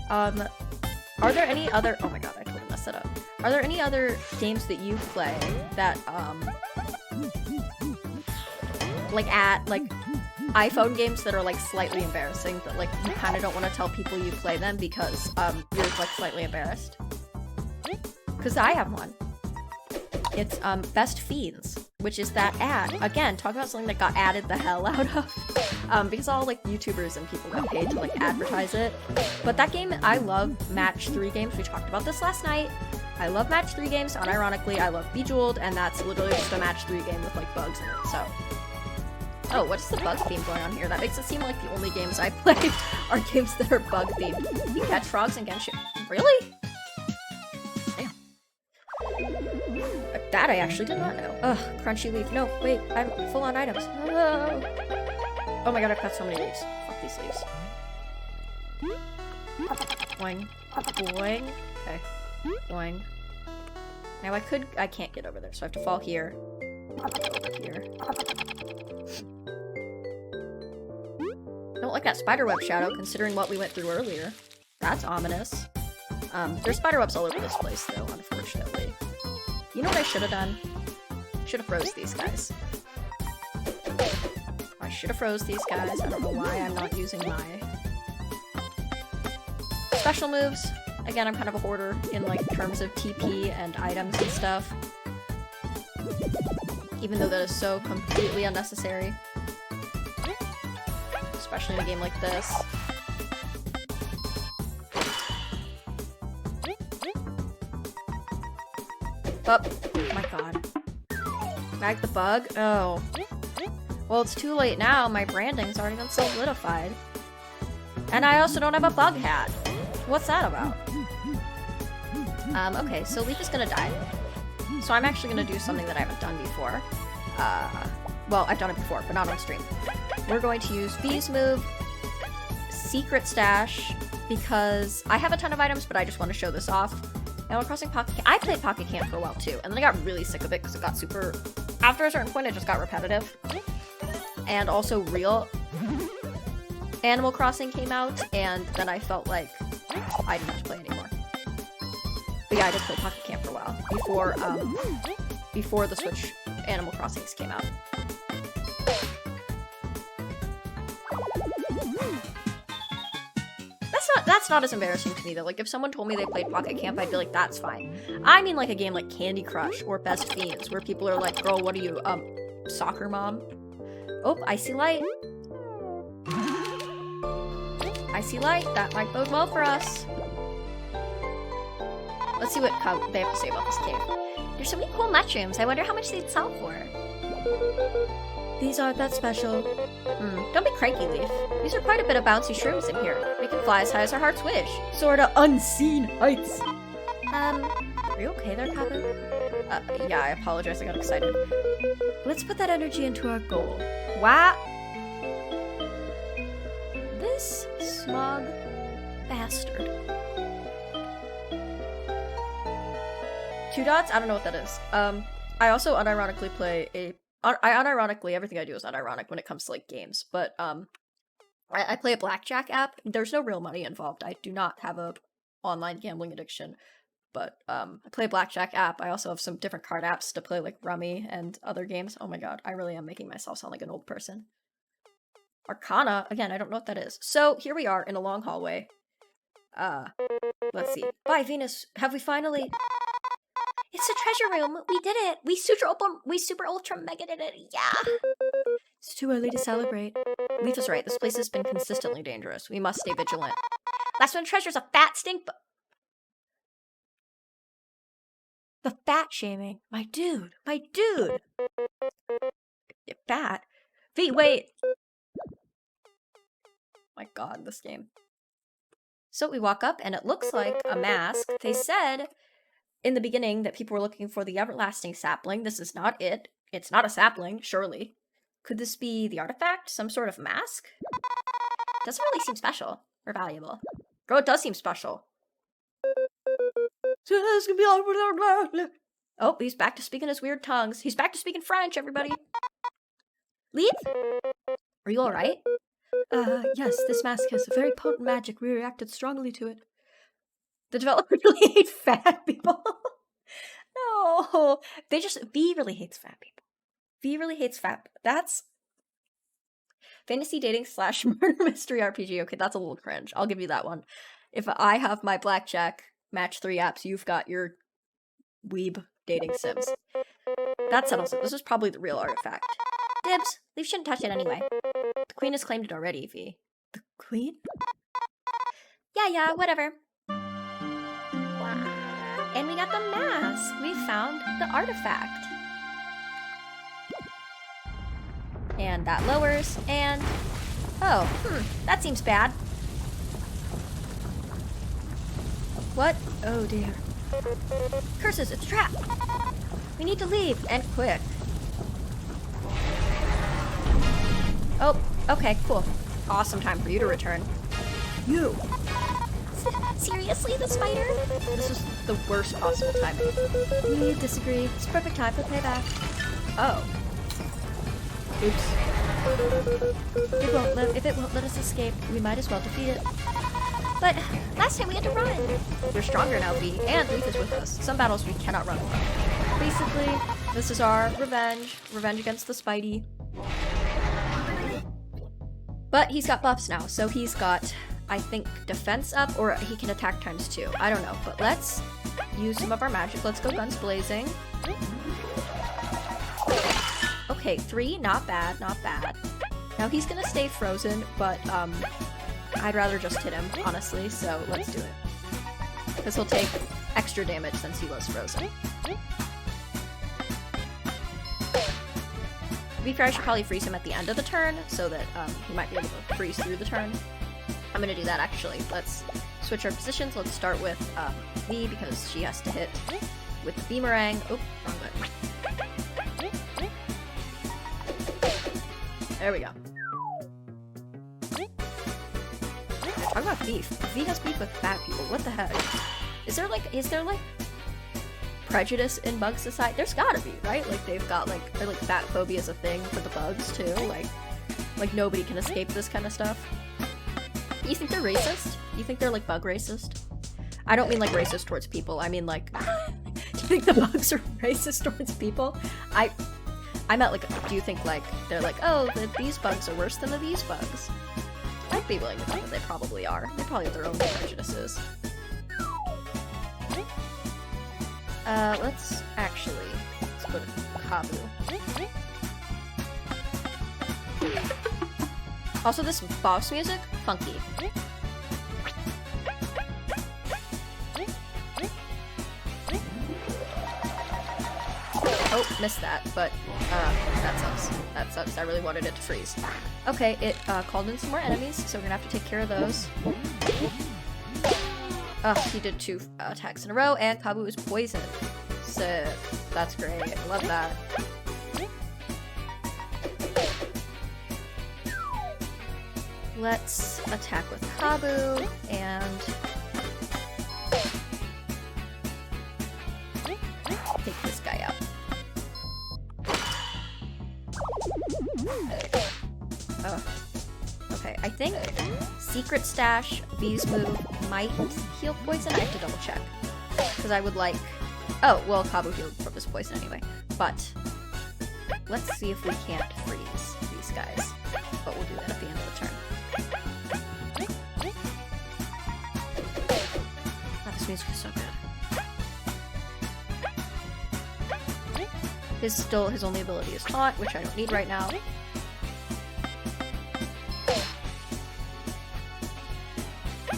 Are there any other— oh my god, I totally messed that up. Are there any other games that you play that, like iPhone games that are, like, slightly embarrassing, that, like, you kind of don't want to tell people you play them because, you're, like, slightly embarrassed? Because I have one. It's, Best Fiends, which is that ad. Again, talk about something that got added the hell out of. Because all, like, YouTubers and people got paid to, like, advertise it. But that game, I love match 3 games. We talked about this last night. I love match 3 games, unironically. I love Bejeweled, and that's literally just a match 3 game with, like, bugs in it, so. Oh, what's the bug theme going on here? That makes it seem like the only games I play are games that are bug themed. You catch frogs in Genshin. Really? That I actually did not know. Ugh, crunchy leaf. No, wait, I'm full on items. No. Oh my god, I've got so many leaves. Fuck these leaves. Boing. Boing. Okay. Boing. Now I can't get over there, so I have to fall here. Over here. I don't like that spiderweb shadow, considering what we went through earlier. That's ominous. There's spiderwebs all over this place, though, unfortunately. You know what I should have done? Should have froze these guys. I should have froze these guys. I don't know why I'm not using my special moves. Again, I'm kind of a hoarder in, like, terms of TP and items and stuff. Even though that is so completely unnecessary. Especially in a game like this. Oh my god. Bag the bug? Oh. Well, it's too late now. My branding's already been solidified. And I also don't have a bug hat. What's that about? Okay, so Leaf is gonna die. So I'm actually gonna do something that I haven't done before. Well, I've done it before, but not on stream. We're going to use V's move, Secret Stash, because I have a ton of items, but I just want to show this off. Animal Crossing Pocket Camp. I played Pocket Camp for a while too, and then I got really sick of it because it got super— after a certain point it just got repetitive. And also real Animal Crossing came out, and then I felt like I didn't have to play anymore. But yeah, I did play Pocket Camp for a while, before the Switch Animal Crossings came out. That's not as embarrassing to me though. Like, if someone told me they played Pocket Camp, I'd be like, that's fine. I mean like a game like Candy Crush or Best Fiends, where people are like, girl, what are you, soccer mom? Oh, I see light. I see light. That might bode well for us. Let's see how they have to say about this cave. There's so many cool mushrooms. I wonder how much they'd sell for. These aren't that special. Don't be cranky, Leaf. These are quite a bit of bouncy shrooms in here. We can fly as high as our hearts wish. Sorta unseen heights. Are you okay there, Captain? Yeah, I apologize, I got excited. Let's put that energy into our goal. Wow. This smug bastard. 2 dots? I don't know what that is. I also unironically play unironically, everything I do is unironic when it comes to, like, games, but, I play a blackjack app. There's no real money involved. I do not have a online gambling addiction, but, I play a blackjack app. I also have some different card apps to play, like, Rummy and other games. Oh my god, I really am making myself sound like an old person. Arcana? Again, I don't know what that is. So, here we are in a long hallway. Let's see. Bye, Venus. Have we finally— It's a treasure room. We did it. We super ultra mega did it. Yeah. It's too early to celebrate. Leaf is right. This place has been consistently dangerous. We must stay vigilant. Last one treasure's a fat stink. The fat shaming. My dude. My dude. Bat? V, wait! My god, this game. So we walk up, and it looks like a mask. They said in the beginning that people were looking for the Everlasting Sapling. This is not it. It's not a sapling, surely. Could this be the artifact? Some sort of mask? Doesn't really seem special or valuable. Bro, it does seem special. Oh, he's back to speaking his weird tongues. He's back to speaking French, everybody. Leave? Are you alright?
Yes, this mask has a very potent magic. We reacted strongly to it.
The developers really hate fat people. No, V really hates fat people. V really hates fat. That's fantasy dating / murder mystery RPG. Okay, that's a little cringe. I'll give you that one. If I have my blackjack match 3 apps, you've got your weeb dating sims. That settles it. This is probably the real artifact. Dibs. Leaf shouldn't touch it anyway. The queen has claimed it already, V.
The queen?
Yeah, whatever. And we got the mask. We found the artifact. And that lowers, and... Oh, that seems bad. What?
Oh dear.
Curses, it's a trap. We need to leave, and quick. Oh, okay, cool. Awesome time for you to return.
You!
Seriously, the spider? This is the worst possible timing.
We disagree. It's perfect time for payback.
Oh. Oops.
If it won't let us escape, we might as well defeat it.
But last time we had to run. You're stronger now, V, and Leaf is with us. Some battles we cannot run from. Basically, this is our revenge. Revenge against the Spidey. But he's got buffs now, so he's got, I think, defense up, or he can attack ×2. I don't know, but let's use some of our magic. Let's go guns blazing. Okay, 3, not bad, not bad. Now he's gonna stay frozen, but I'd rather just hit him, honestly, so let's do it. Because he'll take extra damage since he was frozen. To be fair, I should probably freeze him at the end of the turn, so that he might be able to freeze through the turn. I'm gonna do that, actually. Let's switch our positions. Let's start with V, because she has to hit with the Beamerang. Oh, wrong button. There we go. Talk about beef. V has beef with fat people. What the heck? Is there like prejudice in bug society? There's gotta be, right? Like they've got they're like fatphobia is a thing for the bugs too. Like nobody can escape this kind of stuff. You think they're racist? You think they're like bug racist? I don't mean like racist towards people. I mean like, do you think the bugs are racist towards people? I meant like, do you think like they're like, oh, these bugs are worse than these bugs? I'd be willing to bet that they probably are. They probably have their own prejudices. Let's go to Kabu. Also, this boss music, funky. Oh, missed that, but that sucks. That sucks. I really wanted it to freeze. Okay, it called in some more enemies, so we're gonna have to take care of those. He did 2 attacks in a row, and Kabu is poisoned. Sick. That's great. I love that. Let's attack with Kabu, and take this guy out. Oh. Okay, I think Secret Stash, V's move, might heal poison. I have to double check. Because I would like... Oh, well, Kabu healed from his poison anyway. But let's see if we can't freeze these guys. But we'll do that at the end of the turn. Oh, this music is so good. His only ability is Taunt, which I don't need right now.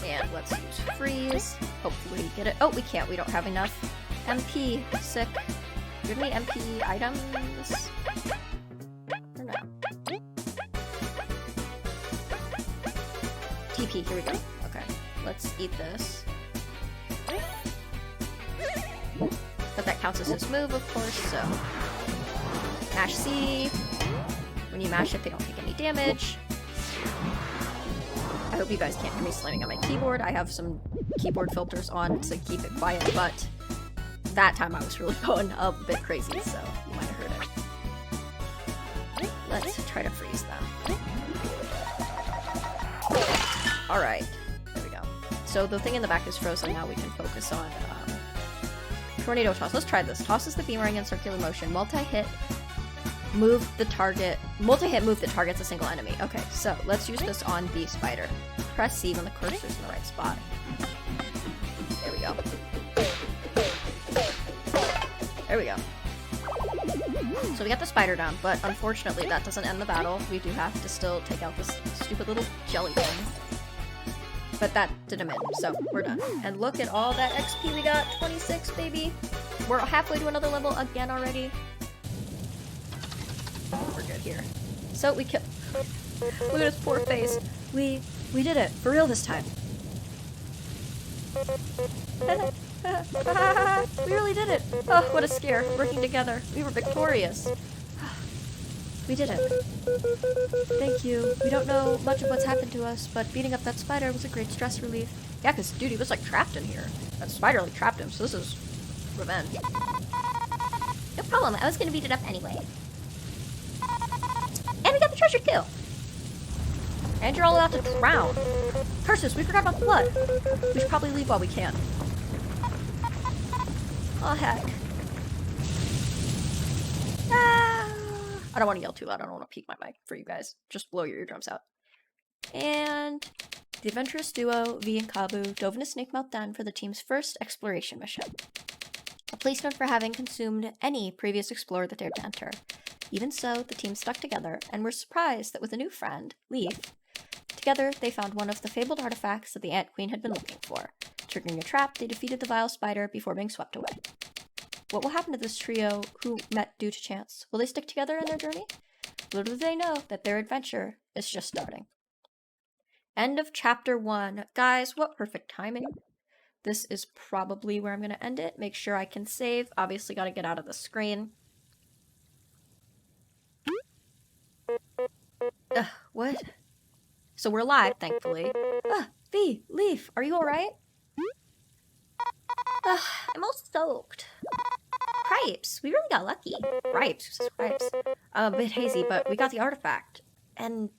And let's use Freeze. Hopefully get it. Oh, we can't. We don't have enough MP. Sick. Do you have any MP items? For TP, here we go. Okay, let's eat this. But that counts as his move, of course, so... Mash C. When you mash it, they don't take any damage. I hope you guys can't hear me slamming on my keyboard. I have some keyboard filters on to keep it quiet, but that time I was really going a bit crazy, so you might have heard it. Let's try to freeze them. Alright, there we go. So the thing in the back is frozen, now we can focus on Tornado Toss. Let's try this. Tosses the boomerang in circular motion. Multi-hit, move the target. Multi-hit, move the target's a single enemy. Okay, so let's use this on the spider. Press C when the cursor's in the right spot. There we go. There we go. So we got the spider down, but unfortunately that doesn't end the battle. We do have to still take out this stupid little jelly thing. But that did him in, so we're done. And look at all that XP we got. 26, baby. We're halfway to another level again already. We're good here. So we killed... Look at his poor face.
We did it. For real this time.
We really did it. Oh, what a scare. Working together. We were victorious.
We did it. Thank you. We don't know much of what's happened to us, but beating up that spider was a great stress relief.
Yeah, because dude, he was like trapped in here. That spider like trapped him, so this is revenge.
No problem. I was gonna beat it up anyway. And we got the treasure too.
And you're all allowed to drown. Curses, we forgot about the blood. We should probably leave while we can. Oh, heck. Ah! I don't want to yell too loud. I don't want to peak my mic for you guys. Just blow your eardrums out. And the adventurous duo, V and Kabu, dove into Snakemouth Den for the team's first exploration mission. A place known for having consumed any previous explorer that dared to enter. Even so, the team stuck together and were surprised that with a new friend, Leaf, together they found one of the fabled artifacts that the Ant Queen had been looking for. Triggering a trap, they defeated the vile spider before being swept away. What will happen to this trio who met due to chance? Will they stick together in their journey? Little do they know that their adventure is just starting. End of chapter 1. Guys, what perfect timing. This is probably where I'm going to end it. Make sure I can save. Obviously got to get out of the screen. What? So we're live, thankfully. V, Leaf, are you alright?
I'm all soaked. Cripes, we really got lucky.
Cripes? Cripes. I'm a bit hazy, but we got the artifact. And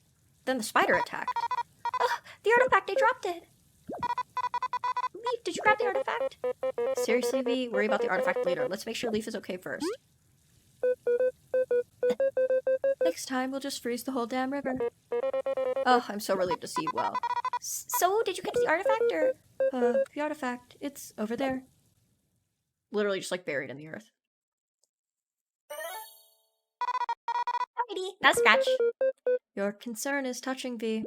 then the spider attacked.
The artifact, I dropped it. Leaf, did you grab the artifact?
Seriously, V? Worry about the artifact later. Let's make sure Leaf is okay first. Next time, we'll just freeze the whole damn river. Oh, I'm so relieved to see you well.
So, did you get to the artifact, or?
The artifact, it's over there.
Literally just like buried in the earth.
Alrighty, not a scratch.
Your concern is touching, V.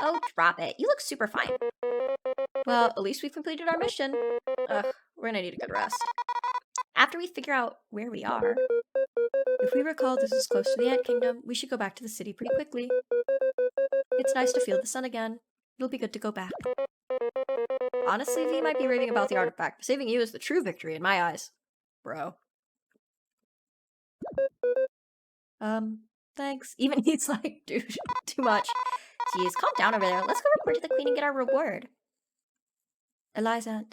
Oh, drop it. You look super fine.
Well, at least we've completed our mission. Ugh, we're gonna need a good rest.
After we figure out where we are.
If we recall this is close to the Ant Kingdom, we should go back to the city pretty quickly. It's nice to feel the sun again. It'll be good to go back.
Honestly, V might be raving about the artifact. Saving you is the true victory in my eyes. Bro.
Thanks.
Even he's like, dude, too much.
Jeez, calm down over there. Let's go report to the queen and get our reward.
Eliza.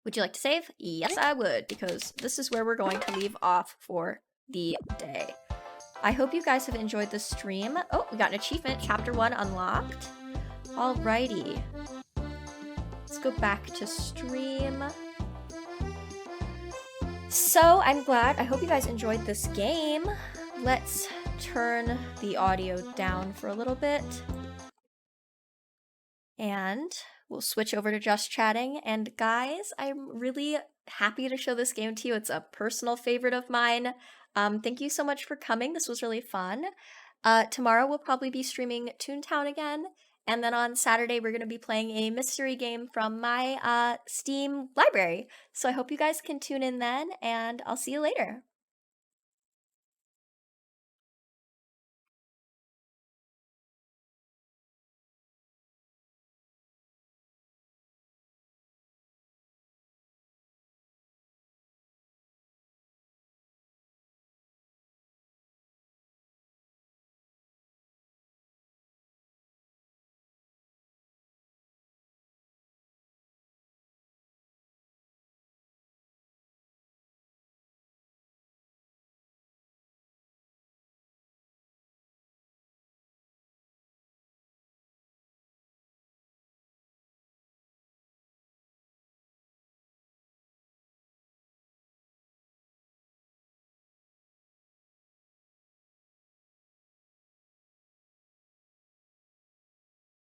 Would you like to save? Yes, I would, because this is where we're going to leave off for the day. I hope you guys have enjoyed the stream. Oh, we got an achievement. Chapter 1 unlocked. Alrighty. Let's go back to stream. So, I'm glad. I hope you guys enjoyed this game. Let's turn the audio down for a little bit. And we'll switch over to just chatting. And guys, I'm really happy to show this game to you. It's a personal favorite of mine. Thank you so much for coming. This was really fun. Tomorrow we'll probably be streaming Toontown again. And then on Saturday, we're going to be playing a mystery game from my Steam library. So I hope you guys can tune in then, and I'll see you later.